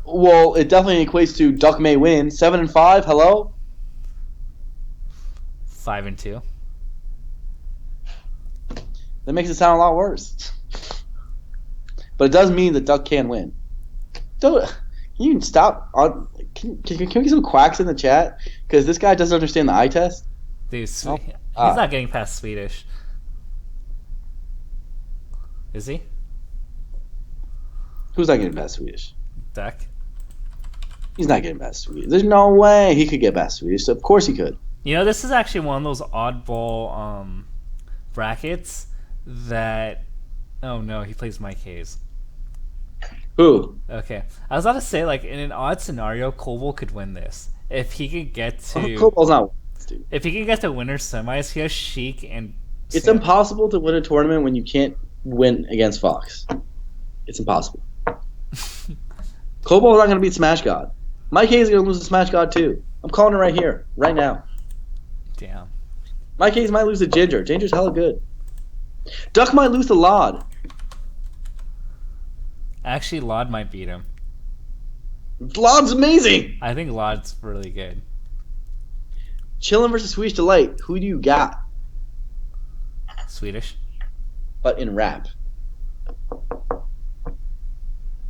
Well, it definitely equates to Duck may win 7-5. Hello. 5-2. That makes it sound a lot worse. But it does mean that Duck can win. Can you stop? Can we get some quacks in the chat? Because this guy doesn't understand the eye test. Dude, he's not getting past Swedish. Is he? Who's not getting past Swedish? Duck. He's not getting past Swedish. There's no way he could get past Swedish. So of course he could. You know, this is actually one of those oddball brackets that... Oh no, he plays Mike Hayes. Who? Okay. I was about to say, in an odd scenario, Koval could win this. If he could get to... Koval's not dude. If he can get to winner's semis, he has Sheik and... It's impossible to win a tournament when you can't win against Fox. It's impossible. Koval's not going to beat Smash God. Mike Hayes is going to lose to Smash God too. I'm calling it right here, right now. Damn. Mike Hayes might lose to Ginger. Ginger's hella good. Duck might lose to Lod. Actually, Lod might beat him. Lod's amazing. I think Lod's really good. Chillin' versus Swedish Delight. Who do you got? Swedish. But in rap.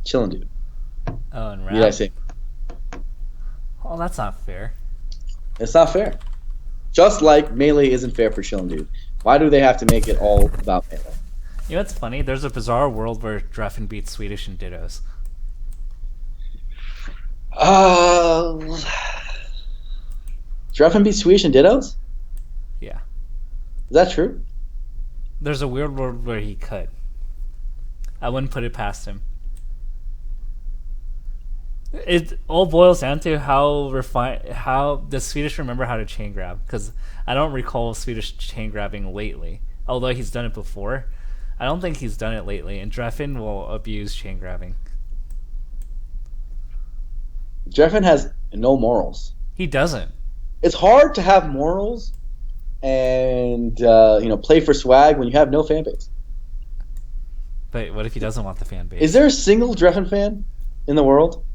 Chillin', dude. Oh, in rap. What did I say? Oh, that's not fair. It's not fair. Just like Melee isn't fair for Chillin', dude. Why do they have to make it all about Melee? You know what's funny? There's a bizarre world where Dreffen beats Swedish and Dittos. Dreffen beats Swedish and Dittos? Yeah. Is that true? There's a weird world where he could. I wouldn't put it past him. It all boils down to how does Swedish remember how to chain grab? Because I don't recall Swedish chain grabbing lately. Although he's done it before, I don't think he's done it lately. And Dreffen will abuse chain grabbing. Dreffen has no morals. He doesn't. It's hard to have morals and play for swag when you have no fan base. But what if he doesn't want the fan base? Is there a single Dreffen fan in the world?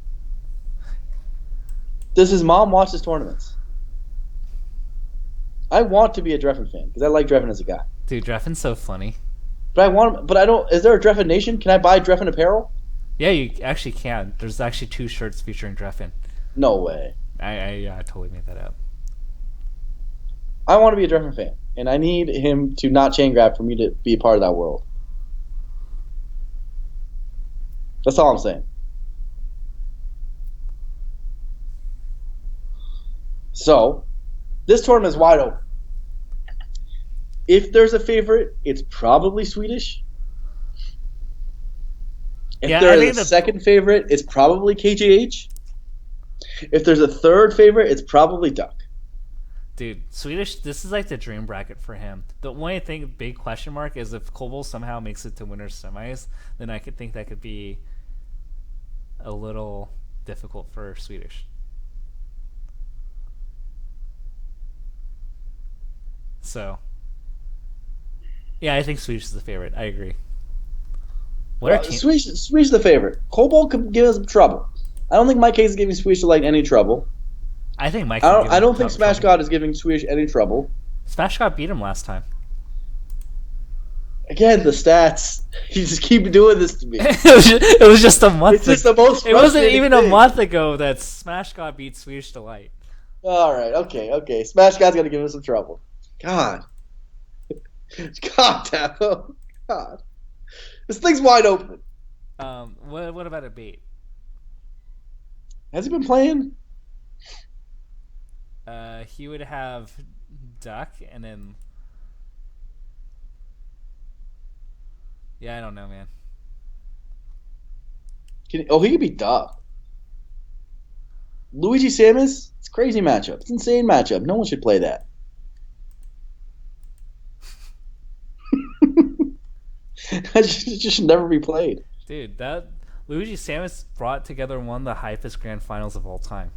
Does his mom watch his tournaments? I want to be a Dreffen fan because I like Dreffen as a guy. Dude, Dreffen's so funny. But I don't. Is there a Dreffen Nation? Can I buy Dreffen apparel? Yeah, you actually can. There's actually 2 shirts featuring Dreffen. No way. I totally made that up. I want to be a Dreffen fan, and I need him to not chain grab for me to be a part of that world. That's all I'm saying. So, this tournament is wide open. If there's a favorite, it's probably Swedish. If there's a second favorite, it's probably KJH. If there's a third favorite, it's probably Duck. Dude, Swedish, this is like the dream bracket for him. The only thing, big question mark, is if Kobol somehow makes it to winners semis, then I could think that could be a little difficult for Swedish. So, yeah, I think Swedish is the favorite. I agree. Swedish is the favorite. Kobol could give us some trouble. I don't think Mike Hayes is giving Swedish Delight any trouble. I think Mike. I don't think Smash God is giving Swedish any trouble. Smash God beat him last time. Again, the stats. You just keep doing this to me. It was just a month. It's just the most. It wasn't even a month ago that Smash God beat Swedish Delight. All right. Okay. Smash God's gonna give us some trouble. God. Dabo. God. This thing's wide open. What about a bait? Has he been playing? He would have Duck and then. Yeah, I don't know, man. He could be Duck. Luigi Samus? It's a crazy matchup. It's an insane matchup. No one should play that. That just should never be played. Dude, that Luigi Samus brought together one of the hypest grand finals of all time.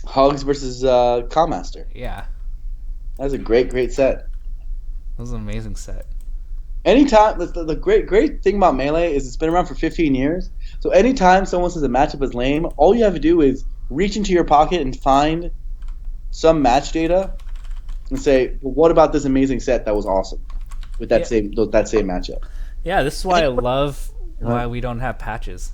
Hugs versus Commentator. Yeah. That was a great set. That was an amazing set. Anytime, the great thing about Melee is it's been around for 15 years. So anytime someone says a matchup is lame, all you have to do is reach into your pocket and find some match data and say, well, what about this amazing set that was awesome with that same matchup? Yeah, this is why I love why we don't have patches.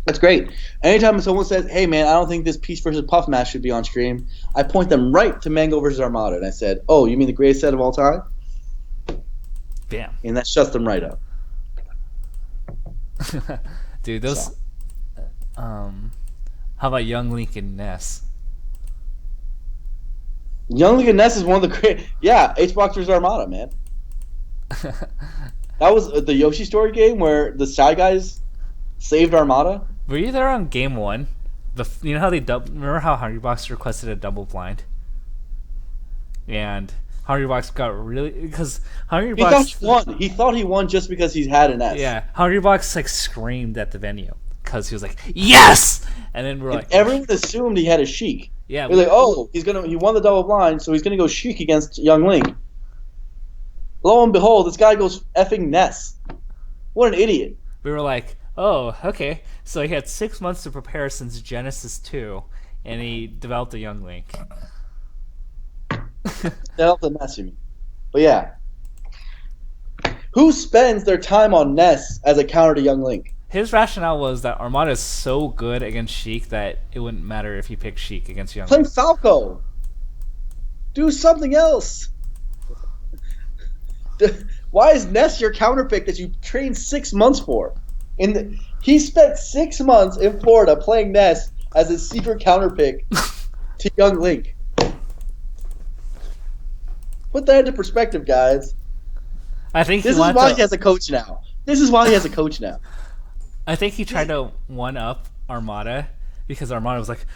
That's great. Anytime someone says, hey, man, I don't think this Peach versus Puff match should be on stream, I point them right to Mango versus Armada. And I said, oh, you mean the greatest set of all time? Bam. And that shuts them right up. Dude, those... how about Young Link and Ness? Young Link and Ness is one of the great... Yeah, H-Box versus Armada, man. That was the Yoshi Story game where the Shy Guys saved Armada. Were you there on game one? You know how they remember how Hungrybox requested a double blind, and Hungrybox got really because Hungrybox he thought he won just because he's had an S. Yeah, Hungrybox like screamed at the venue because he was like yes, and then everyone assumed he had a Sheik. Yeah, we're like, oh, he won the double blind, so he's gonna go Sheik against Young Link. Lo and behold, this guy goes effing Ness. What an idiot. We were like, oh, okay. So he had 6 months to prepare since Genesis 2, and he developed a Young Link. Developed a Ness, you mean. But yeah. Who spends their time on Ness as a counter to Young Link? His rationale was that Armada is so good against Sheik that it wouldn't matter if he picked Sheik against Young Link. Play Falco. Do something else. Why is Ness your counter pick that you trained 6 months for? He spent 6 months in Florida playing Ness as his secret counter pick to Young Link. Put that into perspective, guys. I think this is why he has a coach now. I think he tried to one up Armada because Armada was like,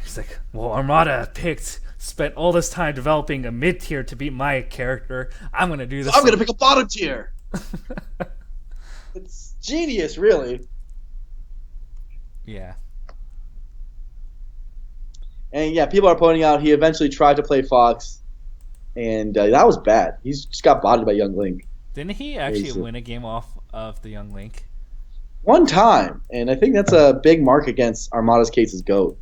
he's like, well, Armada spent all this time developing a mid tier to beat my character. I'm gonna do this. So I'm gonna pick a bottom tier. It's genius, really. Yeah. And yeah, people are pointing out he eventually tried to play Fox, and that was bad. He's just got bodied by Young Link. Didn't he actually win a game off of the Young Link? One time, and I think that's a big mark against Armada's case's GOAT.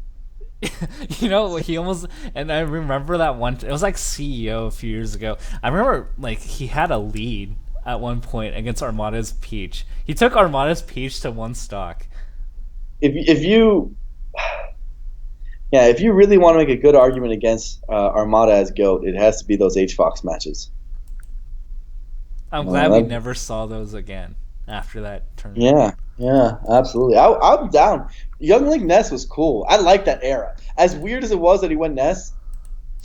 You know, he almost, and I remember that one, it was like CEO a few years ago. I remember, like, he had a lead at one point against Armada's Peach. He took Armada's Peach to 1 stock. If you really want to make a good argument against Armada as GOAT, it has to be those H-Fox matches. I'm glad we never saw those again after that tournament. Yeah, absolutely. I'm down. Young Link Ness was cool. I like that era. As weird as it was that he went Ness,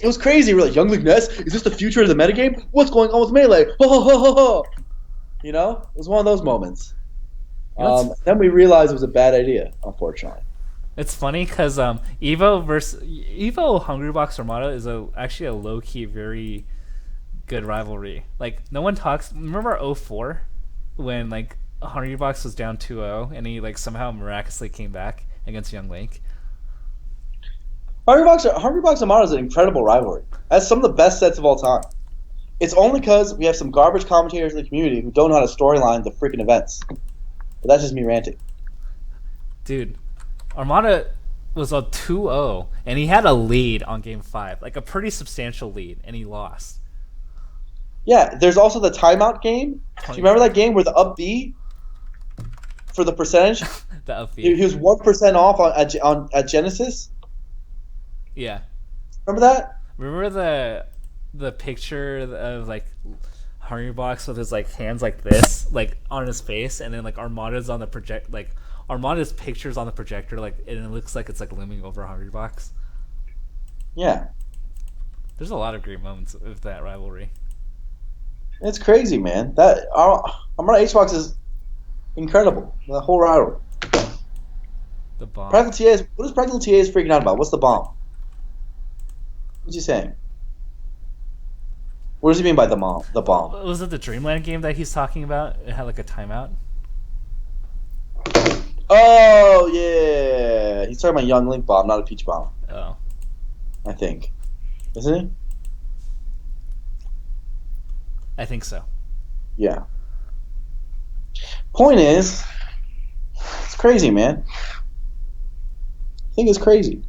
it was crazy. Really, Young Link Ness, is this the future of the metagame? What's going on with Melee? Ho, ho, ho, ho, ho. You know, it was one of those moments. Then we realized it was a bad idea, unfortunately. It's funny because Evo Hungrybox Armada is actually a low key very good rivalry. Like no one talks. Remember '04 when like Hungrybox was down 2-0 and he like somehow miraculously came back against Young Link. Hungrybox Amano is an incredible rivalry. That's some of the best sets of all time. It's only because we have some garbage commentators in the community who don't know how to storyline the freaking events. But that's just me ranting. Dude, Armada was a 2-0 and he had a lead on game 5, like a pretty substantial lead, and he lost. Yeah, there's also the timeout game. Do you remember that game where the up B for the percentage? The up B. He was 1% off at Genesis. Yeah. Remember that? Remember the picture of like Hungrybox with his like hands like this, like on his face, and then like Armada's on the Armada's pictures on the projector, like, and it looks like it's like looming over Hungrybox. Yeah. There's a lot of great moments of that rivalry. It's crazy, man. That Armada H-Box is incredible. The whole rivalry. The bomb. Practical TAs. What is Practical TAs freaking out about? What's the bomb? What's he saying? What does he mean by the bomb? The bomb. Was it the Dreamland game that he's talking about? It had like a timeout. Oh yeah, he's talking about Young Link bomb, not a Peach bomb. Oh, I think, isn't he? I think so. Yeah. Point is, it's crazy, man. I think it's crazy.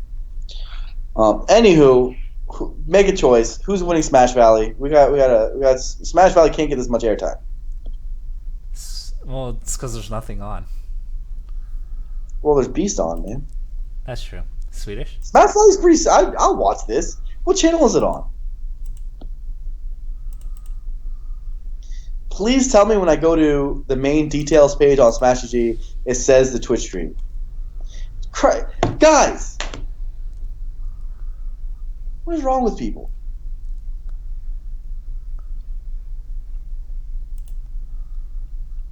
Anywho, make a choice. Who's winning Smash Valley? We got Smash Valley can't get this much airtime. Well, it's because there's nothing on. Well, there's Beast on, man. That's true. Swedish. Smash Valley's pretty. I'll watch this. What channel is it on? Please tell me when I go to the main details page on Smash G, it says the Twitch stream. Guys, what is wrong with people?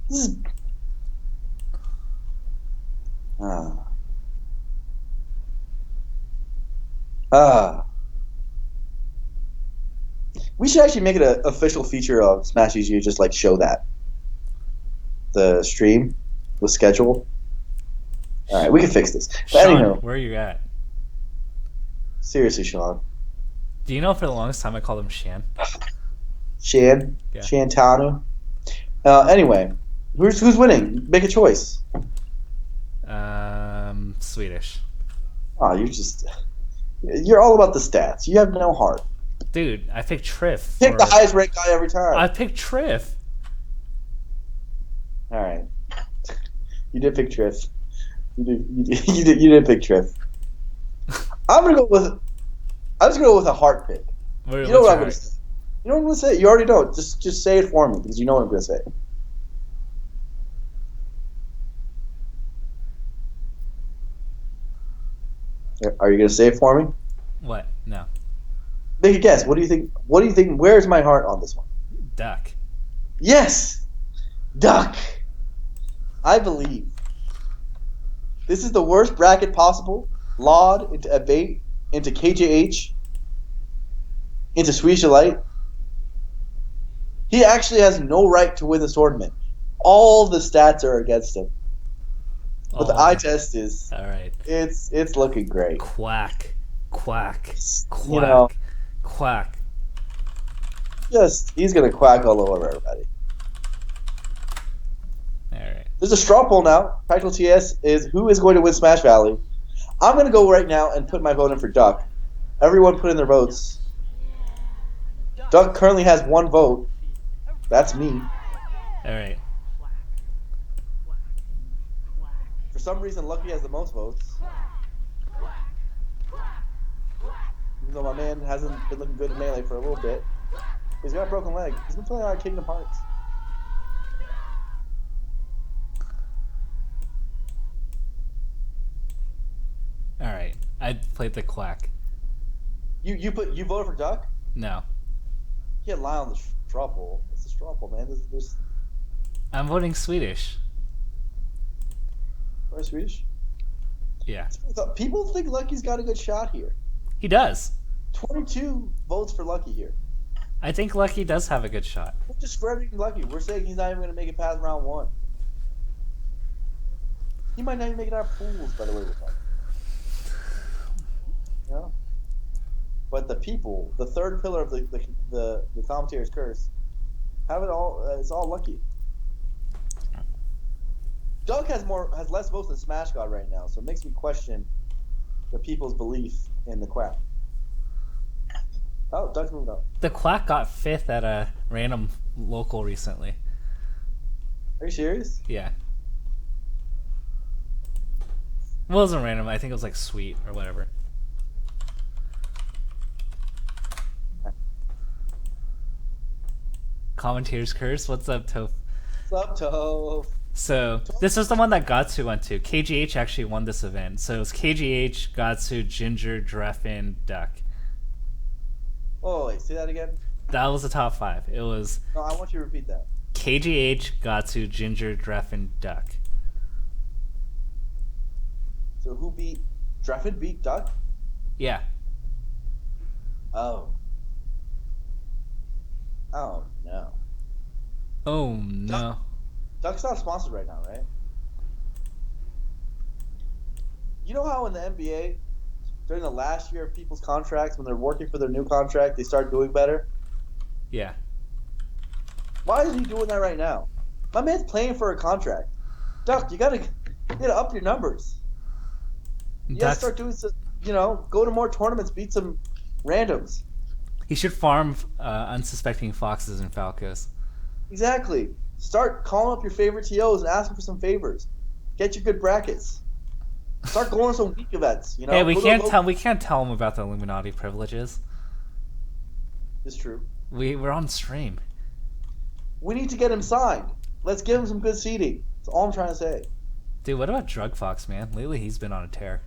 This is. We should actually make it an official feature of Smash EG, just like show that. The stream with schedule. Alright, we can fix this. But Sean, anyhow, where are you at? seriously, Sean. Do you know for the longest time I called him Shan? Shan? Yeah. Shantano? Anyway, who's winning? Make a choice. Swedish. Oh, you're all about the stats. You have no heart. Dude, I picked Triff. Pick the highest ranked guy every time. I picked Triff. All right. You did pick Triff. You did pick Triff. I'm just gonna go with a heart pick. You know what I'm gonna say. You know what I'm gonna say. You already know. Just say it for me because you know what I'm gonna say. Are you gonna say it for me? What? No. Make a guess. What do you think? Where's my heart on this one? Duck. Yes, Duck. I believe. This is the worst bracket possible. Laud into Abate, into KJH, into Swedish Delight. He actually has no right to win this tournament. All the stats are against him. But the eye test is. All right. It's looking great. Quack. Quack. Quack. You know, quack. he's gonna quack all over everybody. All right. There's a straw poll now. Practical TS is who is going to win Smash Valley. I'm gonna go right now and put my vote in for Duck. Everyone put in their votes. Duck currently has 1 vote. That's me. All right. For some reason, Lucky has the most votes. Even though my man hasn't been looking good in Melee for a little bit. He's got a broken leg. He's been playing a lot of Kingdom Hearts. All right. I played the quack. You voted for Duck? No. You can't lie on the straw poll. It's a straw poll, man. There's I'm voting Swedish. Where's Swedish? Yeah, People think Lucky's got a good shot here. he does. 22 votes for Lucky here. I think Lucky does have a good shot. We're discrediting Lucky. We're saying he's not even going to make it past round 1. He might not even make it out of pools, by the way we're talking. Yeah. But the people, the third pillar of the commentator's curse, have it all. It's all Lucky. Doug has less votes than Smash God right now, so it makes me question the people's belief in the Quack. Oh, Doug's moving up. The Quack got 5th at a random local recently. Are you serious? Yeah. Well, it wasn't random. I think it was like Sweet or whatever. Commentator's Curse. What's up, Toph? What's up, Toph? So this is the one that Gatsu went to. KGH actually won this event. So it was KGH, Gatsu, Ginger, Dreffin, Duck. Oh, wait, say that again? That was the top 5. It was No, I want you to repeat that. KGH, Gatsu, Ginger, Dreffin, Duck. So who beat... Dreffin beat Duck? Yeah. Oh. Oh, no. Oh, no. Duck's not sponsored right now, right? You know how in the NBA, during the last year of people's contracts, when they're working for their new contract, they start doing better? Yeah. Why is he doing that right now? My man's playing for a contract. Duck, you gotta up your numbers. You gotta start doing some, go to more tournaments, beat some randoms. He should farm unsuspecting foxes and falcos. Exactly. Start calling up your favorite TOs and asking for some favors. Get your good brackets. Start going to some week events. Hey, we can't tell him about the Illuminati privileges. It's true. We're on stream. We need to get him signed. Let's give him some good seeding. That's all I'm trying to say. Dude, what about Drug Fox, man? Lately he's been on a tear.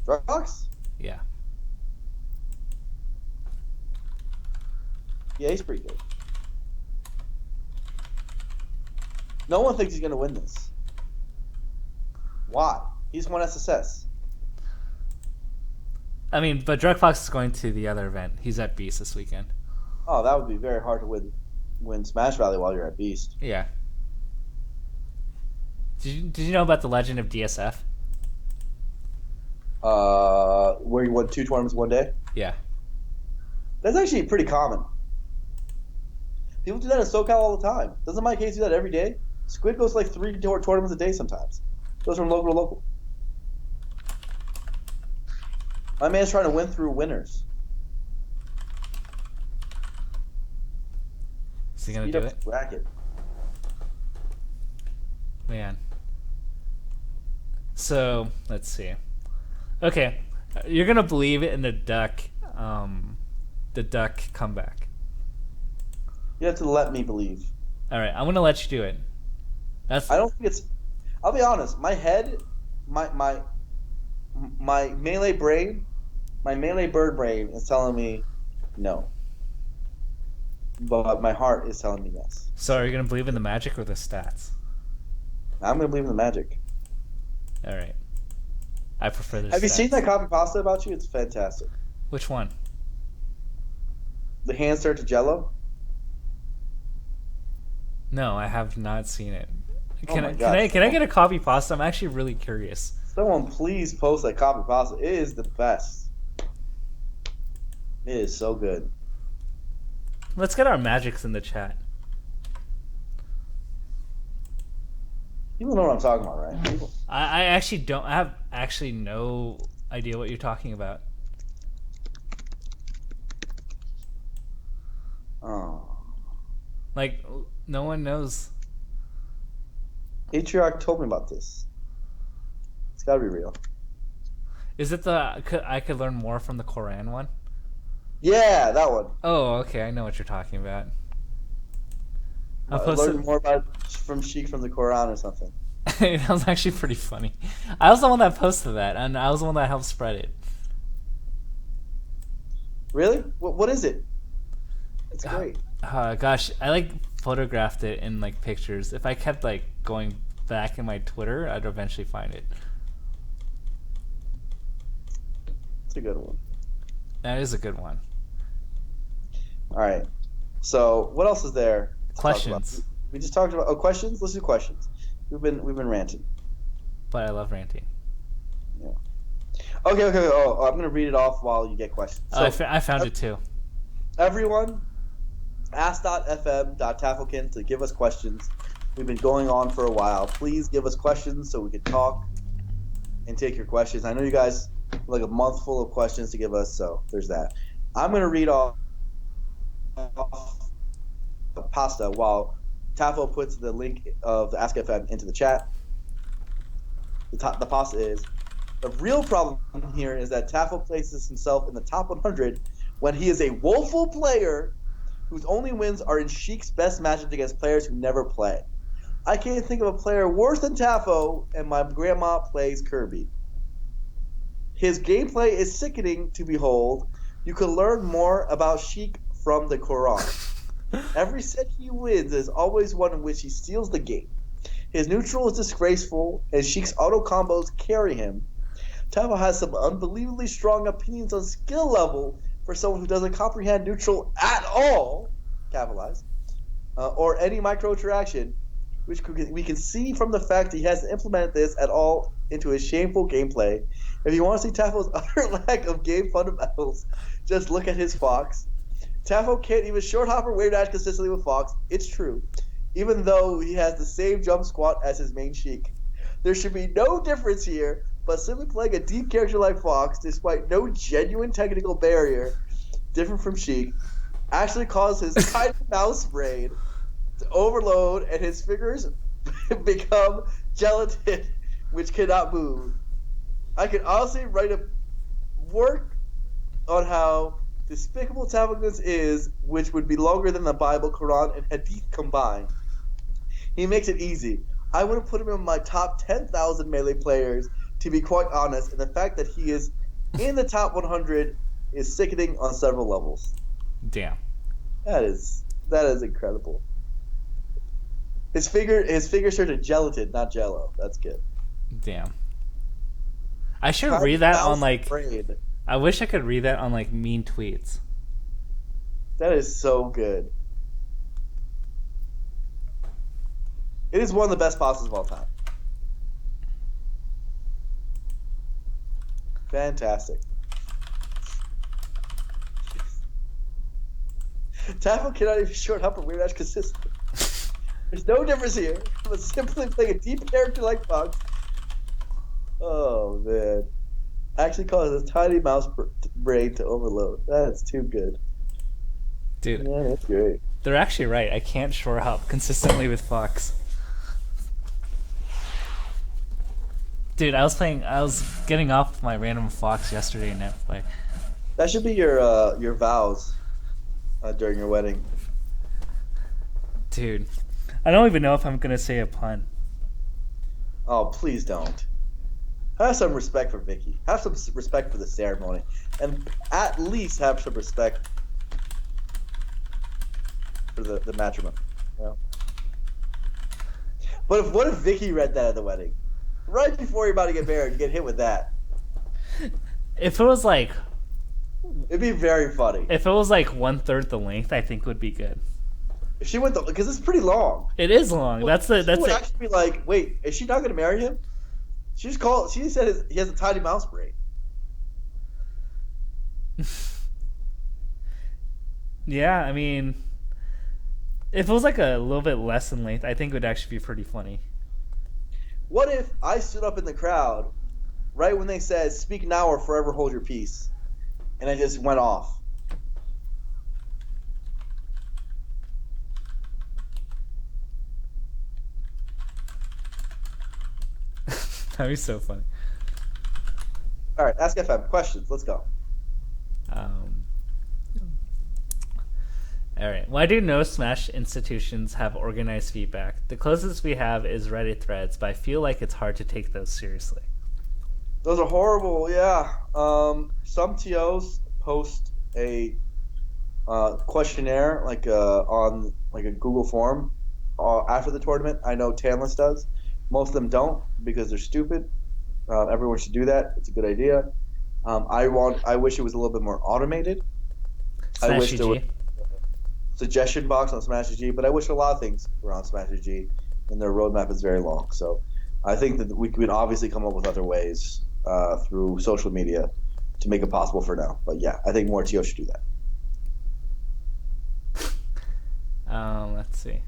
Drug Fox? Yeah. Yeah, he's pretty good. No one thinks he's going to win this. Why? He's won SSS. I mean, but Drug Fox is going to the other event. He's at Beast this weekend. Oh, that would be very hard to win Smash Valley while you're at Beast. Yeah. Did you know about the legend of DSF? Where you won 2 tournaments one day? Yeah. That's actually pretty common. People do that in SoCal all the time. Doesn't my case do that every day? Squid goes like 3 tournaments a day sometimes. Goes from local to local. My man's trying to win through winners. Is he gonna do it? Bracket. Man. So let's see. Okay, you're gonna believe in the duck comeback. You have to let me believe. All right, I'm gonna let you do it. I don't think it's. I'll be honest. My head, my melee brain, my melee bird brain is telling me no, but my heart is telling me yes. So are you gonna believe in the magic or the stats? I'm gonna believe in the magic. All right. I prefer the. Have you seen that copy pasta about you? It's fantastic. Which one? The hand start to Jello. No, I have not seen it. Can I get a copy pasta? I'm actually really curious. Someone please post that copy pasta. It is the best. It is so good. Let's get our magics in the chat. People know what I'm talking about, right? People. I actually don't. I have actually no idea what you're talking about. Oh. Like, no one knows. Atriarch told me about this. It's gotta be real. Is it I could learn more from the Quran one? Yeah, that one. Oh, okay. I know what you're talking about. Learn more about from Sheik from the Quran or something. That was actually pretty funny. I was the one that posted that, and I was the one that helped spread it. Really? What is it? It's great. Gosh, I photographed it in pictures. If I kept going back in my Twitter, I'd eventually find it. It's a good one. That is a good one. All right. So what else is there to talk Questions. about? We just talked about questions. Let's do questions. We've been ranting. But I love ranting. Yeah. Okay. Oh, I'm gonna read it off while you get questions. So, I found it too. everyone, ask.fm.tafelkin to give us questions. We've been going on for a while. Please give us questions so we can talk and take your questions. I know you guys have like a month full of questions to give us, so there's that. I'm gonna read off pasta while Tafo puts the link of the Ask FM into the chat. The pasta is: the real problem here is that Tafo places himself in the top 100 when he is a woeful player whose only wins are in Sheik's best matchups against players who never play. I can't think of a player worse than Tafo, and my grandma plays Kirby. His gameplay is sickening to behold. You can learn more about Sheik from the Quran. Every set he wins is always one in which he steals the game. His neutral is disgraceful, and Sheik's auto combos carry him. Tafo has some unbelievably strong opinions on skill level for someone who doesn't comprehend neutral at all, capitalized, or any micro interaction, which we can see from the fact he hasn't implemented this at all into his shameful gameplay. If you want to see Tafo's utter lack of game fundamentals, just look at his Fox. Tafo can't even short hop or wave dash consistently with Fox. It's true. Even though he has the same jump squat as his main Sheik. There should be no difference here, but simply playing a deep character like Fox, despite no genuine technical barrier different from Sheik, actually causes his tiny mouse brain to overload and his fingers become gelatin, which cannot move. I could honestly write a work on how despicable Tafo is, which would be longer than the Bible, Quran, and Hadith combined. He makes it easy. I wouldn't put him in my top 10,000 Melee players, to be quite honest, and the fact that he is in the top 100 is sickening on several levels. Damn. That is incredible. His fingers turn to gelatin, not jello. That's good. Damn. I should read that on like. Brain. I wish I could read that on like mean tweets. That is so good. It is one of the best bosses of all time. Fantastic. Tafo cannot even short hop or weird dash consistently. There's no difference here, but simply playing a deep character like Fox. Oh man. Actually causes a tiny mouse brain to overload. That is too good. Dude. Yeah, that's great. They're actually right. I can't short hop consistently with Fox. Dude, I was getting off my random Fox yesterday in Netplay. That should be your vows during your wedding. Dude, I don't even know if I'm gonna say a pun. Oh, please don't. Have some respect for Vicky. Have some respect for the ceremony, and at least have some respect for the matrimony. You know? But what if Vicky read that at the wedding, right before you're about to get married? You get hit with that. If it was like, it'd be very funny. If it was like 1/3 the length, I think would be good. If she went because it's pretty long. It is long. That's it. Would actually be like, wait, is she not going to marry him? She said he has a tiny mouse brain. Yeah, I mean, if it was like a little bit less in length, I think it would actually be pretty funny. What if I stood up in the crowd right when they said, "Speak now or forever hold your peace," and I just went off? That'd be so funny. All right, Ask FM questions. Let's go. All right. Why do no Smash institutions have organized feedback? The closest we have is Reddit threads, but I feel like it's hard to take those seriously. Those are horrible. Yeah. Some TOs post a questionnaire on like a Google form after the tournament. I know Tanless does, Most of them don't because they're stupid. Everyone should do that. It's a good idea. I wish it was a little bit more automated. I Smash wish there was GG. a suggestion box on Smash G, but I wish a lot of things were on Smash G, and their roadmap is very long. So I think that we could obviously come up with other ways through social media to make it possible for now. But yeah, I think more TO should do that. Let's see.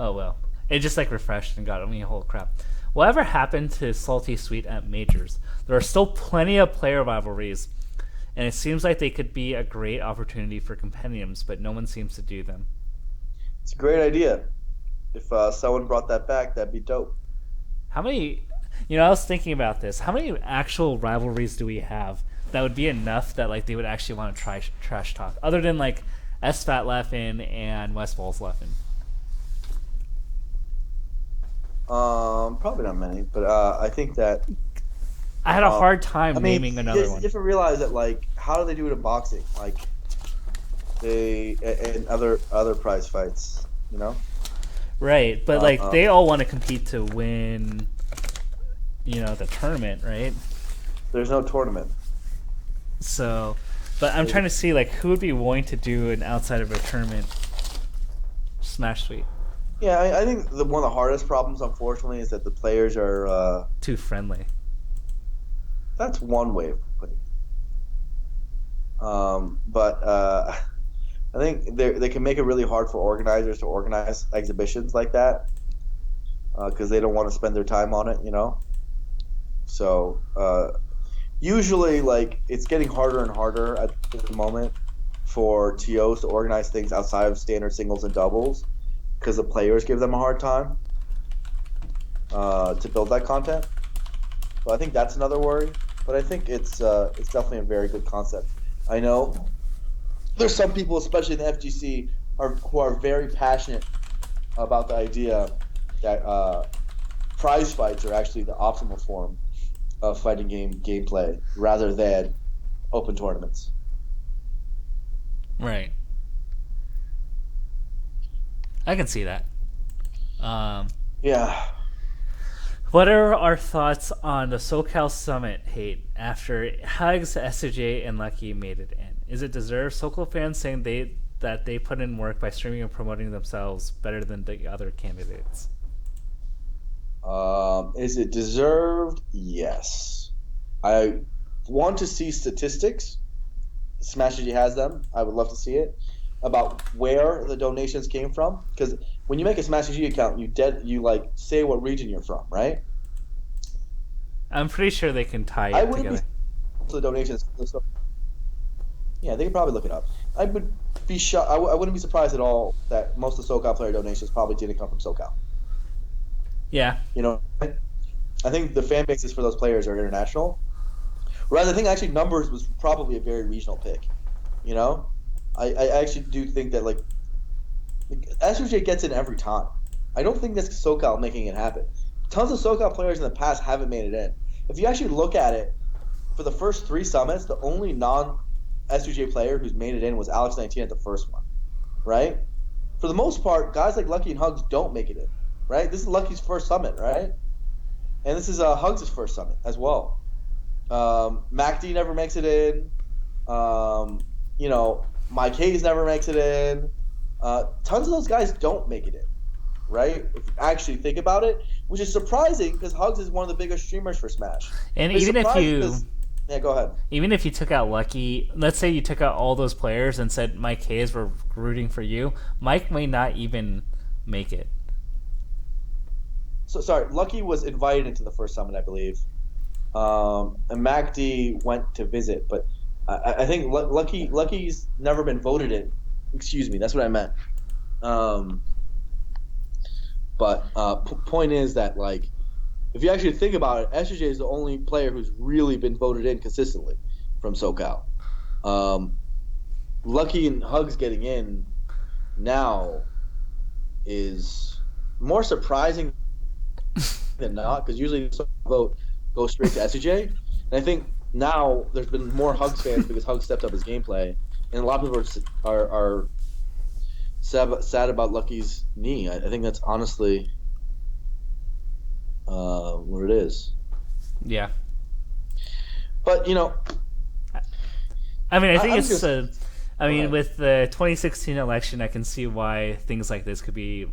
Oh well, it just like refreshed and got me. Holy crap! Whatever happened to Salty Sweet at Majors? There are still plenty of player rivalries, and it seems like they could be a great opportunity for compendiums, but no one seems to do them. It's a great idea. If someone brought that back, that'd be dope. How many? I was thinking about this. How many actual rivalries do we have that would be enough that like they would actually want to try trash talk, other than like SFAT Leffen and Westfall's Leffen? Probably not many, but I think that I had a hard time naming another you one. have to realize that like, how do they do it in boxing? Like, they and other prize fights, you know? Right, but like they all want to compete to win, the tournament, right? There's no tournament. So, but I'm trying to see like who would be willing to do an outside of a tournament Smash Suite. Yeah, I think one of the hardest problems, unfortunately, is that the players are Too friendly. That's one way of putting it. But I think they can make it really hard for organizers to organize exhibitions like that because they don't want to spend their time on it, So usually, like, it's getting harder and harder at the moment for TOs to organize things outside of standard singles and doubles because the players give them a hard time to build that content. So I think that's another worry. But I think it's definitely a very good concept. I know there's some people, especially in the FGC, who are very passionate about the idea that prize fights are actually the optimal form of fighting gameplay rather than open tournaments. Right. I can see that. Yeah. What are our thoughts on the SoCal Summit hate after Hugs, SOJ, and Lucky made it in? Is it deserved? SoCal fans saying that they put in work by streaming and promoting themselves better than the other candidates. Is it deserved? Yes. I want to see statistics. Smashy has them. I would love to see it about where the donations came from, because when you make a Smash G account, you like say what region you're from, right? I'm pretty sure they can tie it together. The donations. Yeah, they can probably look it up. I would be shocked. I wouldn't be surprised at all that most of the SoCal player donations probably didn't come from SoCal. Yeah. I think the fan bases for those players are international. Whereas I think actually Numbers was probably a very regional pick. I actually do think that like SOJ gets in every time. I don't think that's SoCal making it happen. Tons of SoCal players in the past haven't made it in. If you actually look at it, for the first 3 summits, the only non-SOJ player who's made it in was Alex19 at the first one, right? For the most part, guys like Lucky and Hugs don't make it in, right? This is Lucky's first summit, right? And this is Hugs' first summit as well. MacD never makes it in. Mike Hayes never makes it in. Tons of those guys don't make it in, right? If you actually think about it, which is surprising because Hugs is one of the biggest streamers for Smash. And even if you... Yeah, go ahead. Even if you took out Lucky, let's say you took out all those players and said Mike Hayes were rooting for you, Mike may not even make it. So sorry, Lucky was invited into the first summit, I believe. And MacD went to visit, but I think Lucky's never been voted in. Excuse me, that's what I meant. Point is that like, if you actually think about it, SJ is the only player who's really been voted in consistently from SoCal. Lucky and Hugs getting in now is more surprising than not, because usually the vote goes straight to SJ. And I think now there's been more Hugs fans because Hugs stepped up his gameplay, and a lot of people are sad about Lucky's knee. I think that's honestly what it is. Yeah. But I mean, I think I'm it's. just- I mean, ahead. with the 2016 election, I can see why things like this could be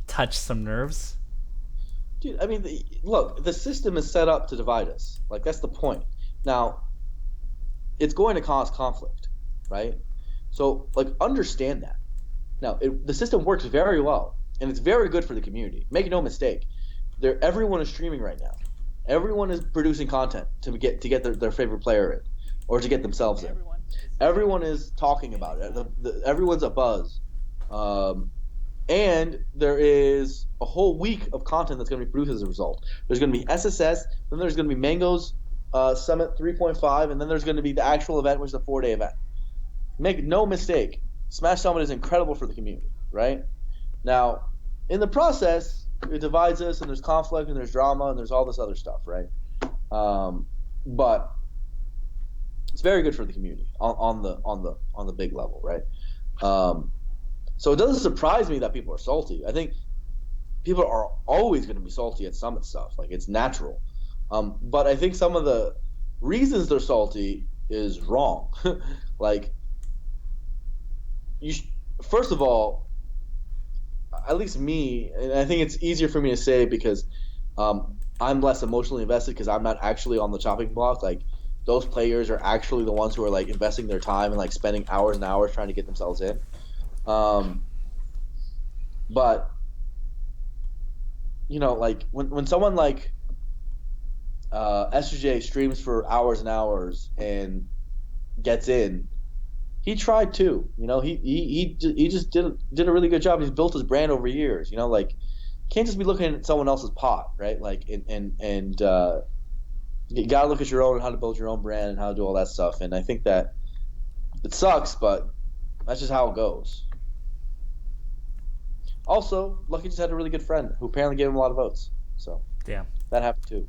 touch some nerves. Dude, I mean, look, the system is set up to divide us. Like, that's the point. Now, it's going to cause conflict, right? So, like, understand that. Now, the system works very well, and it's very good for the community. Make no mistake. Everyone is streaming right now. Everyone is producing content to get their favorite player in, or to get themselves in. Everyone is talking about it. Everyone's a buzz. And there is a whole week of content that's going to be produced as a result. There's going to be SSS, then there's going to be Mango's Summit 3.5, and then there's going to be the actual event, which is a 4-day event. Make no mistake, Smash Summit is incredible for the community, right? Now, in the process, it divides us, and there's conflict, and there's drama, and there's all this other stuff, right? But it's very good for the community on the big level, right? So it doesn't surprise me that people are salty. I think people are always going to be salty at Summit stuff. Like, it's natural. But I think some of the reasons they're salty is wrong. Like, first of all, at least me, and I think it's easier for me to say because I'm less emotionally invested because I'm not actually on the chopping block. Like, those players are actually the ones who are, like, investing their time and, like, spending hours and hours trying to get themselves in. But like when someone like SJ streams for hours and hours and gets in, he tried too. He just did a really good job. He's built his brand over years. Like, can't just be looking at someone else's pot, right? Like, and you gotta look at your own, how to build your own brand and how to do all that stuff. And I think that it sucks, but that's just how it goes. Also, Lucky just had a really good friend who apparently gave him a lot of votes. So Yeah. that happened too.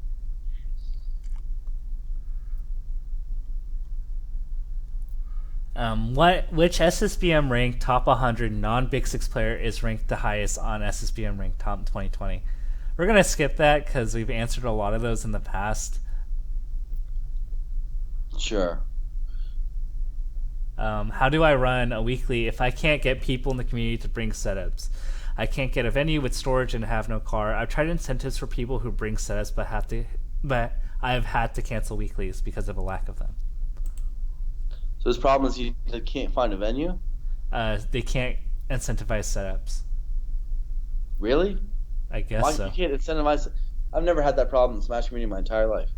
Which SSBM ranked top 100 non-Big Six player is ranked the highest on SSBM ranked top 2020? We're gonna skip that because we've answered a lot of those in the past. Sure. How do I run a weekly if I can't get people in the community to bring setups? I can't get a venue with storage and have no car. I've tried incentives for people who bring setups, but I have had to cancel weeklies because of a lack of them. So his problem is he can't find a venue? They can't incentivize setups. Really? I guess Why so. you can't incentivize? I've never had that problem in Smash community my entire life.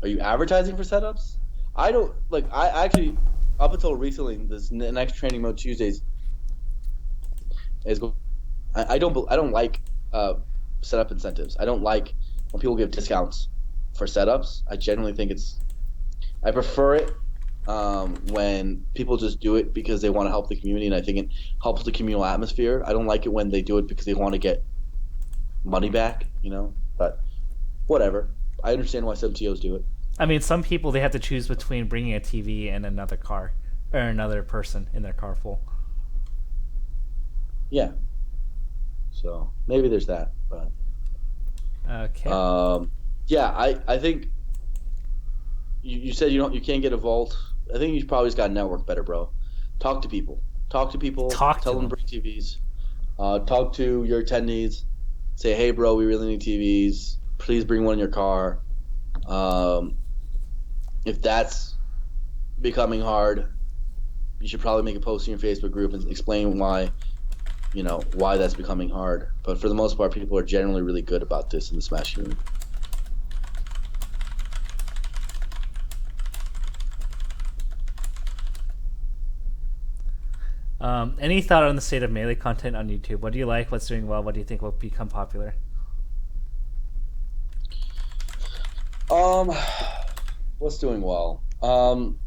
Are you advertising for setups? I don't like. I actually, up until recently, this next training mode Tuesdays is. I don't like setup incentives. I don't like when people give discounts for setups. I genuinely think I prefer it when people just do it because they want to help the community, and I think it helps the communal atmosphere. I don't like it when they do it because they want to get money back, But whatever. I understand why some TOs do it. I mean, some people, they have to choose between bringing a TV and another car, or another person in their car full. Yeah. So maybe there's that, but Okay. yeah, I think you said you can't get a vault. I think you probably just got to network better, bro. Talk to people. Tell them to bring TVs. Talk to your attendees. Say, hey, bro, we really need TVs. Please bring one in your car. If that's becoming hard, you should probably make a post in your Facebook group and explain why that's becoming hard. But for the most part, people are generally really good about this in the Smash community. Any thought on the state of Melee content on YouTube? What do you like? What's doing well? What do you think will become popular? What's doing well? Well,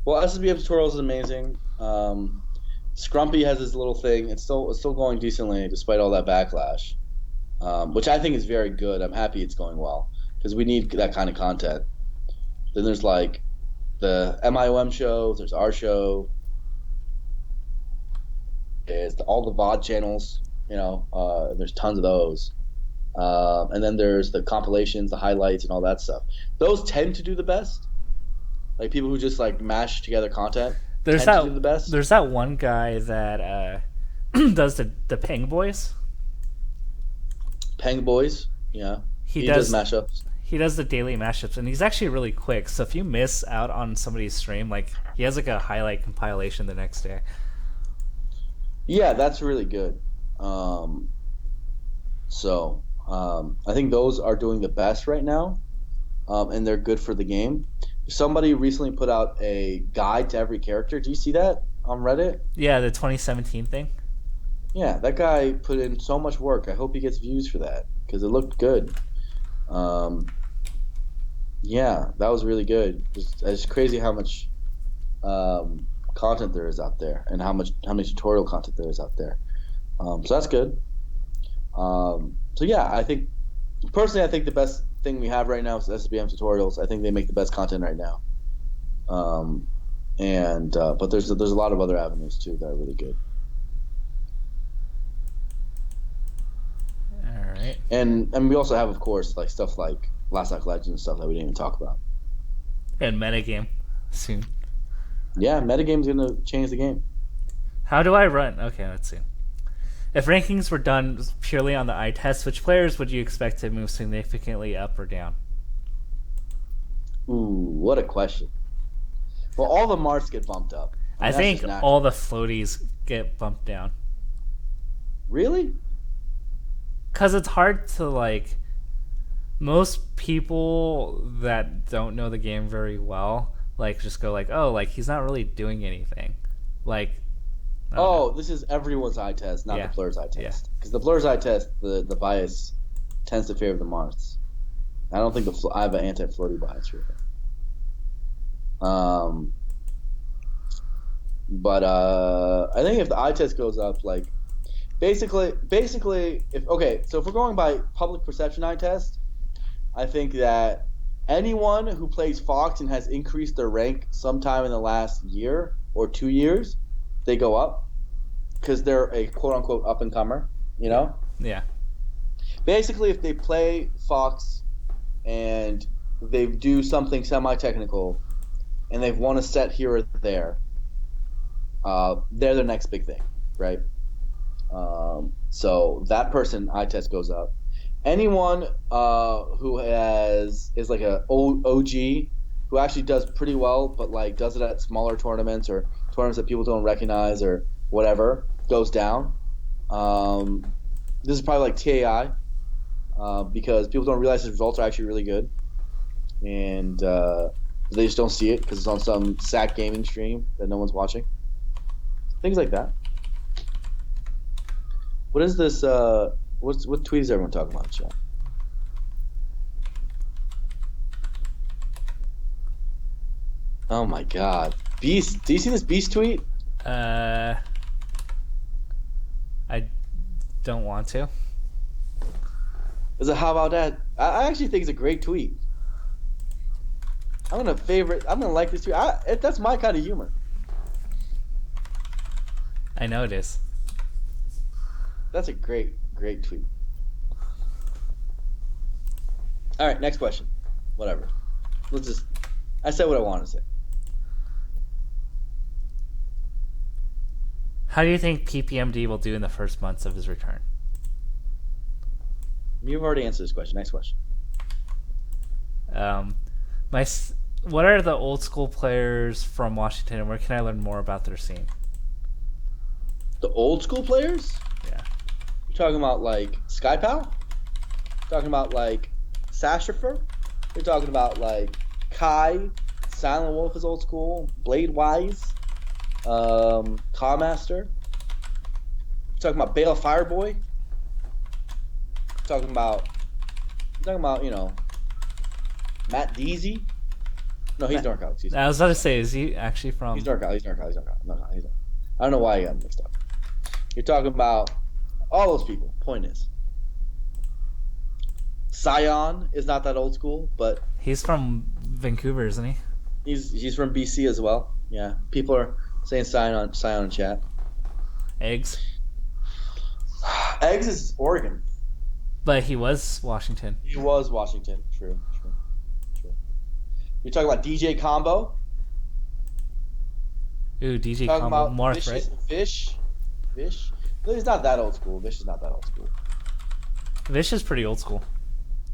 SSBM tutorials is amazing. Scrumpy has his little thing. It's still going decently despite all that backlash, which I think is very good. I'm happy it's going well. because we need that kind of content. Then there's like the MIOM show. There's our show. There's all the VOD channels. There's tons of those. And then there's the compilations, the highlights, and all that stuff. Those tend to do the best. Like people who just like mash together content tend to do the best. There's that one guy that does the Peng Boys. Peng Boys, yeah. He does mashups. He does the daily mashups, and he's actually really quick. So if you miss out on somebody's stream, like he has like a highlight compilation the next day. Yeah, that's really good. I think those are doing the best right now, and they're good for the game. Somebody recently put out a guide to every character. Do you see that on Reddit? Yeah, the 2017 thing. Yeah, that guy put in so much work. I hope he gets views for that because it looked good. Yeah, that was really good. It's crazy how much content there is out there and how many tutorial content there is out there. So that's good. So yeah, I think the best thing we have right now is SBM tutorials. I think they make the best content right now. But there's a lot of other avenues too that are really good. All right. And we also have, of course, like stuff like Last Act Legends and stuff that we didn't even talk about. And metagame soon. Yeah, metagame's gonna change the game. How do I run? Okay, let's see. If rankings were done purely on the eye test, which players would you expect to move significantly up or down? Ooh, what a question. Well, all the marks get bumped up. I think all the floaties get bumped down. Really? Because it's hard to, like... Most people that don't know the game very well, like, just go like, oh, like, he's not really doing anything. Like... This is everyone's eye test, not the Blur's eye test. Because the Blur's eye test, the bias tends to favor the Marths. I don't think I have an anti-floaty bias really. But I think if the eye test goes up, like basically, if we're going by public perception eye test, I think that anyone who plays Fox and has increased their rank sometime in the last year or 2 years, they go up because they're a quote-unquote up-and-comer, you know? Yeah. Basically, if they play Fox and they do something semi-technical and they've won a set here or there, they're the next big thing, right? So that person, eye test goes up. Anyone who is like a OG who actually does pretty well, but like does it at smaller tournaments or tournaments that people don't recognize or whatever, goes down. This is probably like TAI because people don't realize his results are actually really good, and they just don't see it because it's on some SAC gaming stream that no one's watching. Things like that. What is this? What tweet is everyone talking about in chat? Oh my God, Beast! Do you see this Beast tweet? I don't want to. Is it how about that? I actually think it's a great tweet. I'm gonna like this tweet. That's my kind of humor. I know it is. That's a great tweet. All right, next question. Whatever. I said what I wanted to say. How do you think PPMD will do in the first months of his return? You've already answered this question. Next question. What are the old school players from Washington, and where can I learn more about their scene? The old school players? Yeah. You're talking about like SkyPal? Talking about like Sashifer? You're talking about like Kai, Silent Wolf is old school, Blade Wise, Cawmaster. You're talking about Bale Fireboy. You're talking about Matt Deasy. No, he's Dark Out. I was about to say, is he actually from? He's Dark Out. No, he's not. I don't know why I got him mixed up. You're talking about all those people. Point is, Sion is not that old school, but He's from Vancouver, isn't he? he's from BC as well. Yeah, people are saying Sion in chat. Eggs. Eggs is Oregon. But he was Washington. He was Washington. True. You talking about DJ Combo? Ooh, DJ Talking Combo. about Marth, right? Vish. No, he's not that old school. Vish is not that old school. Vish is pretty old school.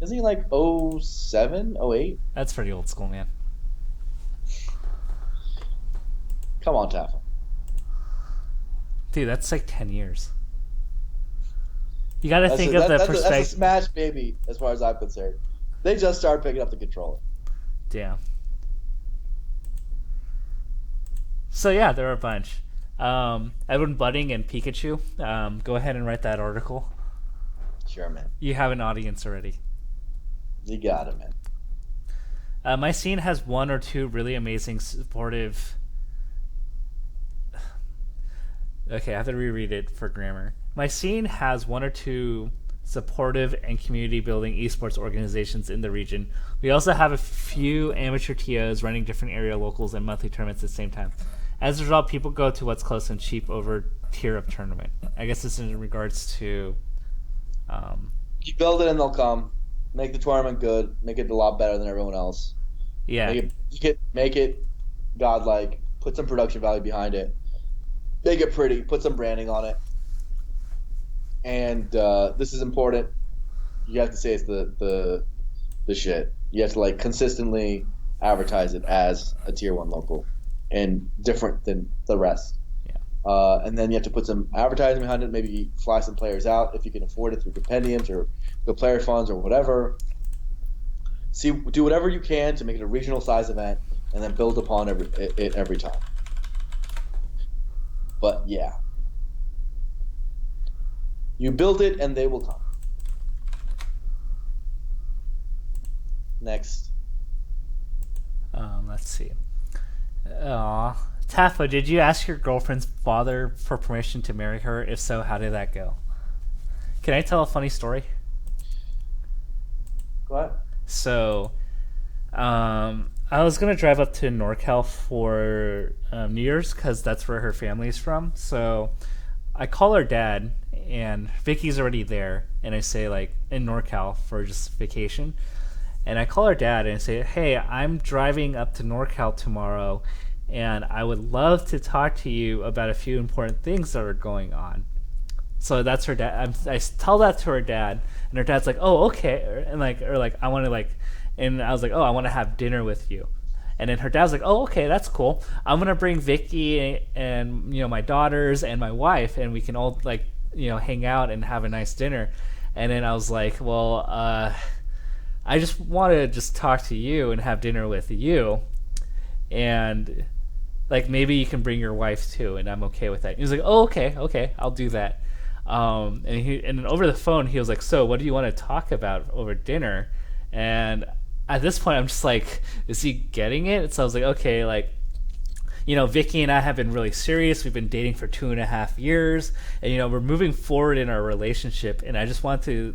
Isn't he like 07, 08? That's pretty old school, man. Come on, Taffa. Dude, that's like 10 years. You got to That's think a, of the that's a perspective. smash baby, as far as I'm concerned. They just started picking up the controller. Damn. So yeah, there are a bunch. Edwin Budding and Pikachu. Go ahead and write that article. Sure, man. You have an audience already. You got it, man. My scene has one or two really amazing supportive. Okay, I have to reread it for grammar. My scene has one or two supportive and community building esports organizations in the region. We also have a few amateur TOs running different area locals and monthly tournaments at the same time. As a result, people go to what's close and cheap over tier of tournament. I guess this is in regards to. You build it and they'll come. Make the tournament good. Make it a lot better than everyone else. Yeah. Make it godlike. Put some production value behind it. Make it pretty. Put some branding on it. And this is important. You have to say it's the shit. You have to like consistently advertise it as a tier 1 local and different than the rest. And then you have to put some advertising behind it, maybe fly some players out if you can afford it through compendiums or the player funds or whatever. Do whatever you can to make it a regional size event and then build upon it every time. But yeah. You build it and they will come. Next. Let's see. Aw. Taffa, did you ask your girlfriend's father for permission to marry her? If so, how did that go? Can I tell a funny story? Go ahead. So, I was going to drive up to NorCal for New Year's because that's where her family's from. So, I call her dad, and Vicky's already there. And I say, like, in NorCal for just vacation. And I call her dad and I say, hey, I'm driving up to NorCal tomorrow, and I would love to talk to you about a few important things that are going on. So that's her dad. I tell that to her dad, and her dad's like, "Oh, okay," and I want to and I was like, "Oh, I want to have dinner with you," and then her dad's like, "Oh, okay, that's cool. I'm gonna bring Vicky and my daughters and my wife, and we can all hang out and have a nice dinner." And then I was like, "Well, I just want to just talk to you and have dinner with you, and." Like, maybe you can bring your wife too, and I'm okay with that. He was like, "Oh, okay, I'll do that." And then over the phone, he was like, "So, what do you want to talk about over dinner?" And at this point, I'm just like, "Is he getting it?" So I was like, "Okay, Vicky and I have been really serious. We've been dating for 2.5 years, and we're moving forward in our relationship. And I just want to,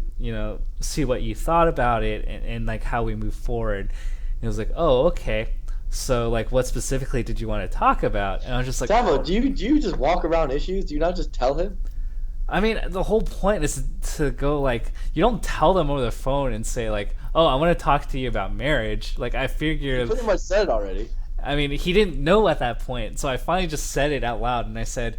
see what you thought about it and like how we move forward." And he was like, "Oh, okay. So, what specifically did you want to talk about?" And I was just like, Tavo, do you just walk around issues? Do you not just tell him? I mean, the whole point is to go, you don't tell them over the phone and say, "Oh, I want to talk to you about marriage." I figured... You pretty much said it already. I mean, he didn't know at that point, so I finally just said it out loud, and I said,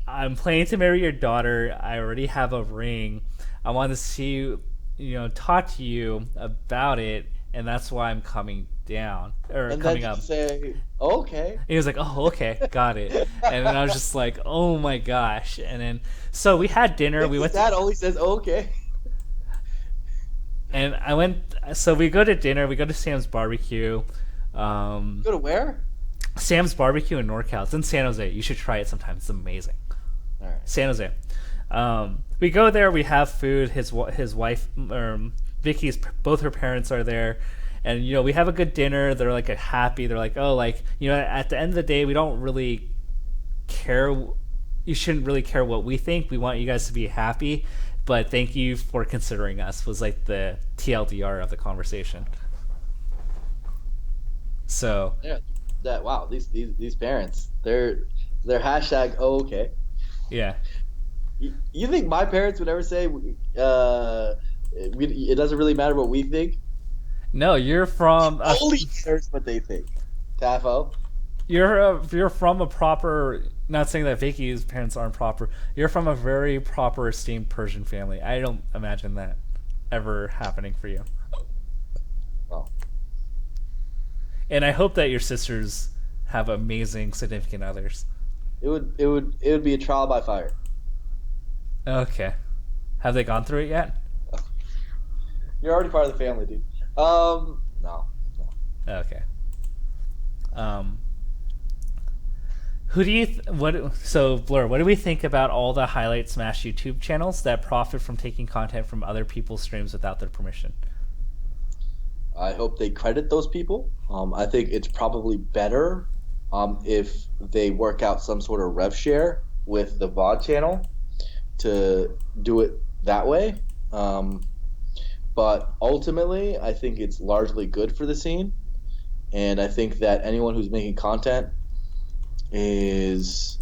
"I'm planning to marry your daughter. I already have a ring. I want to see you, talk to you about it, and that's why I'm coming down or and coming then up." You say, oh, "Okay." And he was like, "Oh, okay, got it." And then I was just like, "Oh my gosh!" And then so we had dinner. We went. Dad always says, oh, "Okay." And I went. So we go to dinner. We go to Sam's Barbecue. Go to where? Sam's Barbecue in NorCal. It's in San Jose. You should try it sometime. It's amazing. All right. San Jose. We go there. We have food. His wife, Vicky's, both her parents are there. And, we have a good dinner. They're, happy. They're like, "Oh, at the end of the day, we don't really care. You shouldn't really care what we think. We want you guys to be happy. but thank you for considering us, was like the TLDR of the conversation. So Yeah, wow, these parents, they're hashtag okay. yeah. You think my parents would ever say, it doesn't really matter what we think? No, you're from a Only cares what they think. Tafo. you're from a proper. Not saying that Vicky's parents aren't proper. You're from a very proper, esteemed Persian family. I don't imagine that ever happening for you. Well, And I hope that your sisters have amazing significant others. it would be a trial by fire. Okay. Have they gone through it yet? You're already part of the family, dude. No. Okay. Um, who do you so Blur? What do we think about all the Highlight Smash YouTube channels that profit from taking content from other people's streams without their permission? I hope they credit those people. I think it's probably better if they work out some sort of rev share with the VOD channel to do it that way. But ultimately, I think it's largely good for the scene. And I think that anyone who's making content is,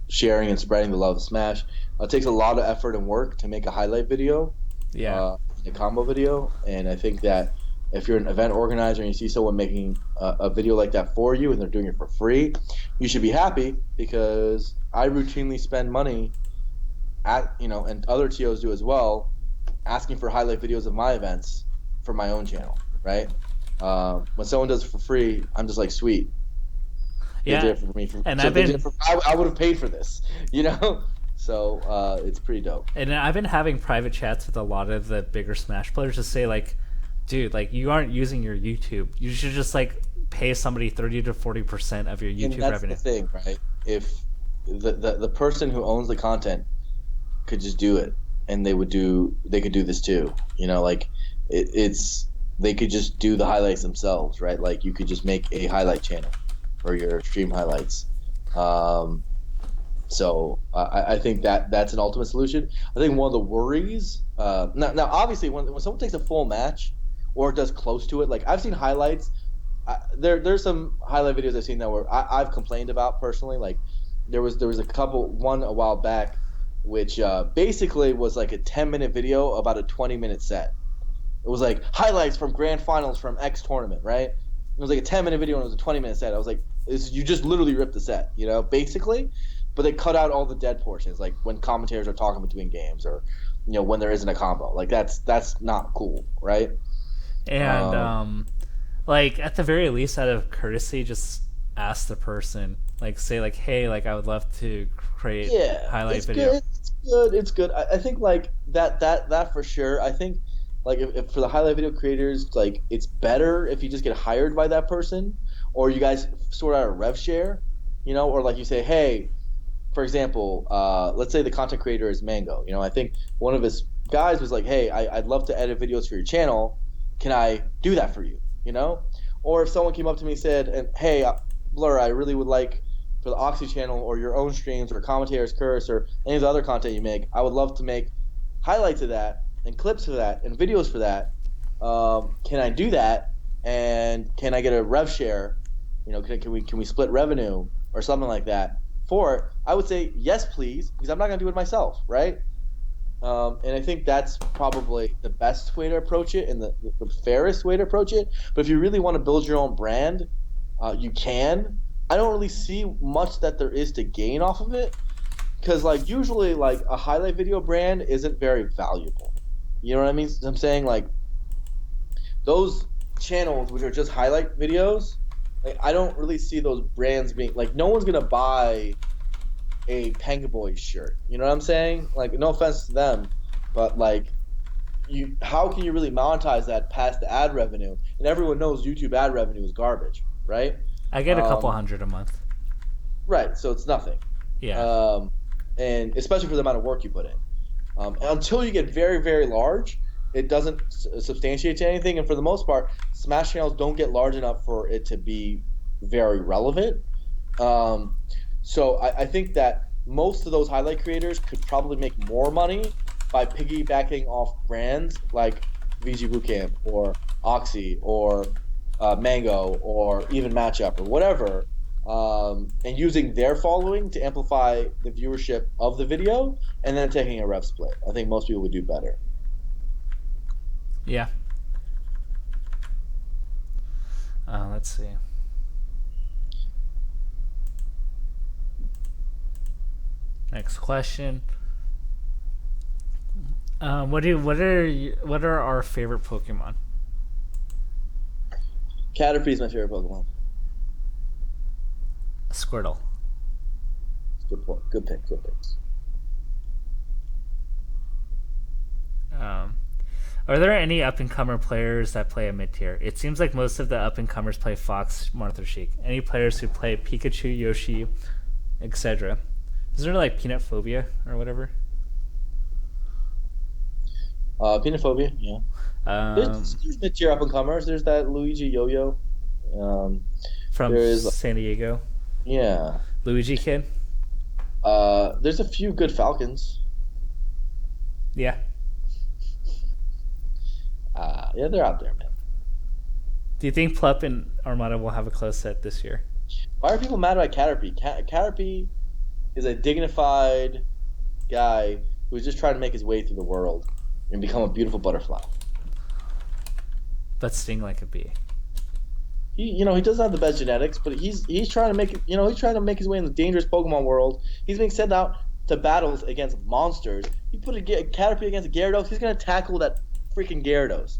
sharing and spreading the love of Smash. It takes a lot of effort and work to make a highlight video. Yeah. A combo video, and I think that if you're an event organizer and you see someone making a video like that for you and they're doing it for free, you should be happy, because I routinely spend money and other TOs do as well, asking for highlight videos of my events for my own channel, right? When someone does it for free, I'm just like, sweet. They Yeah. did it for me. And so I've they been did it for, I would have paid for this, So it's pretty dope. and I've been having private chats with a lot of the bigger Smash players to say, like, dude, like, you aren't using your YouTube. You should just like pay somebody 30 to 40% of your YouTube And that's revenue. the thing, right? If the person who owns the content could just do it, and they could do this too. They could just do the highlights themselves, right? Like, you could just make a highlight channel for your stream highlights. So I think that's an ultimate solution. I think one of the worries now obviously when someone takes a full match or does close to it, like I've seen highlights. There's some highlight videos I've seen that where I've complained about personally. Like there was one a while back, which basically was like a 10-minute video about a 20-minute set. It was like highlights from grand finals from X tournament, right? It was like a 10-minute video and it was a 20-minute set. I was like, you just literally ripped the set, basically. But they cut out all the dead portions, like when commentators are talking between games, or when there isn't a combo. Like that's not cool, right? And like at the very least, out of courtesy, just ask the person, like say like, hey, like I would love to create highlight video. It's good. I think like that for sure. I think like if for the highlight video creators, like it's better if you just get hired by that person, or you guys sort out a rev share, or like you say, hey. For example, let's say the content creator is Mango. I think one of his guys was like, hey, I'd love to edit videos for your channel. Can I do that for you? Or if someone came up to me and said, hey, Blur, I really would like for the Oxy channel or your own streams or Commentator's Curse or any of the other content you make, I would love to make highlights of that and clips of that and videos for that. Can I do that? And can I get a rev share? Can we split revenue or something like that? For it, I would say yes, please, because I'm not going to do it myself, right? And I think that's probably the best way to approach it and the fairest way to approach it. But if you really want to build your own brand, you can. I don't really see much that there is to gain off of it, because like usually like a highlight video brand isn't very valuable. You know what I mean? I'm saying like those channels which are just highlight videos. Like, I don't really see those brands being like, no one's gonna buy a Panga Boys shirt. You know what I'm saying? Like, no offense to them, but like, how can you really monetize that past the ad revenue? And everyone knows YouTube ad revenue is garbage, right? I get a couple hundred a month. Right, so it's nothing. Yeah. And especially for the amount of work you put in. Until you get very, very large, it doesn't substantiate to anything, and for the most part, Smash channels don't get large enough for it to be very relevant. So I think that most of those highlight creators could probably make more money by piggybacking off brands like VG Bootcamp or Oxy or Mango or even Matchup or whatever, and using their following to amplify the viewership of the video, and then taking a rev split. I think most people would do better. Yeah. Let's see. Next question. What are our favorite Pokemon? Caterpie is my favorite Pokemon. Squirtle. Good point. Good pick. Good picks. Are there any up-and-comer players that play a mid-tier? It seems like most of the up-and-comers play Fox, Martha Sheik. Any players who play Pikachu, Yoshi, etc.? Is there like Peanut Phobia or whatever? Peanut Phobia, yeah. There's mid-tier up-and-comers. There's that Luigi Yo-Yo. From San Diego. Yeah. Luigi Kid? There's a few good Falcons. Yeah. Yeah, they're out there, man. Do you think Plup and Armada will have a close set this year? Why are people mad about Caterpie? Caterpie is a dignified guy who's just trying to make his way through the world and become a beautiful butterfly. But sting like a bee. He doesn't have the best genetics, but he's trying to make it. He's trying to make his way in the dangerous Pokemon world. He's being sent out to battles against monsters. You put a Caterpie against a Gyarados, he's gonna tackle that freaking Gyarados.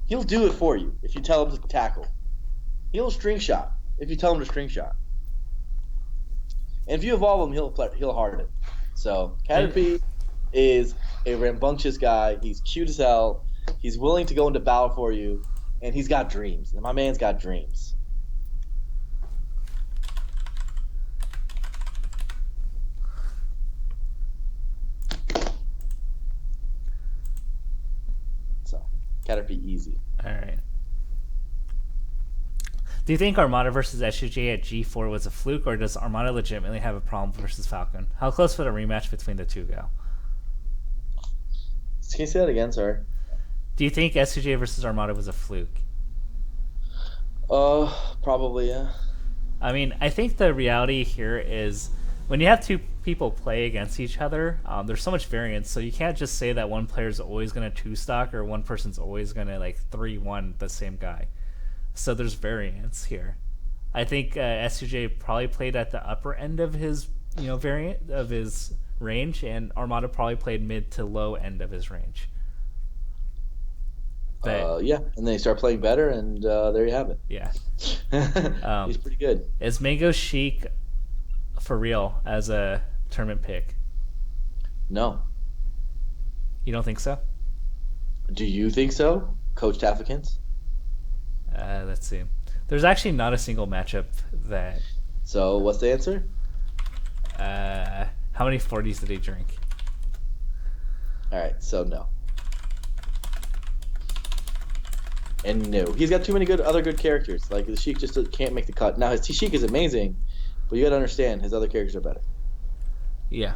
He'll do it for you if you tell him to tackle. He'll string shot if you tell him to string shot. And if you evolve him, he'll hard it. So Caterpie is a rambunctious guy. He's cute as hell. He's willing to go into battle for you, and he's got dreams. And my man's got dreams. So Caterpie easy. All right. Do you think Armada versus SUJ at G4 was a fluke, or does Armada legitimately have a problem versus Falcon? How close would a rematch between the two go? Can you say that again? Sorry. Do you think SUJ versus Armada was a fluke? Probably, yeah. I mean, I think the reality here is when you have two people play against each other, there's so much variance, so you can't just say that one player's always going to two-stock or one person's always going to, 3-1 the same guy. So there's variance here. I think SUJ probably played at the upper end of his, variant of his range, and Armada probably played mid to low end of his range. But, yeah, and then they start playing better, and there you have it. Yeah. He's pretty good. Is Mango Sheik for real as a tournament pick? No. You don't think so? Do you think so, Coach Tafikins? Let's see. There's actually not a single matchup that... So, what's the answer? How many 40s did he drink? All right, so no. And no. He's got too many other good characters. Like, the Sheik just can't make the cut. Now, his Sheik is amazing, but you got to understand, his other characters are better. Yeah.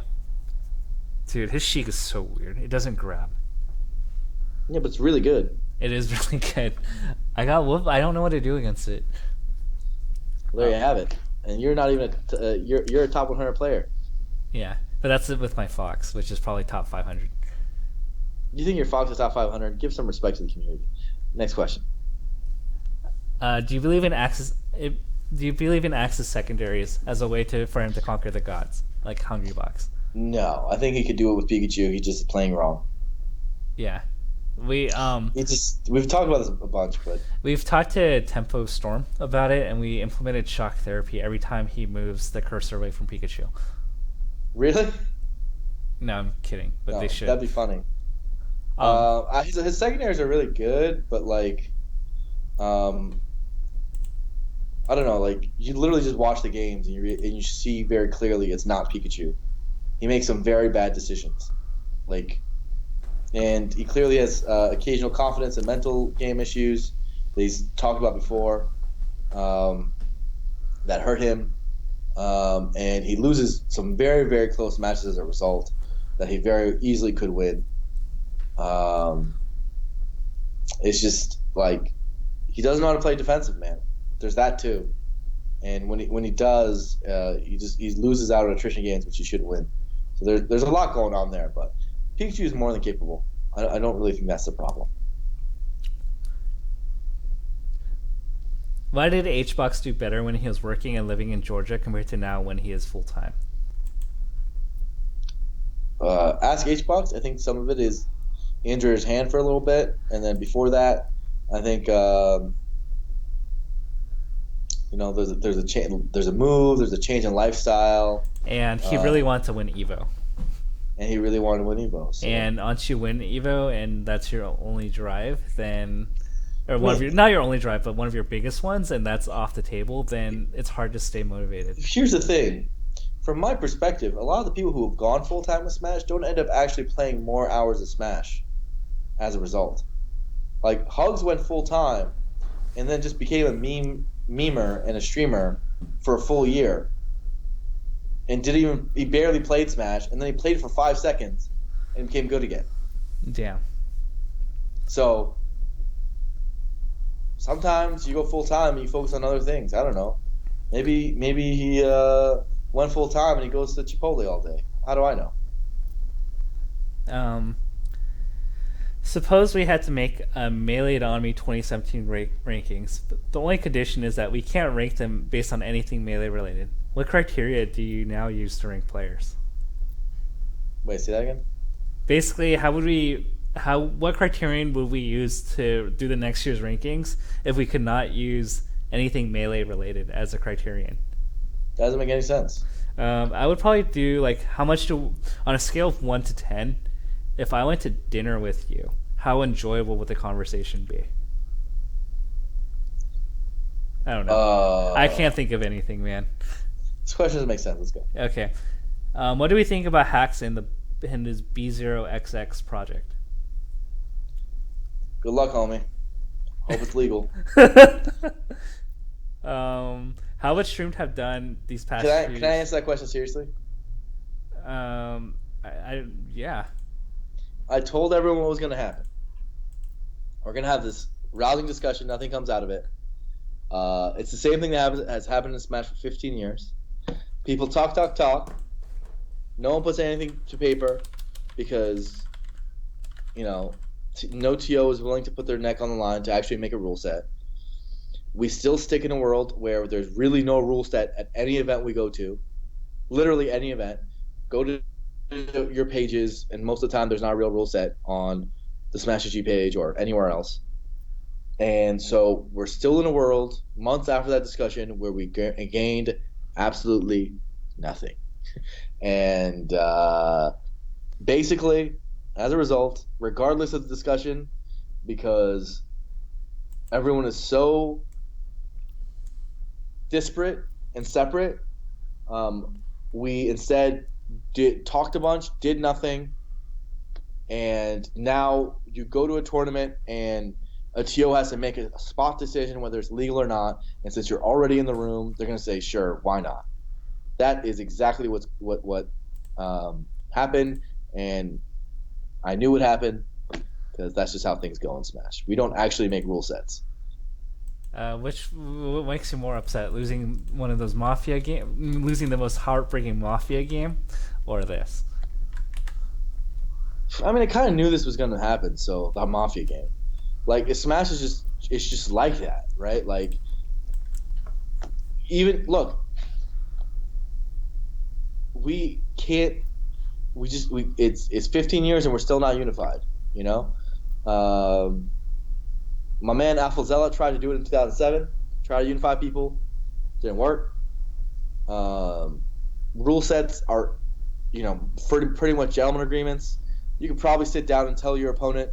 Dude, his Sheik is so weird. It doesn't grab. Yeah, but it's really good. It is really good. I got whooped. I don't know what to do against it. There you have it. And you're not even you're a top 100 player. Yeah, but that's it with my Fox, which is probably top 500. You think your Fox is top 500? Give some respect to the community. Next question. Do you believe in Axis? Do you believe in Axis secondaries as a way for him to conquer the gods, like Hungry Box? No, I think he could do it with Pikachu. He's just playing wrong. Yeah. We've talked about this a bunch, but we've talked to Tempo Storm about it, and we implemented shock therapy every time he moves the cursor away from Pikachu. Really? No, I'm kidding, but they should. That'd be funny. His secondaries are really good, but I don't know. You literally just watch the games and you see very clearly it's not Pikachu. He makes some very bad decisions, and he clearly has occasional confidence and mental game issues that he's talked about before that hurt him. and he loses some very, very close matches as a result that he very easily could win. It's just like he doesn't know how to play defensive, man. There's that too. And when he does, he loses out on attrition games, which he should win. So there's a lot going on there, but Pikachu is more than capable. I don't really think that's the problem. Why did HBox do better when he was working and living in Georgia compared to now when he is full time? Ask HBox. I think some of it is he injured his hand for a little bit, and then before that, I think there's a move, there's a change in lifestyle, and he really wanted to win Evo. And he really wanted to win Evo. So. And once you win Evo, and that's your only drive, then, or one of your, not your only drive, but one of your biggest ones, and that's off the table, then it's hard to stay motivated. Here's the thing. From my perspective, a lot of the people who have gone full-time with Smash don't end up actually playing more hours of Smash as a result. Like, Hugs went full-time and then just became a memer and a streamer for a full year. And he barely played Smash, and then he played for 5 seconds and became good again. Yeah. So, sometimes you go full-time and you focus on other things. I don't know. Maybe he went full-time and he goes to Chipotle all day. How do I know? Suppose we had to make a Melee Anatomy 2017 rankings. The only condition is that we can't rank them based on anything Melee related. What criteria do you now use to rank players? Wait, say that again? Basically, what criterion would we use to do the next year's rankings if we could not use anything Melee related as a criterion? That doesn't make any sense. I would probably do like how much on a scale of 1 to 10, if I went to dinner with you, how enjoyable would the conversation be? I don't know. I can't think of anything, man. This question doesn't make sense. Let's go. Okay. What do we think about hacks in his B0XX project? Good luck, homie. Hope it's legal. How would Streamed have done these past Can I answer that question seriously? Yeah. I told everyone what was going to happen. We're going to have this rousing discussion. Nothing comes out of it. It's the same thing that has happened in Smash for 15 years. People talk. No one puts anything to paper because, no TO is willing to put their neck on the line to actually make a rule set. We still stick in a world where there's really no rule set at any event we go to. Literally any event. Go to your pages, and most of the time there's not a real rule set on the Smash SG page or anywhere else. And so we're still in a world, months after that discussion, where we gained absolutely nothing. And basically, as a result, regardless of the discussion, because everyone is so disparate and separate, we instead talked a bunch, did nothing, and now you go to a tournament and a TO has to make a spot decision whether it's legal or not, and since you're already in the room, they're going to say, sure, why not? That is exactly what happened, and I knew it happened because that's just how things go in Smash. We don't actually make rule sets. What makes you more upset, losing one of those Mafia losing the most heartbreaking Mafia game, or this? I mean, I kind of knew this was going to happen. So the Mafia game, like Smash is just like that, right? Like, even look, it's 15 years and we're still not unified. My man Alphazella tried to do it in 2007. Tried to unify people, didn't work. Rule sets are, pretty much gentleman agreements. You can probably sit down and tell your opponent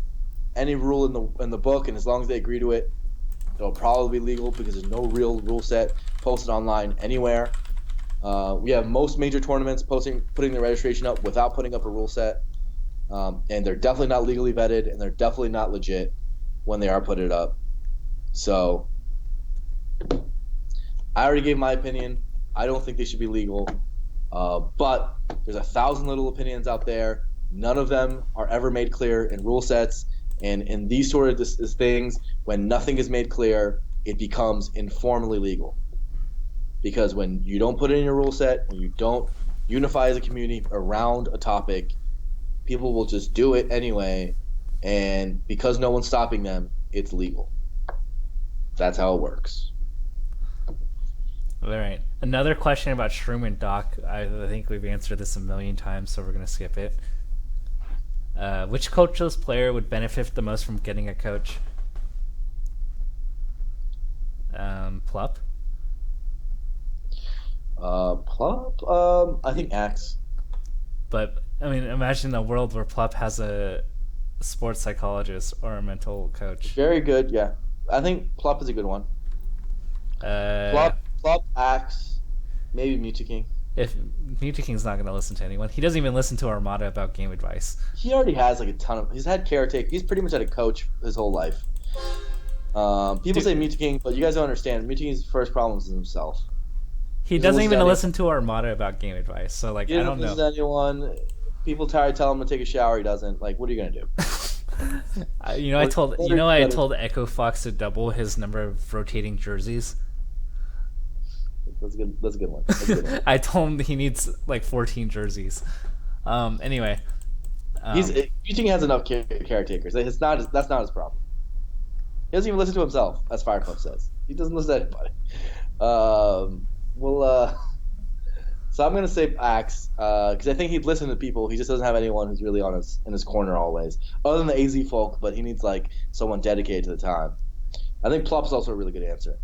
any rule in the book, and as long as they agree to it, it'll probably be legal because there's no real rule set posted online anywhere. We have most major tournaments putting their registration up without putting up a rule set, and they're definitely not legally vetted, and they're definitely not legit when they are put it up. So I already gave my opinion. I don't think they should be legal. But there's 1,000 little opinions out there. None of them are ever made clear in rule sets. And in these sort of things, when nothing is made clear, it becomes informally legal. Because when you don't put it in your rule set, when you don't unify as a community around a topic, people will just do it anyway. And because no one's stopping them, it's legal. That's how it works. All right. Another question about Shroom and Doc. I think we've answered this a million times, so we're going to skip it. Which coachless player would benefit the most from getting a coach? Plup? Plup? I think Axe. But, I mean, imagine a world where Plup has a sports psychologist or a mental coach. Very good, yeah. I think Plup is a good one. Plup, Axe, maybe Mewtwo. If Mewtwo not going to listen to anyone, he doesn't even listen to Armada about game advice. He already has like a ton of. He's had caretaker. He's pretty much had a coach his whole life. People say Mewtwo, but you guys don't understand. Mewtwo's first problem is himself. He doesn't even listen to Armada about game advice. So like, I don't know. He doesn't listen to anyone. People tell him to take a shower. He doesn't. Like, what are you gonna do? I told Echo Fox to double his number of rotating jerseys. That's a good one. I told him he needs like 14 jerseys. Anyway, Mewtwo has enough caretakers. That's not his problem. He doesn't even listen to himself, as Firepuff says. He doesn't listen to anybody. So I'm gonna say Axe because I think he'd listen to people. He just doesn't have anyone who's really in his corner always, other than the AZ folk. But he needs like someone dedicated to the time. I think Plop's also a really good answer.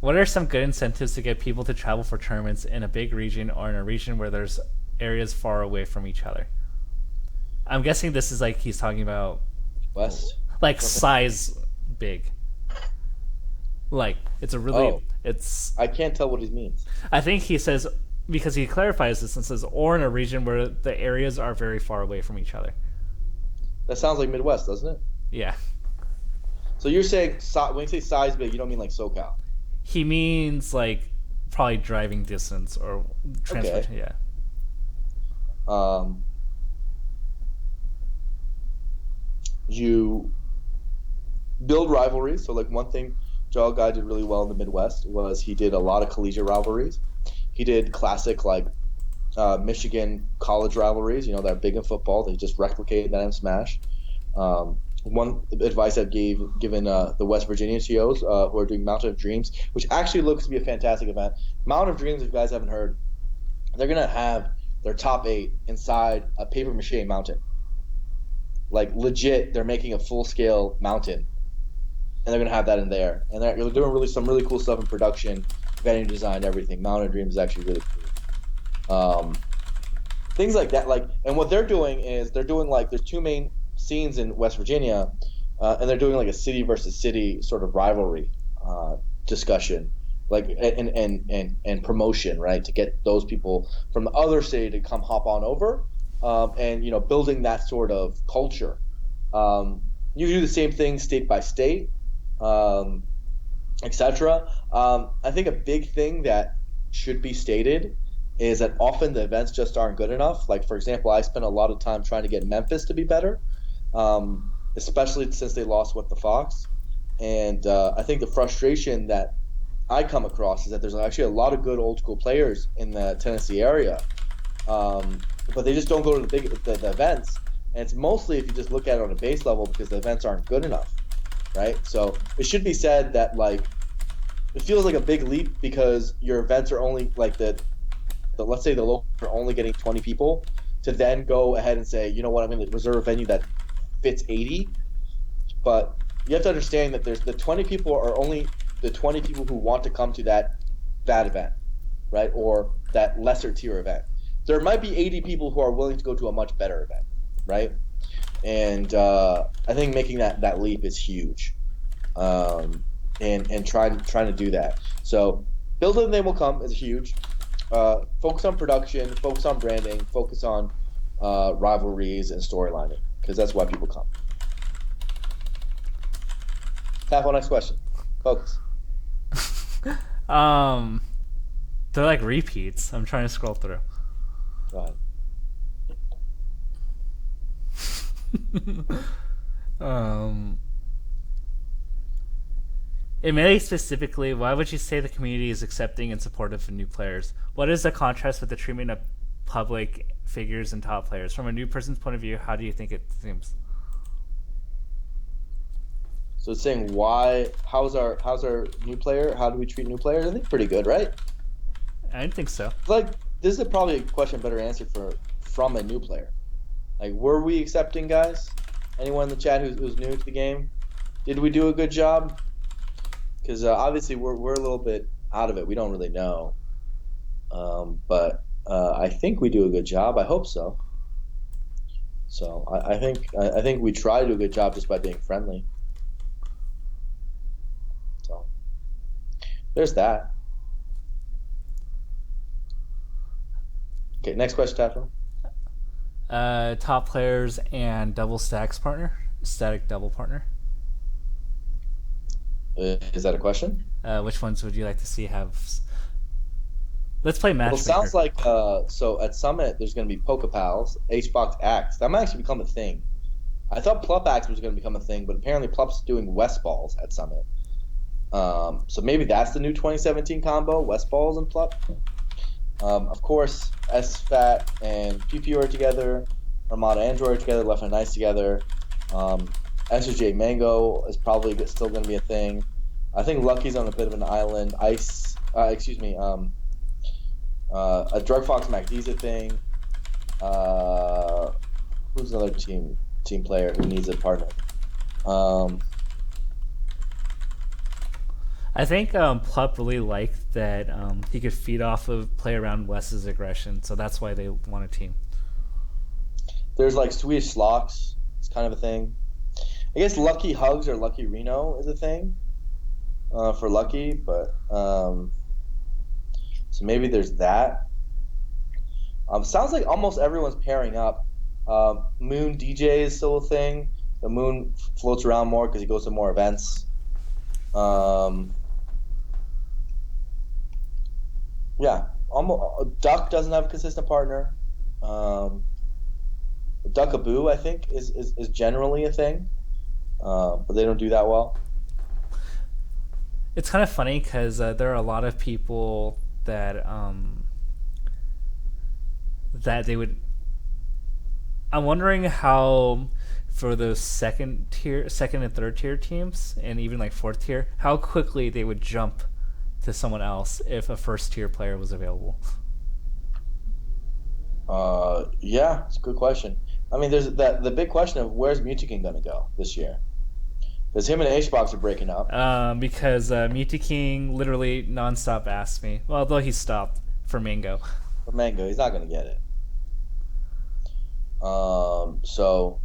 What are some good incentives to get people to travel for tournaments in a big region or in a region where there's areas far away from each other? I'm guessing this is like he's talking about West, like size big. Like it's a really I can't tell what he means. I think he says because he clarifies this and says or in a region where the areas are very far away from each other. That sounds like Midwest, doesn't it? Yeah. So you're saying when you say size big, you don't mean like SoCal? He means like probably driving distance or transportation. Okay. Yeah. You build rivalries. So like one thing Joel Guy did really well in the Midwest was he did a lot of collegiate rivalries. He did classic like Michigan college rivalries. You know, they're big in football. They just replicated that in Smash. One advice I've given the West Virginia TOs who are doing Mountain of Dreams, which actually looks to be a fantastic event. Mountain of Dreams, if you guys haven't heard, they're going to have their top 8 inside a papier-mâché mountain. Like, legit, they're making a full-scale mountain, and they're going to have that in there. And they're doing some really cool stuff in production, venue design, everything. Mountain of Dreams is actually really cool. Things like that. And what they're doing is there's 2 main scenes in West Virginia, and they're doing like a city versus city sort of rivalry discussion, like and promotion, right, to get those people from the other city to come hop on over, and building that sort of culture. You do the same thing state by state, etc. I think a big thing that should be stated is that often the events just aren't good enough. Like, for example, I spent a lot of time trying to get Memphis to be better. Especially since they lost with the Fox. And I think the frustration that I come across is that there's actually a lot of good old school players in the Tennessee area, but they just don't go to the events. And it's mostly if you just look at it on a base level because the events aren't good enough, right? So it should be said that like it feels like a big leap because your events are only like let's say the local are only getting 20 people to then go ahead and say, you know what, I'm going to reserve a venue that fits 80, but you have to understand that there's the 20 people are only the 20 people who want to come to that event, right, or that lesser tier event. There might be 80 people who are willing to go to a much better event, right? And I think making that leap is huge, and trying to do that. So build it and they will come is huge. Focus on production, focus on branding, focus on rivalries and storylining, because that's why people come. Tap on next question. Focus. Um, they're like repeats. I'm trying to scroll through. Go ahead. um, in Melee specifically, why would you say the community is accepting and supportive of new players? What is the contrast with the treatment of public figures and top players? From a new person's point of view, how do you think it seems? So it's saying why? How's our new player? How do we treat new players? I think pretty good, right? I didn't think so. Like this is probably a question better answered from a new player. Like, were we accepting guys? Anyone in the chat who's new to the game? Did we do a good job? Because obviously we're a little bit out of it. We don't really know. But I think we do a good job. I hope so. So I think we try to do a good job just by being friendly. So there's that. Okay, next question, Tato. Top players and double stacks partner, static double partner. Is that a question? Which ones would you like to see have? Let's play matchmaker. Well, it sounds like so at Summit there's going to be Pokepals, HBox Axe. That might actually become a thing. I thought Plup Axe was going to become a thing, but apparently Plup's doing West Balls at Summit. So maybe that's the new 2017 combo: West Balls and Plup. Of course, SFAT and PPU are together. Armada Android are together. Left and Nice together. SJ Mango is probably still going to be a thing. I think Lucky's on a bit of an island. A Drug Fox MacD's a thing. Who's another team player who needs a partner? I think Plup really liked that he could feed off of play around Wes's aggression, so that's why they want a team. There's like Swedish Slocks. It's kind of a thing. I guess Lucky Hugs or Lucky Reno is a thing for Lucky, but so maybe there's that. Sounds like almost everyone's pairing up. Moon DJ is still a thing. The Moon floats around more because he goes to more events. Yeah, almost. Duck doesn't have a consistent partner. Duckaboo, I think, is generally a thing, but they don't do that well. It's kind of funny because there are a lot of people that that they would. I'm wondering how for those second and third tier teams, and even like fourth tier, how quickly they would jump to someone else if a first tier player was available. Yeah, it's a good question. I mean, there's the big question of where's Mutaking gonna go this year? Because him and HBox are breaking up. Because Mutaking literally nonstop asked me. Well, although he stopped for Mango. For Mango, he's not gonna get it. So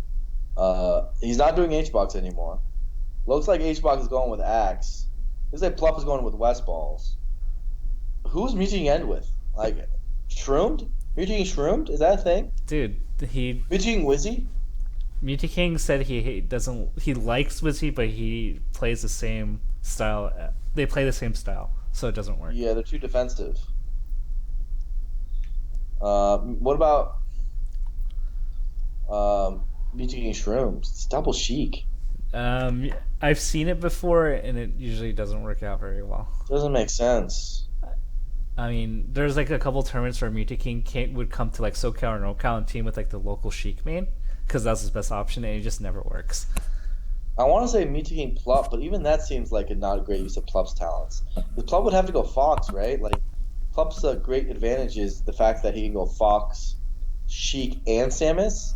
he's not doing HBox anymore. Looks like HBox is going with Axe. Looks like Plup is going with West Balls. Who's Mutaking end with? Like, Shroomed? Mutaking Shroomed? Is that a thing? Dude, Mutaking Wizzy? Mutaking said he likes Wizzy, but he plays the same style. They play the same style, so it doesn't work. Yeah, they're too defensive. What about Mutaking Shrooms? It's double chic. I've seen it before, and it usually doesn't work out very well. Doesn't make sense. I mean, there's like a couple tournaments where Mutaking would come to like SoCal or NoCal and team with like the local Sheik main, because that's his best option, and it just never works. I want to say Mutaking Plup, but even that seems like a not a great use of Plup's talents. Because Plup would have to go Fox, right? Like, Plup's great advantage is the fact that he can go Fox, Sheik, and Samus.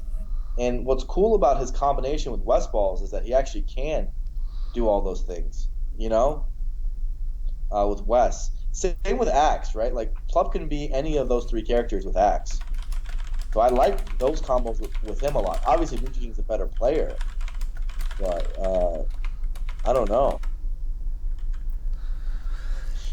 And what's cool about his combination with West Balls is that he actually can do all those things, you know, with Wes. Same with Axe, right? Like, Plup can be any of those three characters with Axe. So I like those combos with him a lot. Obviously, Mutaking's a better player, but I don't know.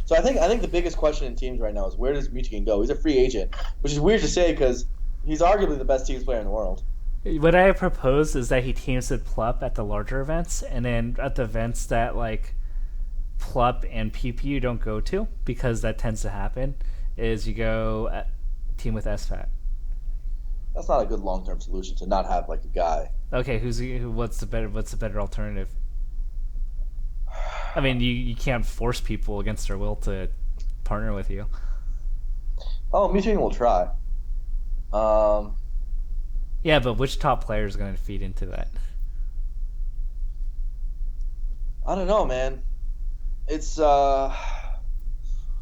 So I think the biggest question in teams right now is where does Mutaking go? He's a free agent, which is weird to say because he's arguably the best teams player in the world. What I propose is that he teams with Plup at the larger events, and then at the events that like Plup and PP don't go to, because that tends to happen, is you go team with SFAT. That's not a good long-term solution to not have like a guy. Okay, what's the better alternative? I mean, you can't force people against their will to partner with you. Oh, Mutating will try. Yeah, but which top player is going to feed into that? I don't know, man. It's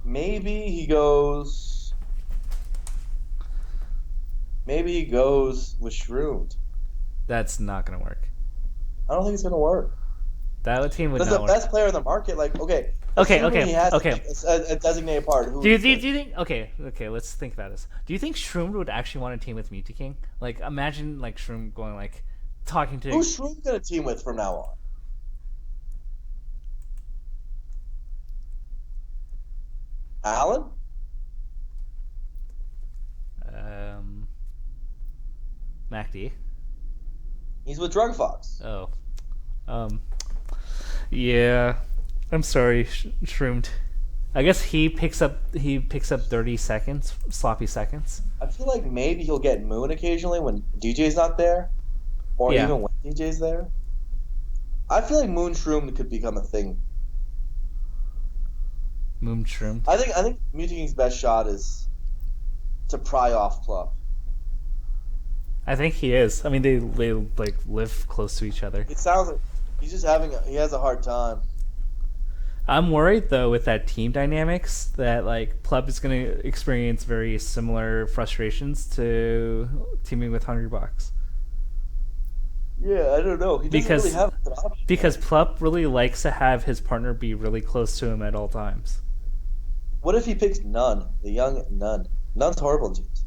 maybe he goes with Shroomed. That's not going to work. I don't think it's gonna work. That team would That's not the work. best player in the market. Like, okay. Okay, assuming he has okay. like, a designated part. Do you think? Okay. Let's think about this. Do you think Shroom would actually want to team with Mewtwo King? Like, imagine like Shroom going like talking to. Who's Shroom gonna team with from now on? Alan? MacD. He's with Drug Fox. Oh. Yeah. I'm sorry, Shroomed. I guess he picks up 30 seconds, sloppy seconds. I feel like maybe he'll get Moon occasionally when DJ's not there, or even when DJ's there. I feel like Moon Shroom could become a thing. Moon Shroom. I think Mewtwo King's best shot is to pry off Plup. I think he is. I mean, they like live close to each other. It sounds like he's just he has a hard time. I'm worried though with that team dynamics that like Plup is going to experience very similar frustrations to teaming with Hungrybox. Yeah, I don't know. He doesn't really have an option. Because Plup really likes to have his partner be really close to him at all times. What if he picks Nun, the young Nun? Nun's horrible in teams.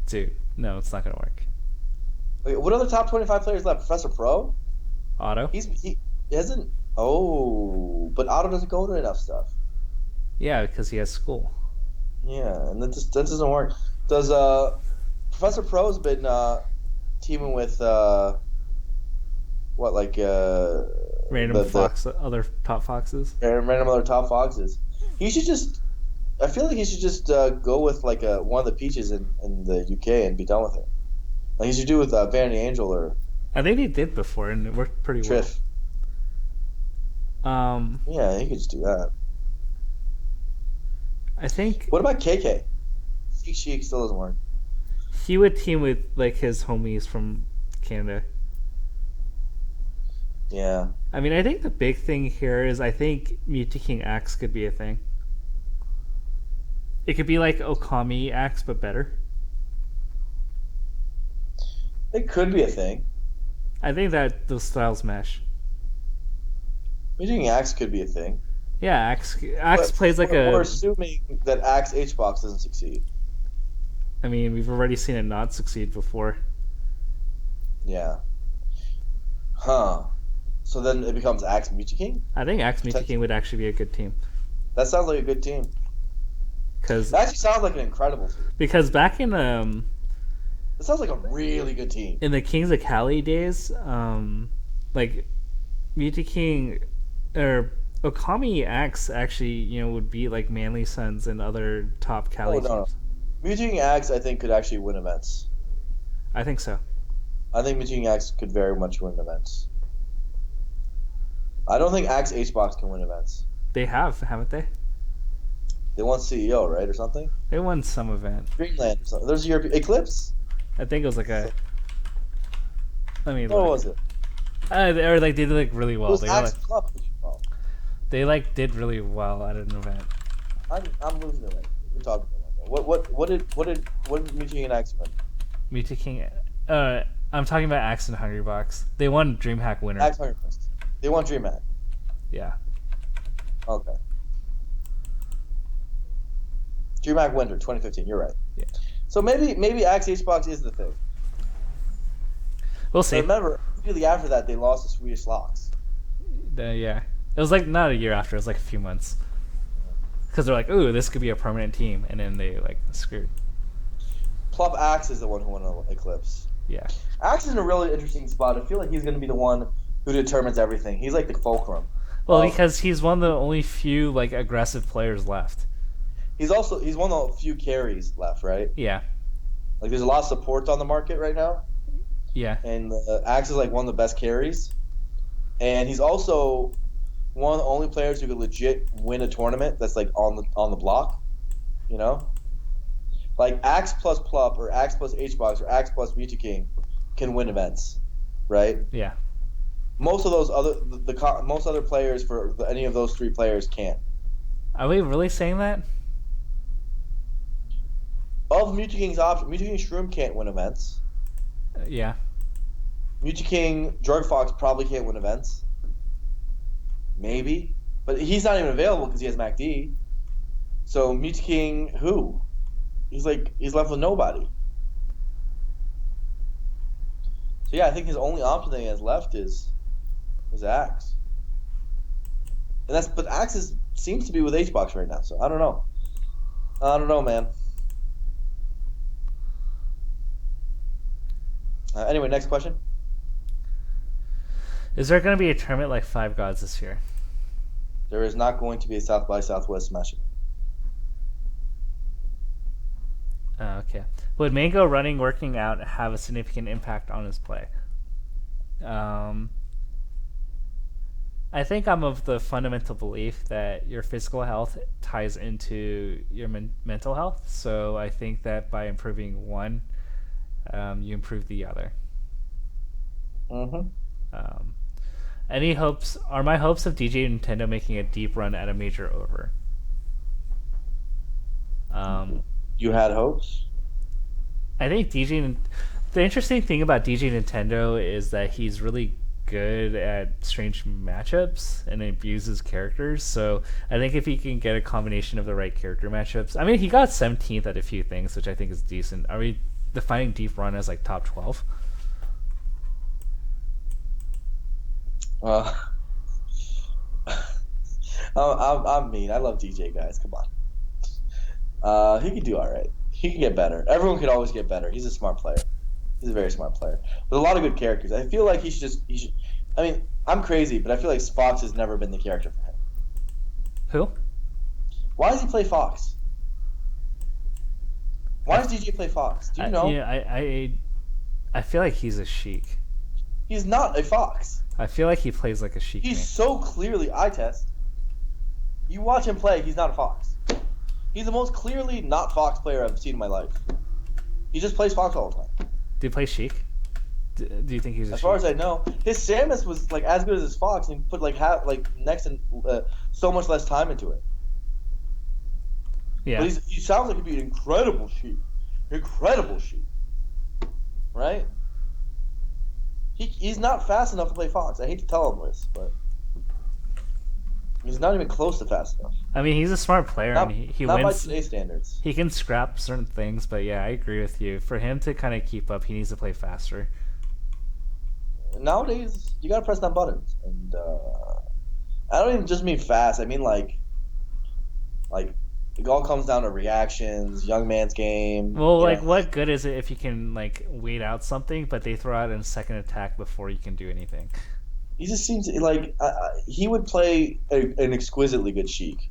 Dude, no, it's not going to work. Wait, what other top 25 players left? Professor Pro? Otto? He hasn't. Oh, but Otto doesn't go to enough stuff. Yeah, because he has school. Yeah, and that doesn't work. Does Professor Pro's been teaming with random other top foxes? Random other top foxes. He should just. I feel like he should just go with like one of the peaches in the UK and be done with it. Like he should do with Vanity Angel or. I think he did before, and it worked pretty Triff. well. Yeah, he could just do that. I think. What about KK? Sheik still doesn't work. He would team with like his homies from Canada. Yeah. I mean, I think the big thing here is I think Mewtwo King Axe could be a thing. It could be like Okami Axe, but better. It could be a thing. I think that those styles mesh. Meeting Axe could be a thing. Yeah, Axe plays like We're assuming that Axe H-Box doesn't succeed. I mean, we've already seen it not succeed before. Yeah. Huh. So then it becomes Axe Mewtwo King? I think Axe Mewtwo King would actually be a good team. That sounds like a good team. That actually sounds like an incredible team. Because back in It sounds like a really good team. In the Kings of Cali days, like Mewtwo King or Okami Axe actually, would beat like Manly Suns and other top Cali teams. Mewtwo King Axe, I think, could actually win events. I think so. I think Mewtwo King Axe could very much win events. I don't think Axe H-Box can win events. They have, haven't they? They won CEO, right, or something? They won some event. Dreamland or something. There's European Eclipse? I think it was like a. Let me. What was it? Or like they did like really well. It was They Axe like, Club. they like did really well at an event. I'm losing it. We're talking about that. What did Mewtwo King and Axe win? Mewtwo King. I'm talking about Axe and Hungrybox. They won DreamHack winner. Axe Hungrybox. They won DreamHack. Yeah. Okay. DreamHack winner 2015. You're right. Yeah. So maybe Axe H-Box is the thing. We'll see. But remember, immediately after that, they lost to Swedish Locks. Yeah. It was like not a year after. It was like a few months. Because they're like, ooh, this could be a permanent team, and then they like screwed. Plup Axe is the one who won Eclipse. Yeah. Axe is in a really interesting spot. I feel like he's going to be the one who determines everything. He's like the fulcrum. Well, because he's one of the only few like aggressive players left. He's one of the few carries left, right? Yeah. Like there's a lot of supports on the market right now, Yeah. and Axe is like one of the best carries, and he's also one of the only players who could legit win a tournament that's like on the block, you know? Like Axe plus Plup or Axe plus HBox or Axe plus Mewtwo King can win events, right? Yeah. Most of those most other players for any of those three players can't. Are we really saying that? Of Mewtwo King's option, Mewtwo King Shroom can't win events. Yeah. Mewtwo King Drug Fox probably can't win events. Maybe. But he's not even available because he has MacD. So Mewtwo King, who? He's left with nobody. So yeah, I think his only option that he has left is Axe. But Axe seems to be with HBox right now, so I don't know. I don't know, man. Anyway, next question. Is there going to be a tournament like Five Gods this year? There is not going to be a South by Southwest Smash event. Okay. Would Mango working out have a significant impact on his play? I think I'm of the fundamental belief that your physical health ties into your mental health. So I think that by improving one, you improve the other. Mm-hmm. Any hopes? Are my hopes of DJ Nintendo making a deep run at a major over? You had hopes? I think the interesting thing about DJ Nintendo is that he's really good at strange matchups and abuses characters. So I think if he can get a combination of the right character matchups, I mean, he got 17th at a few things, which I think is decent. Are we defining deep run as like top 12? I'm mean. I love DJ, guys. Come on. He can do all right. He can get better. Everyone could always get better. He's a smart player. He's a very smart player with a lot of good characters. I feel like he should. I mean, I'm crazy, but I feel like Fox has never been the character for him. Who? Why does he play Fox? Why does DJ play Fox? Do you know? Yeah, I feel like he's a Sheik. He's not a Fox. I feel like he plays like a Sheik. He's so clearly eye test. You watch him play, he's not a Fox. He's the most clearly not Fox player I've seen in my life. He just plays Fox all the time. Do you play Sheik? Do you think he's a Sheik? As far as I know, his Samus was like as good as his Fox, and he put next and so much less time into it. Yeah. But he sounds like he'd be an incredible Sheik. Incredible Sheik. Right? He's not fast enough to play Fox. I hate to tell him this, but he's not even close to fast enough. I mean, he's a smart player. Not, he not wins. by today's standards. He can scrap certain things, but yeah, I agree with you. For him to kind of keep up, he needs to play faster. Nowadays, you gotta press down buttons, and I don't even just mean fast. I mean like it all comes down to reactions, young man's game. Well, what good is it if you can like wait out something, but they throw out a second attack before you can do anything? He just seems like he would play an exquisitely good Sheik,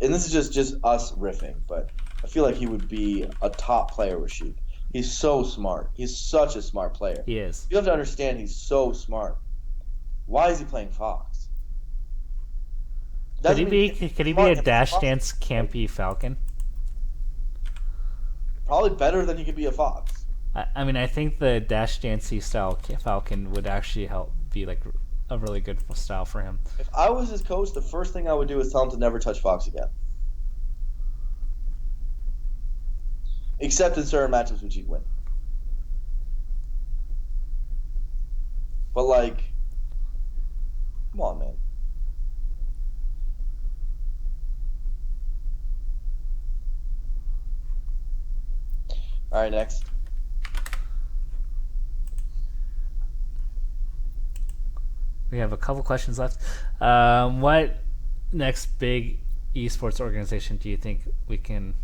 and this is just us riffing, but I feel like he would be a top player with Sheik. He's so smart. He's such a smart player. He is. You have to understand he's so smart. Why is he playing Fox? Could he be a Dash Dance campy Falcon? Probably better than he could be a Fox. I mean, I think the Dash Dancey style Falcon would actually help be like a really good style for him. If I was his coach, the first thing I would do is tell him to never touch Fox again. Except in certain matchups which he'd win. But come on, man. All right, next. We have a couple questions left. What next big esports organization do you think we can?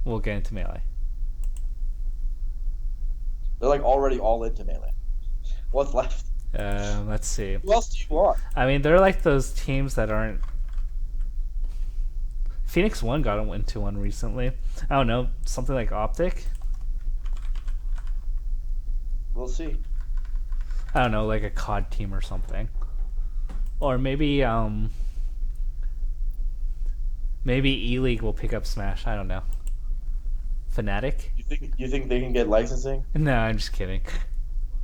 We'll get into Melee. They're already all into Melee. What's left? Let's see. Who else do you want? I mean, they're like those teams that aren't. Phoenix One got into one recently. I don't know, something like Optic. We'll see. I don't know, like a COD team or something, or maybe maybe E-League will pick up Smash. I don't know. Fnatic? You think they can get licensing? No, I'm just kidding.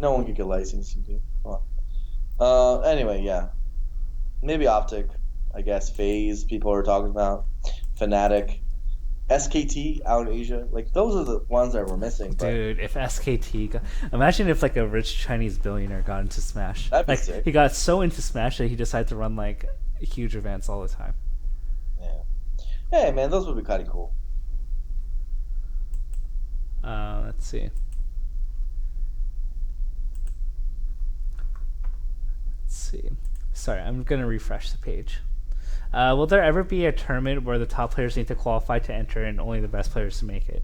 No one can get licensing, dude. Come on. Anyway, yeah. Maybe Optic, I guess. FaZe, people are talking about. Fnatic. SKT out in Asia. Like, those are the ones that we're missing. But Dude, if SKT got... Imagine if like a rich Chinese billionaire got into Smash. That'd be Like sick. he got so into Smash that he decided to run like huge events all the time. Yeah. Hey, man, those would be kind of cool. Let's see. Let's see. Sorry, I'm gonna refresh the page. Will there ever be a tournament where the top players need to qualify to enter and only the best players to make it?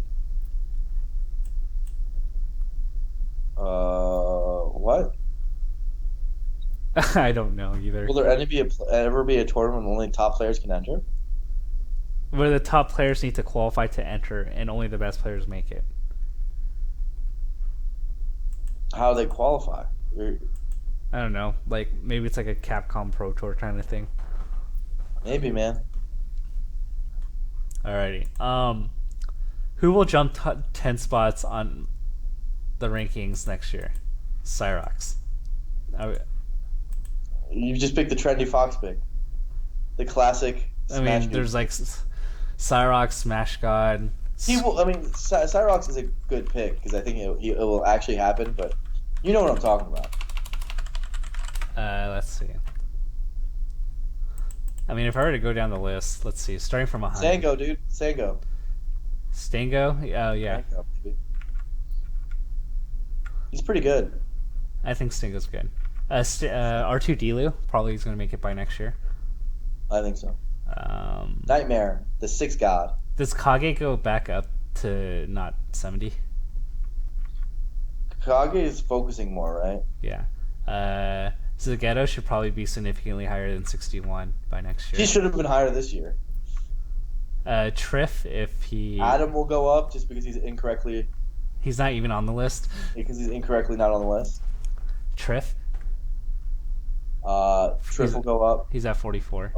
What? I don't know either. Will there ever be a tournament where only top players can enter? Where the top players need to qualify to enter and only the best players make it. How do they qualify? I don't know. Like maybe it's like a Capcom Pro Tour kind of thing. Maybe, man. Alrighty. Who will jump 10 spots on the rankings next year? Cyrox. You just picked the trendy Fox pick. The classic I Smash mean, dude. there's like Cyrox, Smash God. He will. I mean, Cyrox is a good pick because I think it will actually happen. But you know what I'm talking about. Let's see. I mean, if I were to go down the list, let's see. Starting from 100. Sango, dude. Sango. Stango? Oh, yeah. Sango, baby. He's pretty good. I think Stingo's good. R2 Delu probably is going to make it by next year. I think so. Nightmare, the sixth god. Does Kage go back up to not 70? Kage is focusing more, right? Yeah. Zaghetto should probably be significantly higher than 61 by next year. He should have been higher this year. Triff, if he... Adam will go up just because he's incorrectly not on the list. not on the list. Triff, Triff will go up. he's at 44.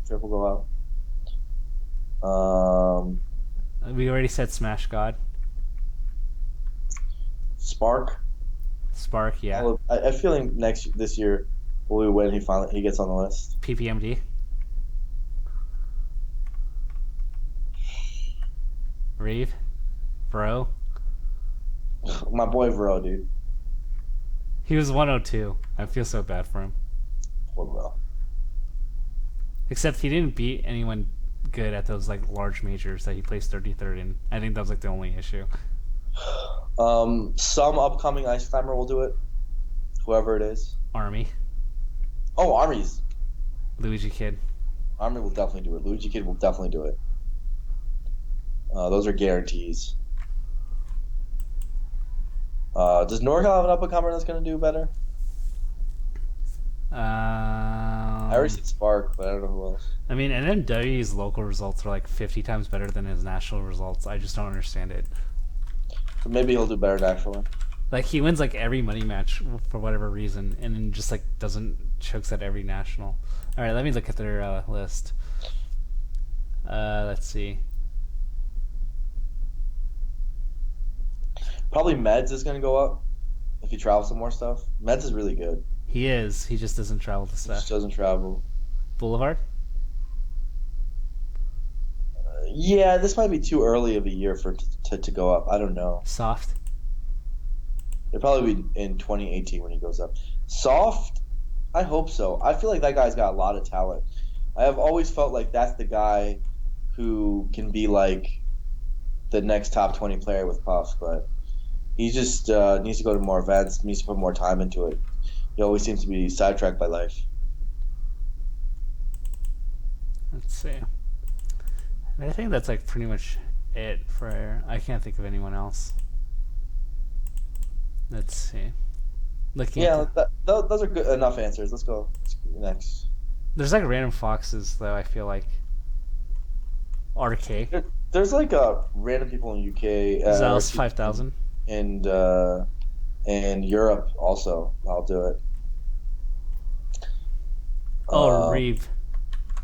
Triff will go up. We already said Smash God. Spark. Spark, yeah. I feel like this year will be when he gets on the list. PPMD. Reeve. Bro. My boy Vero, dude. He was 102. I feel so bad for him. Poor Vero. Except he didn't beat anyone good at those like large majors that he placed 33rd in. I think that was like the only issue. Some upcoming ice climber will do it. Whoever it is. Army. Oh, Army's. Luigi Kid. Army will definitely do it. Luigi Kid will definitely do it. Those are guarantees. Does NorCal have an up-and-comer that's going to do better? I already said Spark, but I don't know who else. I mean, NMW's local results are like 50 times better than his national results. I just don't understand it. So maybe he'll do better naturally. Like he wins like every money match for whatever reason, and then just like doesn't chokes at every national. All right, let me look at their list. Let's see. Probably Meds is going to go up if he travels some more stuff. Meds is really good. He is. He just doesn't travel to He stuff. just doesn't travel. Boulevard. Yeah, this might be too early of a year for to go up. I don't know. Soft. It'll probably be in 2018 when he goes up. Soft, I hope so. I feel like that guy's got a lot of talent. I have always felt like that's the guy who can be like the next top 20 player with Puff, but he just needs to go to more events, needs to put more time into it. He always seems to be sidetracked by life. Let's see. I think that's like pretty much it for. I can't think of anyone else. Let's see. Looking at Yeah, those are good enough answers. Let's go next. there's like random foxes though. I feel like RK There's like random people in UK, or Zealous excuse me, 5000. and Europe also. I'll do it. Oh, Uh, Reeve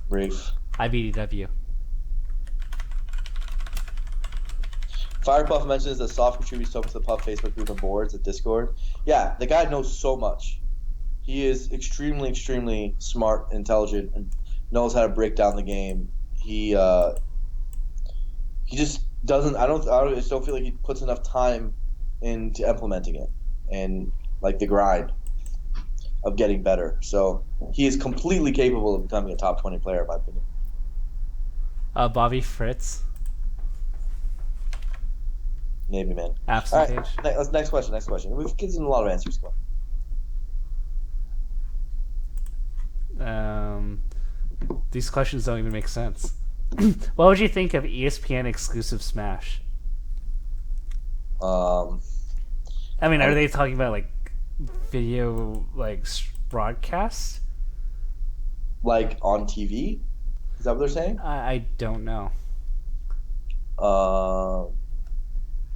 Brief. IBDW. Firepuff mentions that Soft contributes so much to the Puff Facebook group and boards and Discord. Yeah, the guy knows so much. He is extremely, extremely smart, intelligent, and knows how to break down the game. He just doesn't. I just don't feel like he puts enough time into implementing it and like the grind of getting better. So he is completely capable of becoming a top 20 player, in my opinion. Bobby Fritz. Navy man. All Absent right, page. next question. Next question. We've given a lot of answers. Come on. These questions don't even make sense. What would you think of ESPN exclusive Smash? I mean, are they talking about like video, like broadcast? Like on TV? Is that what they're saying? I don't know.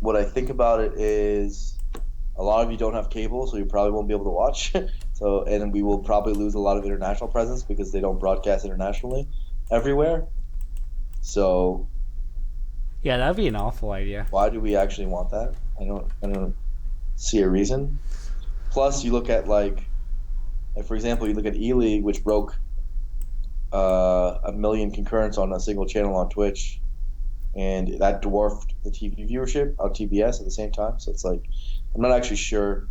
What I think about it is a lot of you don't have cable, so you probably won't be able to watch. And we will probably lose a lot of international presence because they don't broadcast internationally everywhere. So Yeah, that'd be an awful idea. why do we actually want that? I don't see a reason. Plus, you look at like for example, you look at E-League, which broke 1 million concurrents on a single channel on Twitch, and that dwarfed the TV viewership on TBS at the same time. So it's like I'm not actually sure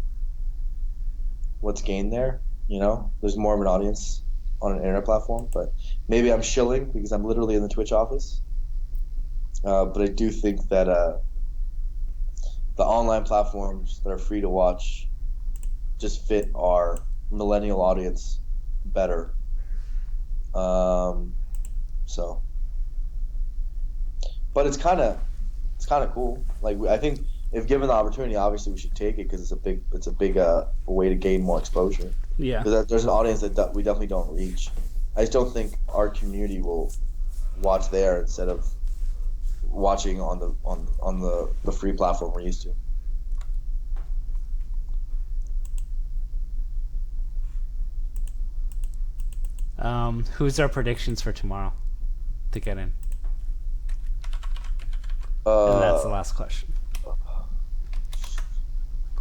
what's gained there. You know, there's more of an audience on an internet platform, but maybe I'm shilling because I'm literally in the Twitch office. But I do think that the online platforms that are free to watch just fit our millennial audience better. So, but it's kind of cool. Like I think if given the opportunity, obviously we should take it because it's a big way to gain more exposure. Yeah. Because there's an audience that we definitely don't reach. I just don't think our community will watch there instead of watching on the free platform we're used to. Who's our predictions for tomorrow to get in? And that's the last question.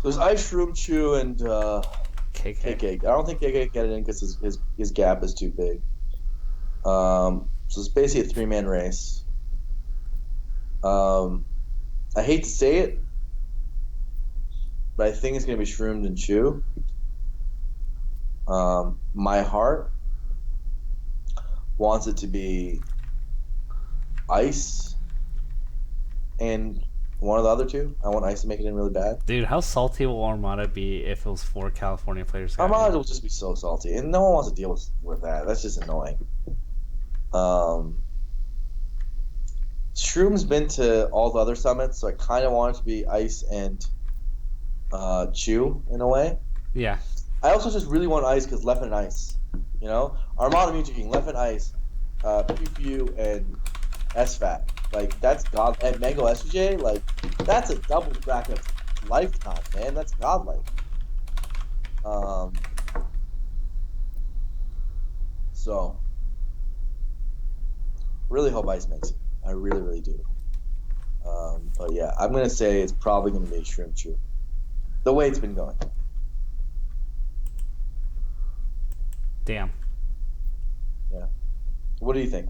There's Ice Room Chew and KK. I don't think KK can get it in because his gap is too big. So it's basically a 3-man race. I hate to say it, but I think it's going to be Shroomed and Chew. My heart wants it to be Ice and one of the other two. I want Ice to make it in really bad. Dude, how salty will Armada be if it was 4 California players? Armada will just be so salty, and no one wants to deal with that. That's just annoying. Shroom's been to all the other summits, so I kind of want it to be Ice and Chew in a way. Yeah. I also just really want Ice because Left and Ice. You know? Armada Mutual King, Left and Ice, Pew Pew, and SFAT. Like, that's God. And Mango SJ, like, that's a double bracket lifetime, man. That's godlike. So, really hope Ice makes it. I really, really do. But yeah, I'm going to say it's probably going to be Shroom Chew. The way it's been going. Damn. Yeah. What do you think?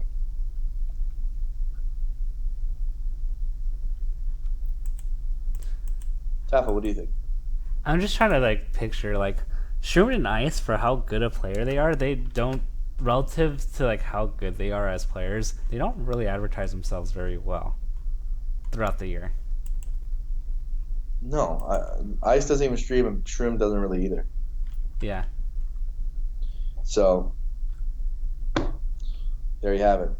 Tafa, what do you think? I'm just trying to like picture like Sherman and Ice for how good a player they are. They don't, relative to like how good they are as players, they don't really advertise themselves very well throughout the year. No, Ice doesn't even stream, and Shroom doesn't really either. Yeah. So there you have it.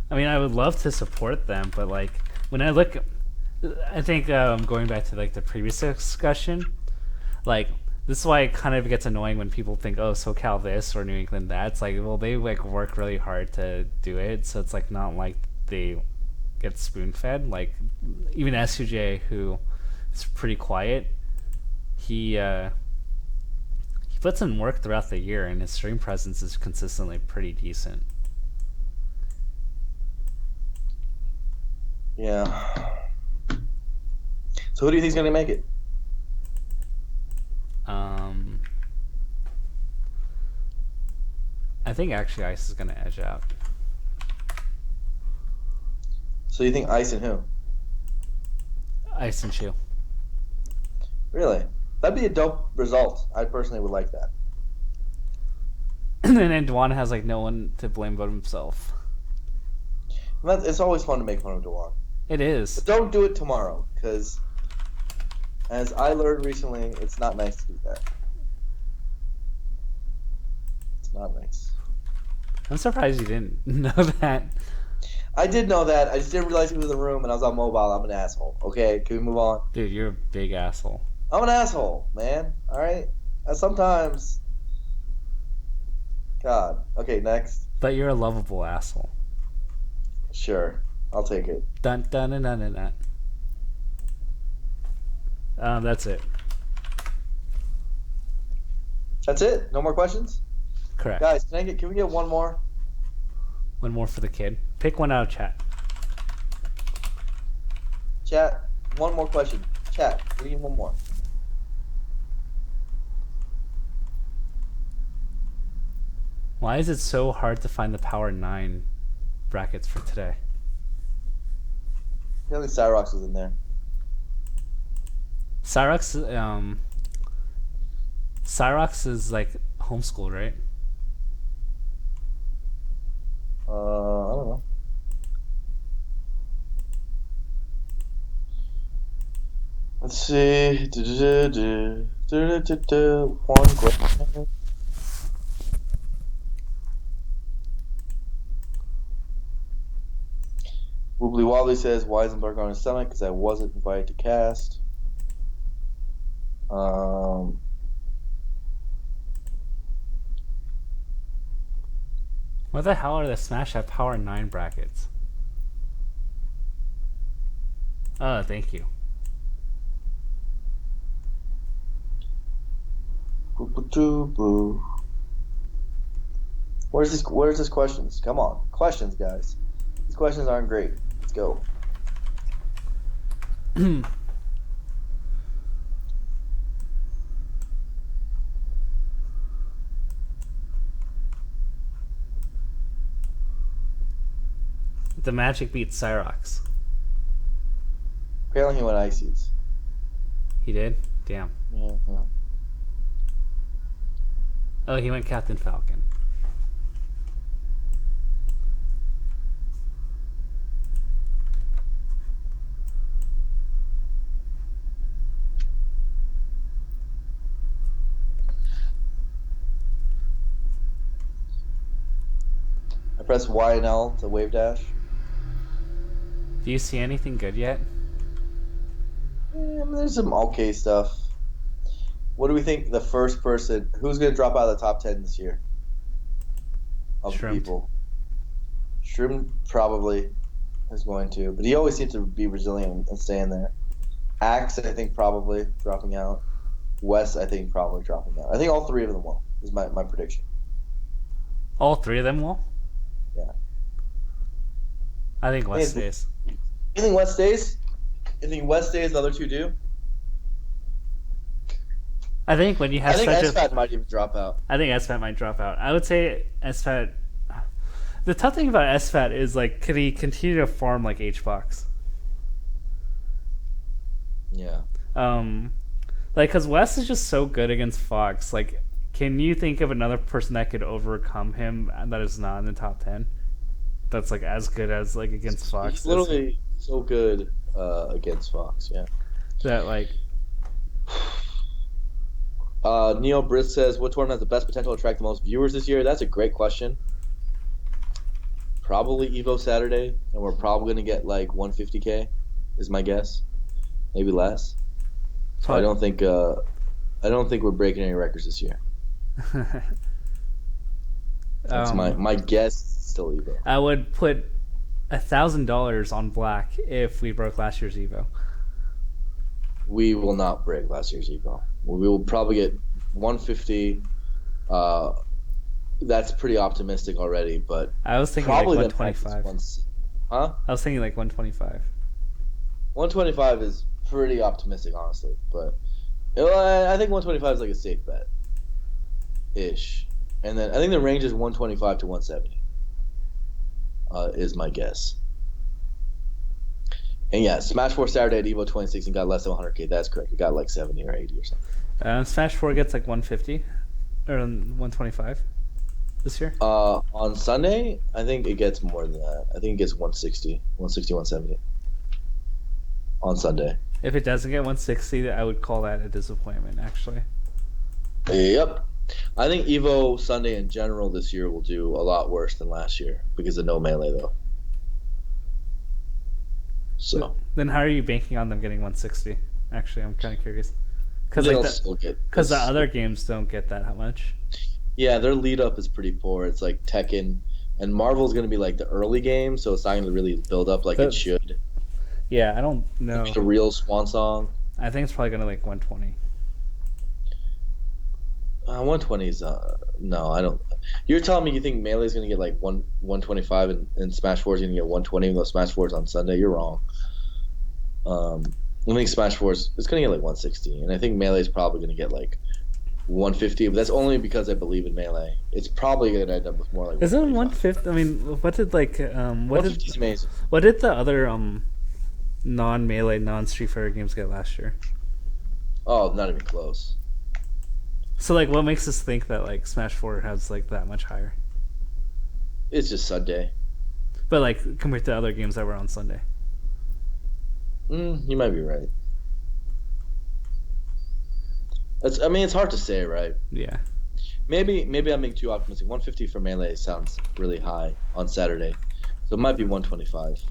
I mean, I would love to support them, but like when I look, I think going back to like the previous discussion, like this is why it kind of gets annoying when people think, oh, SoCal this or New England that. It's like, well, they like work really hard to do it, so it's like not like they get spoon fed. Like even SUJ, who is pretty quiet, he puts in work throughout the year, and his stream presence is consistently pretty decent. Yeah. So who do you think's gonna make it? I think actually Ice is gonna edge out. So you think Ice and who? Ice and Shu. Really? That'd be a dope result. I personally would like that. And then Dwan has like no one to blame but himself. It's always fun to make fun of DeWan. It is. But don't do it tomorrow, because as I learned recently, it's not nice to do that. It's not nice. I'm surprised you didn't know that. I did know that. I just didn't realize he was in the room, and I was on mobile. I'm an asshole. Okay, can we move on? Dude, you're a big asshole. I'm an asshole, man. All right. Sometimes. God. Okay, next. But you're a lovable asshole. Sure, I'll take it. Dun dun dun dun dun. That's it. That's it. No more questions, Correct. guys. Can we get one more? One more for the kid. Pick one out of chat. Chat. One more question. Chat. We need one more. Why is it so hard to find the Power 9 brackets for today? Apparently Cyrox is in there. Cyrox is like homeschooled, right? I don't know. Let's see. One question. Woobly Wobbly says Weisenberg on his stomach because I wasn't invited to cast. What the hell are the Smash at Power 9 brackets? Oh, thank you. Where's this questions? Come on. Questions, guys. These questions aren't great. Let's go. The Magic beats Cyrox. Apparently he went Ices. He did? Damn. Yeah. Oh, he went Captain Falcon. I press Y and L to wave dash. Do you see anything good yet? There's some okay stuff. What do we think the first person... Who's going to drop out of the top 10 this year? Of Shrimp. people. Shrimp probably is going to. But he always seems to be resilient and staying there. Axe, I think, probably dropping out. Wes, I think, probably dropping out. I think all three of them will, is my prediction. All three of them will? Yeah. I think West stays. You think Wes stays? You think Wes stays, the other two do? I think when you have I think such SFAT might even drop out. I think SFAT might drop out. I would say SFAT... The tough thing about SFAT is, like, could he continue to farm like H-Box? Yeah. Like, because Wes is just so good against Fox. Like, can you think of another person that could overcome him that is not in the top 10? That's, like, as good as, like, against Fox? He's literally so good against Fox, yeah. That, like... Neil Britt says, what tournament has the best potential to attract the most viewers this year? That's a great question. Probably Evo Saturday, and we're probably going to get like 150K, is my guess. Maybe less. So I don't think I don't think we're breaking any records this year. That's my guess. Still Evo. I would put $1,000 on black if we broke last year's Evo. We will not break last year's Evo. We will probably get 150. That's pretty optimistic already, but I was thinking probably like 125. Huh? I was thinking like 125. 125 is pretty optimistic, honestly. But I think 125 is like a safe bet, ish. And then I think the range is 125 to 170. Is my guess. And yeah, Smash 4 Saturday at Evo 2016 got less than 100K. That's correct. It got like 70 or 80 or something. Smash 4 gets like 150 or 125 this year. On Sunday, I think it gets more than that. I think it gets 160, 170 on Sunday. If it doesn't get 160, I would call that a disappointment, actually. Yep. I think Evo Sunday in general this year will do a lot worse than last year because of no melee, though. So then how are you banking on them getting 160? Actually, I'm kind of curious. Because the other games don't get that much. Yeah, their lead up is pretty poor. It's like Tekken, and Marvel's going to be like the early game, so it's not going to really build up like it should. Yeah, I don't know. The real swan song. I think it's probably going to like 120. 120 is no, I don't. You're telling me you think Melee is going to get like 125 and Smash 4 is going to get 120 even though Smash 4 is on Sunday? You're wrong. I think Smash 4 is going to get like 160, and I think Melee is probably going to get like 150, but that's only because I believe in Melee. It's probably going to end up with more like. Isn't 150? I mean, what did like what did amazing. What did the other non-Melee, non-Street Fighter games get last year? Oh, not even close. So like, what makes us think that like Smash 4 has like that much higher? It's just Sunday. But like compared to other games that were on Sunday. You might be right. I mean, it's hard to say, right? Yeah. Maybe I'm being too optimistic. 150 for Melee sounds really high on Saturday, so it might be 125.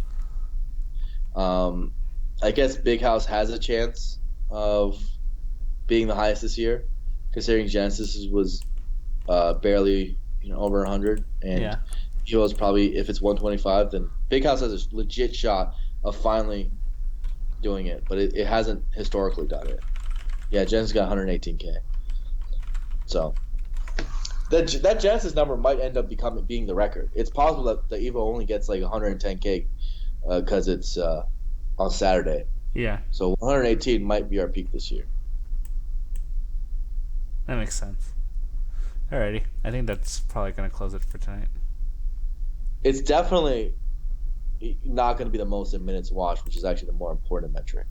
I guess Big House has a chance of being the highest this year, considering Genesis was barely over 100, and Evo's probably, if it's 125, then Big House has a legit shot of finally doing it, but it hasn't historically done it. Yeah, Genesis got 118K. So that Genesis number might end up being the record. It's possible that the Evo only gets like 110K because it's on Saturday. Yeah. So 118 might be our peak this year. That makes sense. Alrighty. I think that's probably going to close it for tonight. It's definitely not going to be the most in minutes watched, which is actually the more important metric.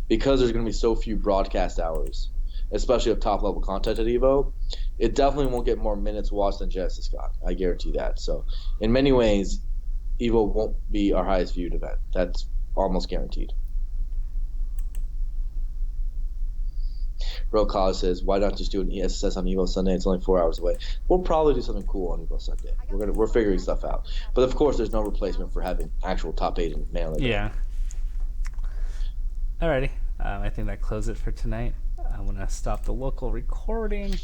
Because there's going to be so few broadcast hours, especially of top-level content at EVO, it definitely won't get more minutes watched than Genesis got. I guarantee that. So, in many ways, EVO won't be our highest viewed event. That's almost guaranteed. Real Cause says, why not just do an ESSS on EVO Sunday? It's only 4 hours away. We'll probably do something cool on EVO Sunday. We're figuring stuff out. But of course, there's no replacement for having actual top 8 in Melee. Yeah. Alrighty. I think that closes it for tonight. I'm going to stop the local recording.